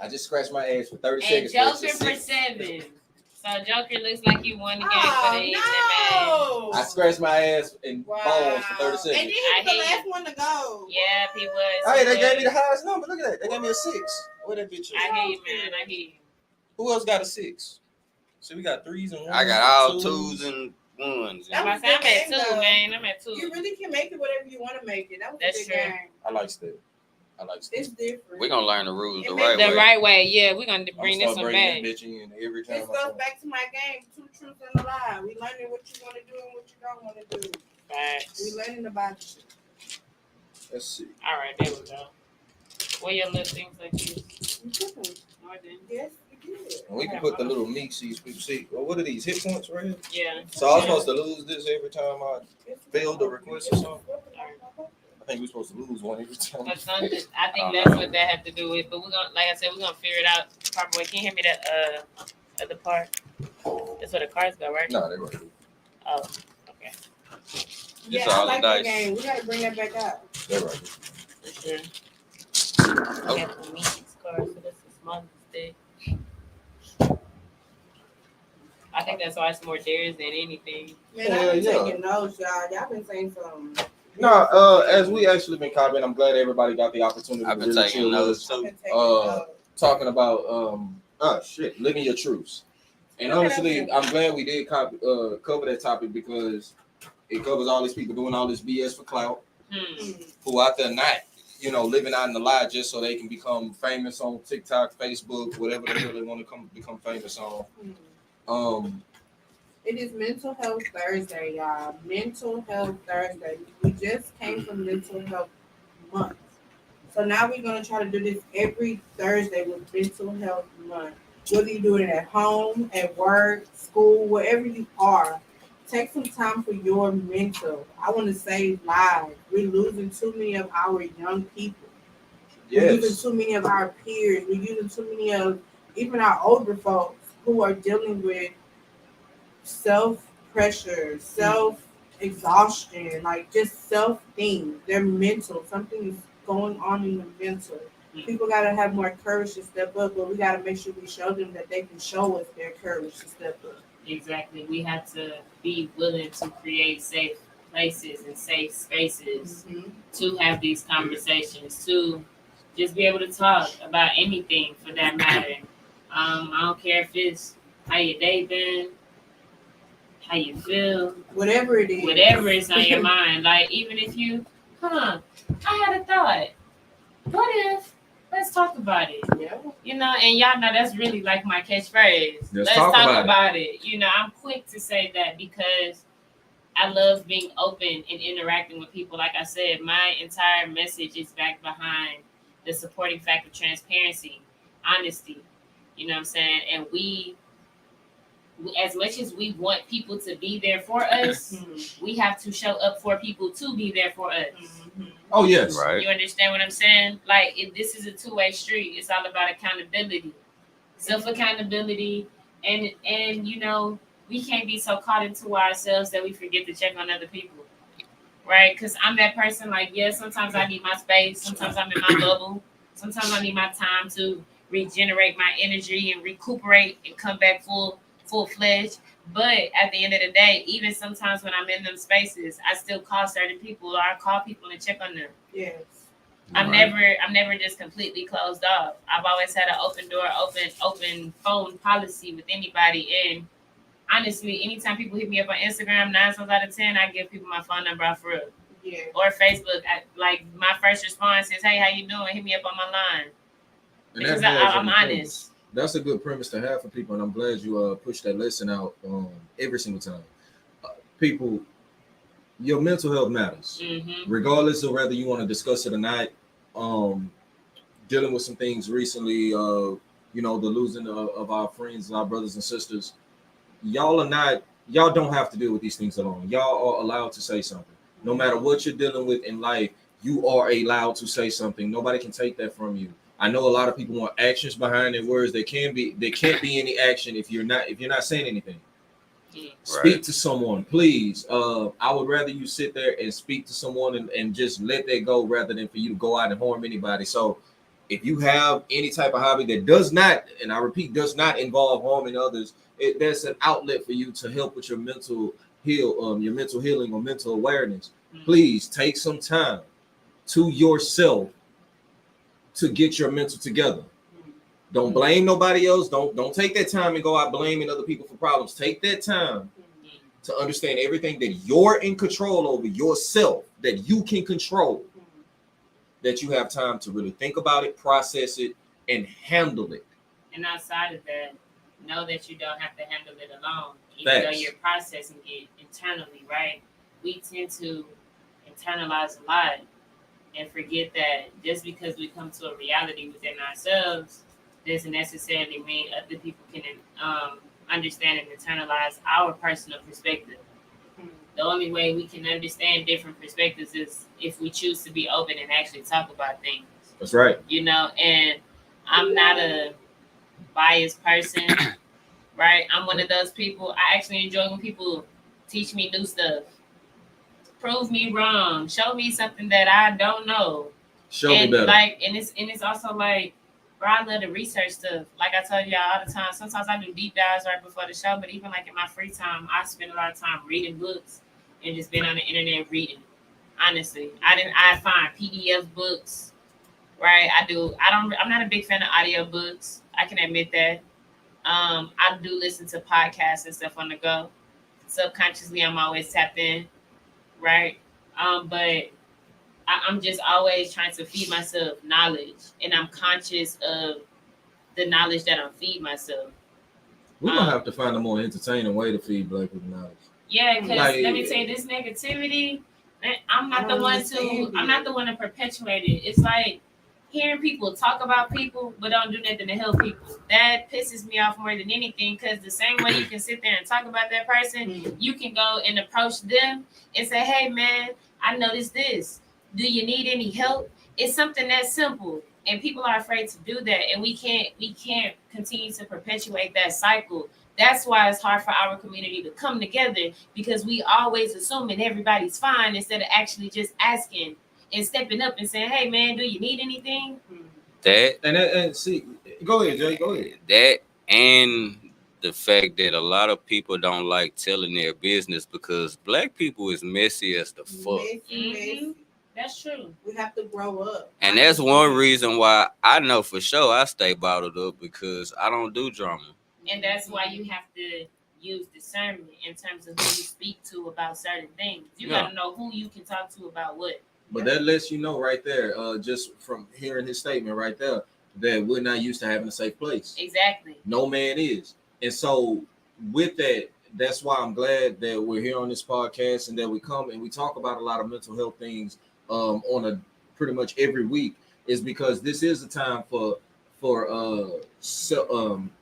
I just scratched my ass for 30
and
seconds.
Joker
for
for
extra
7. So Joker looks like you won the game for the evening, man.
Oh, no.
I scratched my ass and
Wow.
balls for 30
And
seconds.
then he was
I
the
hear
last one to go.
Yeah, he was.
Hey, they gave me the highest number. Look at that. They gave me a 6. Where that bitch
I
is?
hear you, man. I hear you.
Who else got a 6? So we got 3s and 1s.
I got all 2s and 1s.
That
I'm
was
at 2,
good game, though.
man. I'm at 2.
You really can make it whatever you want to make it. That was
That's
a good
true.
game.
I like that. I like that.
It's different.
We're gonna learn the rules the
It
right
makes
The
way.
right way, yeah. We're gonna
I'm
bring
gonna
this
start
one
bringing
back.
this bitch in every time.
This goes back to my game, 2 truths and a lie. We learning what you want to do and what you don't want to do.
Facts.
We learning about you.
Let's see.
All right, there we go. What your little things like this?
You took them.
No, I didn't.
Yes, you did.
And we can put the little meat seeds. People see. Well, what are these hit points right here?
Yeah.
So I was supposed to lose this every time I failed the request or something. I think we're supposed to lose one every time.
But something, I think that's what that had to do with. But we're gonna, like I said, we're gonna figure it out the proper way. Can you hand me that other part? That's where the cards go, right?
No, they right.
Oh, okay.
Yeah,
It's
I
all
like
dice.
that game. We gotta bring that back out.
They're right.
For sure.
Oh.
I got the meat cards, so that's the smallest thing. I think that's why it's more theirs than anything.
Man, I've been
Yeah.
taking notes, y'all. Y'all been saying some.
No, as we actually been copying, I'm glad everybody got the opportunity
I've
to
been
really
taking
chill with
notes
us.
I've
too.
been taking
Uh,
notes.
Talking about living your truths. And honestly, I'm glad we did cover that topic because it covers all these people doing all this BS for clout, who out there not, living out in the lie just so they can become famous on TikTok, Facebook, whatever the hell they want to become famous on.
It is Mental Health Thursday, y'all. Mental Health Thursday. We just came from Mental Health Month. So now we're going to try to do this every Thursday with Mental Health Month. Whether you're doing it at home, at work, school, wherever you are, take some time for your mental. I want to save lives. We're losing too many of our young people. We're
Yes.
using too many of our peers. We're using too many of even our older folks who are dealing with self-pressure, self-exhaustion, like just self-things. They're mental. Something is going on in the mental. People got to have more courage to step up, but we got to make sure we show them that they can show us their courage to step up.
Exactly. We have to be willing to create safe places and safe spaces to have these conversations, to just be able to talk about anything for that matter. I don't care if it's how your day been, how you feel,
Whatever it is.
whatever is on your mind. Like, even if you, I had a thought. What if, let's talk about it.
Yeah.
And y'all know that's really like my catchphrase.
Let's
talk
talk
about it. I'm quick to say that because I love being open and interacting with people. Like I said, my entire message is back behind the supporting factor: transparency, honesty. You know what I'm saying? And we as much as we want people to be there for us, we have to show up for people to be there for us.
Oh, yes.
Right.
You understand what I'm saying? Like, this is a two-way street. It's all about accountability, self-accountability, and we can't be so caught into ourselves that we forget to check on other people, right? Because I'm that person. Like, sometimes I need my space. Sometimes I'm in my bubble. Sometimes I need my time to regenerate my energy and recuperate and come back full-fledged. But at the end of the day, even sometimes when I'm in them spaces, I still call certain people, or I call people and check on them.
Yes.
I'm never just completely closed off. I've always had an open door, open phone policy with anybody. And honestly, anytime people hit me up on Instagram, 9 times out of 10, I give people my phone number out for real.
Yeah.
Or Facebook. Like, my first response is, "Hey, how you doing? Hit me up on my line."
And
Because
that has
I'm
a
honest.
premise. That's a good premise to have for people, and I'm glad you push that lesson out every single time. People, your mental health matters, regardless of whether you want to discuss it or not. Dealing with some things recently, the losing of our friends, our brothers and sisters. Y'all don't have to deal with these things alone. Y'all are allowed to say something. No matter what you're dealing with in life, you are allowed to say something. Nobody can take that from you. I know a lot of people want actions behind their words. There can't be any action if you're not saying anything.
Right.
Speak to someone, please. I would rather you sit there and speak to someone and just let that go rather than for you to go out and harm anybody. So if you have any type of hobby that does not, and I repeat, does not involve harming others, that's an outlet for you to help with your mental healing or mental awareness. Please take some time to yourself to get your mental together. Don't blame nobody else. Don't take that time and go out blaming other people for problems. Take that time to understand everything that you're in control over yourself, that you can control, that you have time to really think about it, process it, and handle it.
And outside of that, know that you don't have to handle it alone. Even though you're processing it internally, right? We tend to internalize a lot and forget that just because we come to a reality within ourselves, doesn't necessarily mean other people can understand and internalize our personal perspective. The only way we can understand different perspectives is if we choose to be open and actually talk about things.
That's right.
You know, and I'm not a biased person, right? I'm one of those people. I actually enjoy when people teach me new stuff, prove me wrong, show me something that I don't know.
Show me
And
better.
like, and it's also like, bro, I love to research stuff. Like I tell y'all all the time, sometimes I do deep dives right before the show, but even like in my free time, I spend a lot of time reading books and just been on the internet reading. Honestly, I find PDF books, right? I'm not a big fan of audio books. I can admit that. I do listen to podcasts and stuff on the go. Subconsciously, I'm always tapped in, right? But I'm just always trying to feed myself knowledge, and I'm conscious of the knowledge that I'm feeding myself.
We're gonna have to find a more entertaining way to feed black people knowledge.
Yeah, because
Like-
let me tell you, this negativity, man, I'm not the
don't
one
understand
I'm
it.
not the one to perpetuate it. It's like hearing people talk about people but don't do nothing to help people. That pisses me off more than anything, because the same way you can sit there and talk about that person, you can go and approach them and say, hey man, I noticed this. Do you need any help? It's something that simple. And people are afraid to do that. And we can't continue to perpetuate that cycle. That's why it's hard for our community to come together, because we always assuming everybody's fine instead of actually just asking and stepping up and saying, hey man, do you need anything?
That
And see, go ahead, Jay. Go ahead.
that and the fact that a lot of people don't like telling their business because black people is messy as the fuck.
Messy.
That's true.
We have to grow up.
And that's one reason why I know for sure I stay bottled up, because I don't do drama.
And that's why you have to use discernment in terms of who you speak to about certain things. You
Yeah.
gotta know who you can talk to about what.
But that lets you know right there, just from hearing his statement right there, that we're not used to having a safe place.
Exactly.
No man is. And so with that, that's why I'm glad that we're here on this podcast and that we come and we talk about a lot of mental health things on a pretty much every week, is because this is a time for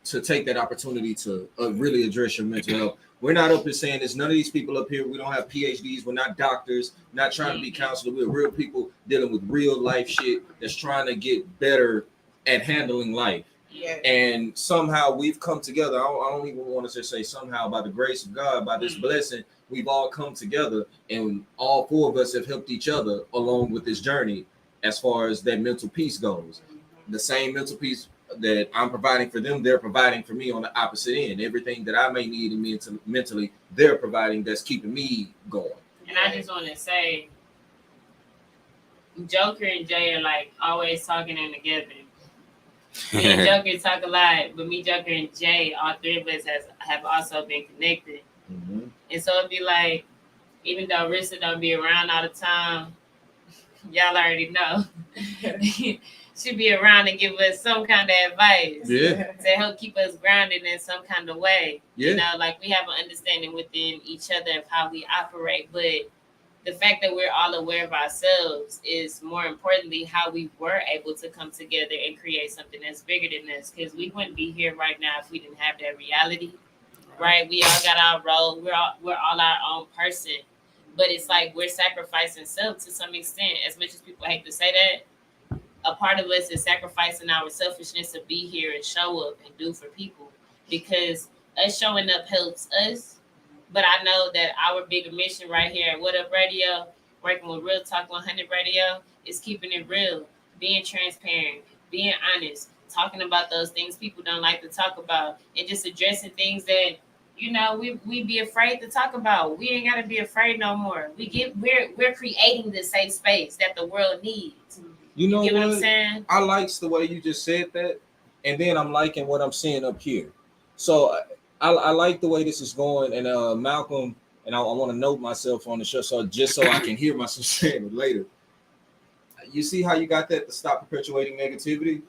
to take that opportunity to really address your mental health. We're not up here saying this. None of these people up here, we don't have PhDs. We're not doctors, not trying to be counselors. We're real people dealing with real life shit that's trying to get better at handling life.
Yeah.
And somehow we've come together. I don't even want to just say somehow, by the grace of God, by this blessing, we've all come together, and all four of us have helped each other along with this journey as far as that mental peace goes. The same mental peace that I'm providing for them, they're providing for me on the opposite end. Everything that I may need in mentally, they're providing, that's keeping me going.
And I just want to say, Joker and Jay are like always talking in together. Me and Joker talk a lot, but me, Joker, and Jay, all three of us have also been connected.
Mm-hmm.
And so it'd be like, even though Rissa don't be around all the time, y'all already know. She'd be around and give us some kind of advice.
Yeah.
To help keep us grounded in some kind of way.
Yeah.
You know, like we have an understanding within each other of how we operate, but the fact that we're all aware of ourselves is more importantly how we were able to come together and create something that's bigger than us, because we wouldn't be here right now if we didn't have that reality, right? We all got our role. We're all our own person, but it's like we're sacrificing self to some extent. As much as people hate to say that, a part of us is sacrificing our selfishness to be here and show up and do for people, because us showing up helps us. But I know that our bigger mission right here at What Up Radio, working with Real Talk 100 Radio, is keeping it real, being transparent, being honest, talking about those things people don't like to talk about, and just addressing things that, you know, we be afraid to talk about. We ain't gotta be afraid no more. We're creating the safe space that the world needs.
You know
get what I'm
what?
saying?
I likes the way you just said that, and then I'm liking what I'm seeing up here. So I like the way this is going, and Malcolm, and I want to note myself on the show, so just so I can hear myself saying it later. You see how you got that to stop perpetuating negativity?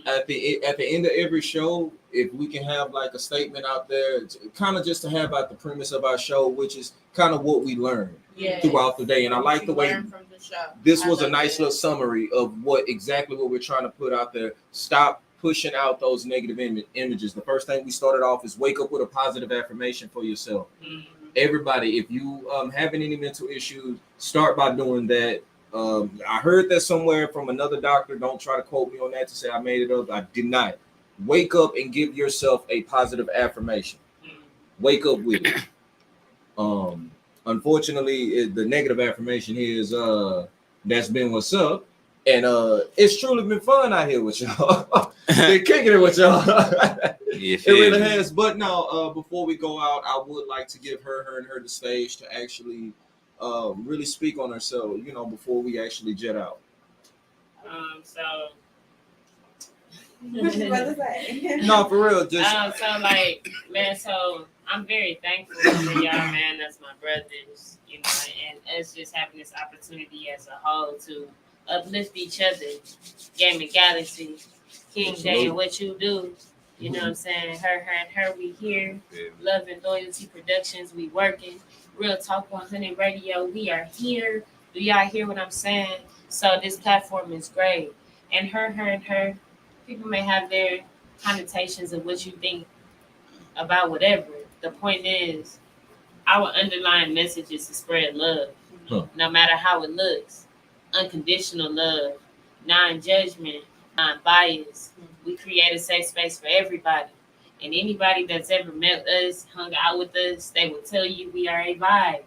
At the end of every show, if we can have like a statement out there, kind of just to have out the premise of our show, which is kind of what we learned throughout the day. And I like the way
Learn from the show.
this
I
was a
love
nice
that.
little summary of what we're trying to put out there. Stop pushing out those negative images. The first thing we started off is wake up with a positive affirmation for yourself.
Mhm.
Everybody, if you having any mental issues, start by doing that. I heard that somewhere from another doctor. Don't try to quote me on that to say I made it up. I did not. Wake up and give yourself a positive affirmation. Wake up with it. Unfortunately, the negative affirmation here is that's been what's up. And it's truly been fun out here with y'all. Been kicking it with y'all. It really has. But no, before we go out, I would like to give her and her the stage to actually really speak on herself, you know, before we actually jet out.
So
What you about to say?
No, for real. Just
so like, man, so I'm very thankful for y'all, man. That's my brothers, you know, and us just having this opportunity as a whole to uplift each other. Gaming Galaxy, King J, and what you do. You know what I'm saying? Her, and her, we here. Love and Loyalty Productions, we working. Real Talk 100 Radio, we are here. Do y'all hear what I'm saying? So this platform is great. And her, and her, people may have their connotations of what you think about whatever. The point is, our underlying message is to spread love, no matter how it looks. Unconditional love, non-judgment, non-bias. We create a safe space for everybody. And anybody that's ever met us, hung out with us, they will tell you we are a vibe.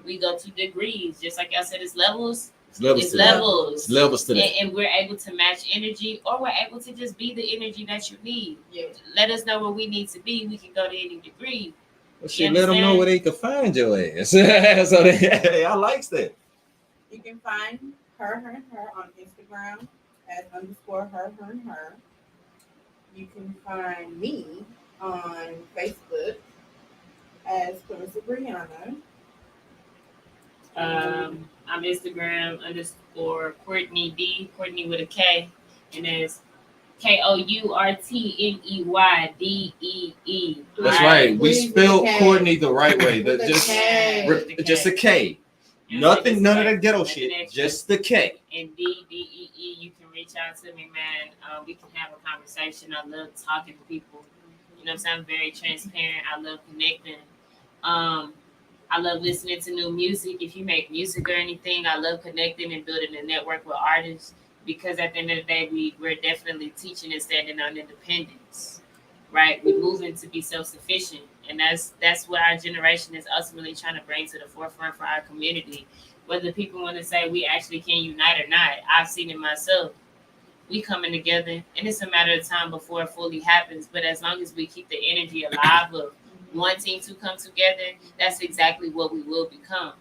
We go to degrees, just like I said, it's levels.
it's levels
It's
to that.
levels.
It's levels to that.
And we're able to match energy, or we're able to just be the energy that you need.
Yeah.
Let us know where we need to be. We can go to any degree.
Well, shit, let them know where they can find your ass. So I likes that.
You can find her and her on Instagram as _her, her and her. You can find me on Facebook as Clarissa Brianna.
I'm Instagram _Courtney D, Courtney with a K, and it's KOURTNEYDEE.
That's right. We
Please
spelled
with a K.
Courtney the right way.
With a K.
Just a K. Nothing, none of that ghetto shit. Just the K.
And DDEE, you can reach out to me, man. We can have a conversation. I love talking to people. You know what I'm saying? I'm very transparent. I love connecting. I love listening to new music. If you make music or anything, I love connecting and building a network with artists, because at the end of the day, we're definitely teaching and standing on independence, right? We're moving to be self-sufficient. And that's what our generation is ultimately trying to bring to the forefront for our community. Whether people want to say we actually can unite or not, I've seen it myself. We coming together, and it's a matter of time before it fully happens. But as long as we keep the energy alive of wanting to come together, that's exactly what we will become.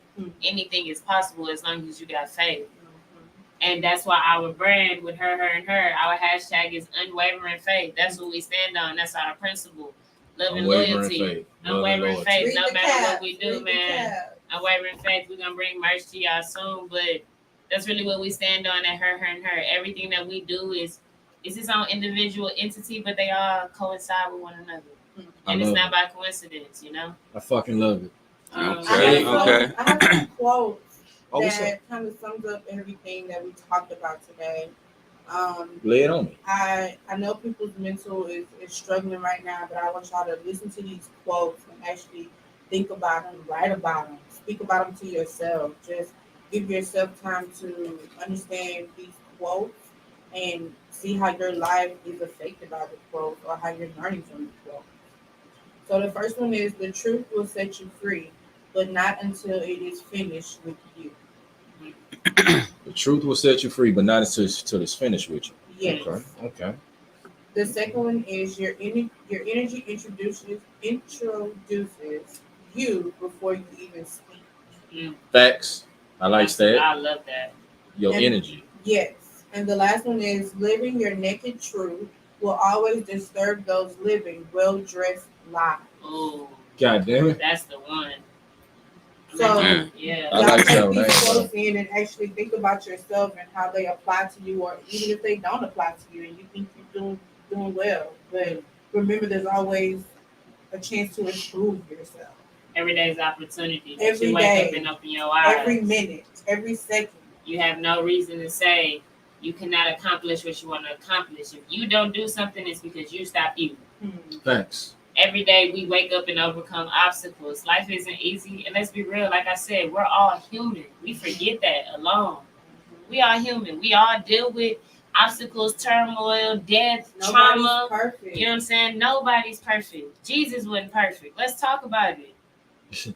Anything is possible as long as you got faith. And that's why our brand with her, and her, our hashtag is unwavering faith. That's what we stand on. That's our principle. Love and loyalty. Unwavering faith.
Read
No
the
matter
tab.
what we do,
Read the
man.
tab.
Unwavering faith. We're gonna bring merch to y'all soon, but that's really what we stand on at her, and her. Everything that we do is its own individual entity, but they all coincide with one another.
I
And it's
love
not
it.
by coincidence, you know.
I fucking love it.
Okay.
I have some quotes
Oh, what's up?
that kind of sums up everything that we talked about today.
Lay it on me.
I know people's mental is struggling right now, but I want y'all to listen to these quotes and actually think about them, write about them, speak about them to yourself. Just give yourself time to understand these quotes and see how your life is affected by the quotes or how you're learning from the quotes. So the first one is, the truth will set you free, but not until it is finished with you.
The truth will set you free, but not until it's finished with you.
Yes.
Okay.
The second one is, your energy introduces you before you even speak.
Facts. I like that.
I love that.
Your
And-
energy.
Yes. And the last one is, living your naked truth will always disturb those living well-dressed lives.
Oh,
God damn it.
that's the one.
So
Yeah.
I
y'all
like
take
that one.
these quotes in and actually think about yourself and how they apply to you, or even if they don't apply to you and you think you're doing well. But remember, there's always a chance to improve yourself.
Every day's opportunity. That
Every
you wake up
day.
and open your eyes.
Every minute, every second.
You have no reason to say you cannot accomplish what you want to accomplish. If you don't do something, it's because you stopped you.
Thanks.
Every day we wake up and overcome obstacles. Life isn't easy. And let's be real, like I said, we're all human. We forget that alone. We are human. We all deal with obstacles, turmoil, death, trauma.
Perfect.
You know what I'm saying? Nobody's perfect. Jesus wasn't perfect. Let's talk about it.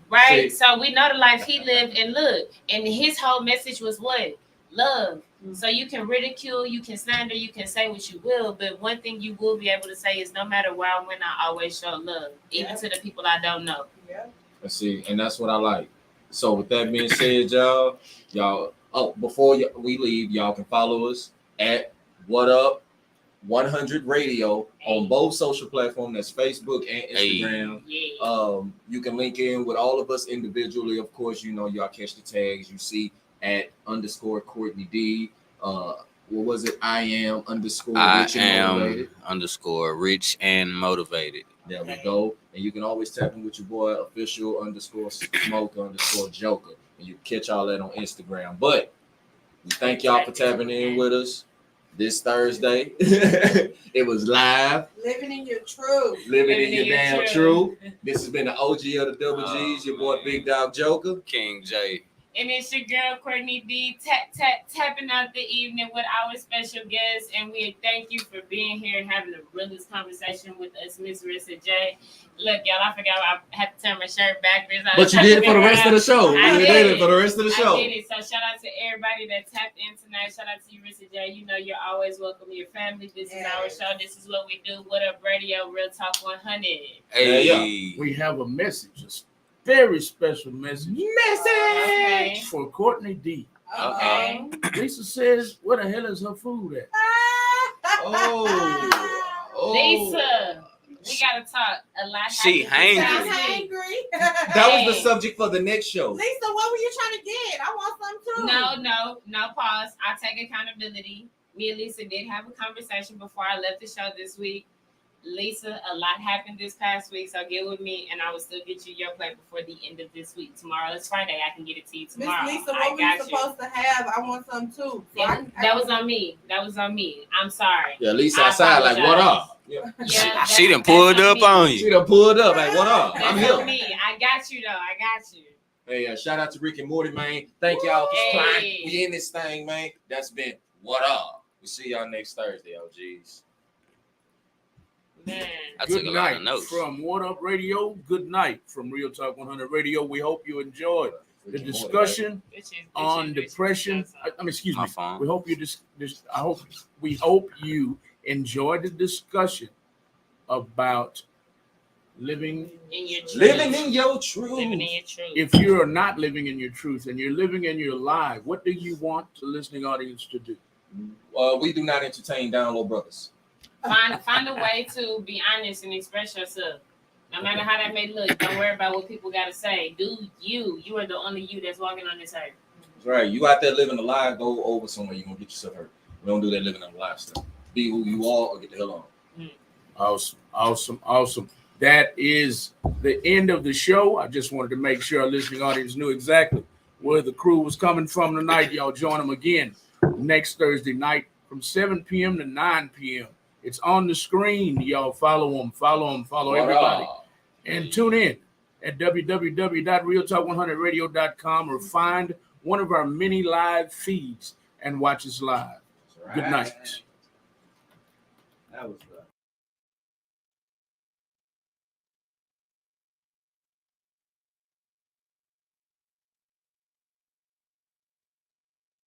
Right? So we know the life he lived, and look, and his whole message was what? Love. So you can ridicule, you can slander, you can say what you will, but one thing you will be able to say is no matter where I went, I always show love, even to the people I don't know.
Yeah.
Let's see, and that's what I like. So with that being said, y'all, before we leave, y'all can follow us at What Up 100 Radio on both social platforms. That's Facebook and Instagram.
Yeah.
You can link in with all of us individually. Of course, you know, y'all catch the tags you see at _ Courtney D. What was it? I am _ Rich and Motivated.
_ Rich and Motivated.
There we go. And you can always tap in with your boy official _ Smoke _ Joker. And you can catch all that on Instagram. But we thank y'all for tapping in with us this Thursday. It was live.
Living in your truth.
Living in your damn truth. This has been the OG of the Double G's, your boy Big Dog Joker.
King J.
And it's your girl, Courtney D, tapping out the evening with our special guest. And we thank you for being here and having the realest conversation with us, Miss Rissa J. Look, y'all, I forgot I had to turn my shirt backwards.
But you did it for the rest of the show. You did it for the rest of the show.
I did it. So shout out to everybody that tapped in tonight. Shout out to you, Rissa J. You know you're always welcome to your family. This is our show. This is what we do. What Up Radio, Real Talk 100.
Hey.
We have a message. Very special message for Courtney D.
Okay.
Lisa says, "Where the hell is her food at?"
Lisa, we gotta talk a lot.
She hangry.
That was the subject for the next show.
Lisa, what were you trying to get? I want some too.
No. Pause. I take accountability. Me and Lisa did have a conversation before I left the show this week. Lisa, a lot happened this past week, so get with me, and I will still get you your plate before the end of this week. Tomorrow is Friday. I can get it to you tomorrow.
Miss Lisa, what were you supposed to have? I want some too. So
that was on me. I'm sorry.
Yeah, Lisa outside like, what up?
Yeah,
she done pulled up on you.
She done pulled up like, what up? I'm
That's
here.
on me. I got you, though. I got you.
Hey, shout out to Rick and Morty, man. Thank y'all for supplying. We in this thing, man. That's been What Up. We'll see y'all next Thursday, OGs.
Man.
I took a lot of notes.
From What Up Radio. Good night from Real Talk 100 Radio. We hope you enjoyed the discussion on depression. Excuse me. We hope you we hope you enjoyed the discussion about living
in your truth.
Living in your truth.
Living in your truth.
If you're not living in your truth and you're living in your lie, what do you want the listening audience to do?
We do not entertain down low brothers.
Find a way to be honest and express yourself. No matter how that may look, don't worry about what people got to say. Do you. You are the only you that's walking on this earth.
That's right. You out there living a lie, go over somewhere, you're going to get yourself hurt. We don't do that living a lifestyle. Be who you are or get the hell on.
Awesome. That is the end of the show. I just wanted to make sure our listening audience knew exactly where the crew was coming from tonight. Y'all join them again next Thursday night from 7 p.m. to 9 p.m. It's on the screen. Y'all follow everybody. And tune in at www.realtalk100radio.com or find one of our many live feeds and watch us live.
Right.
Good night.
That was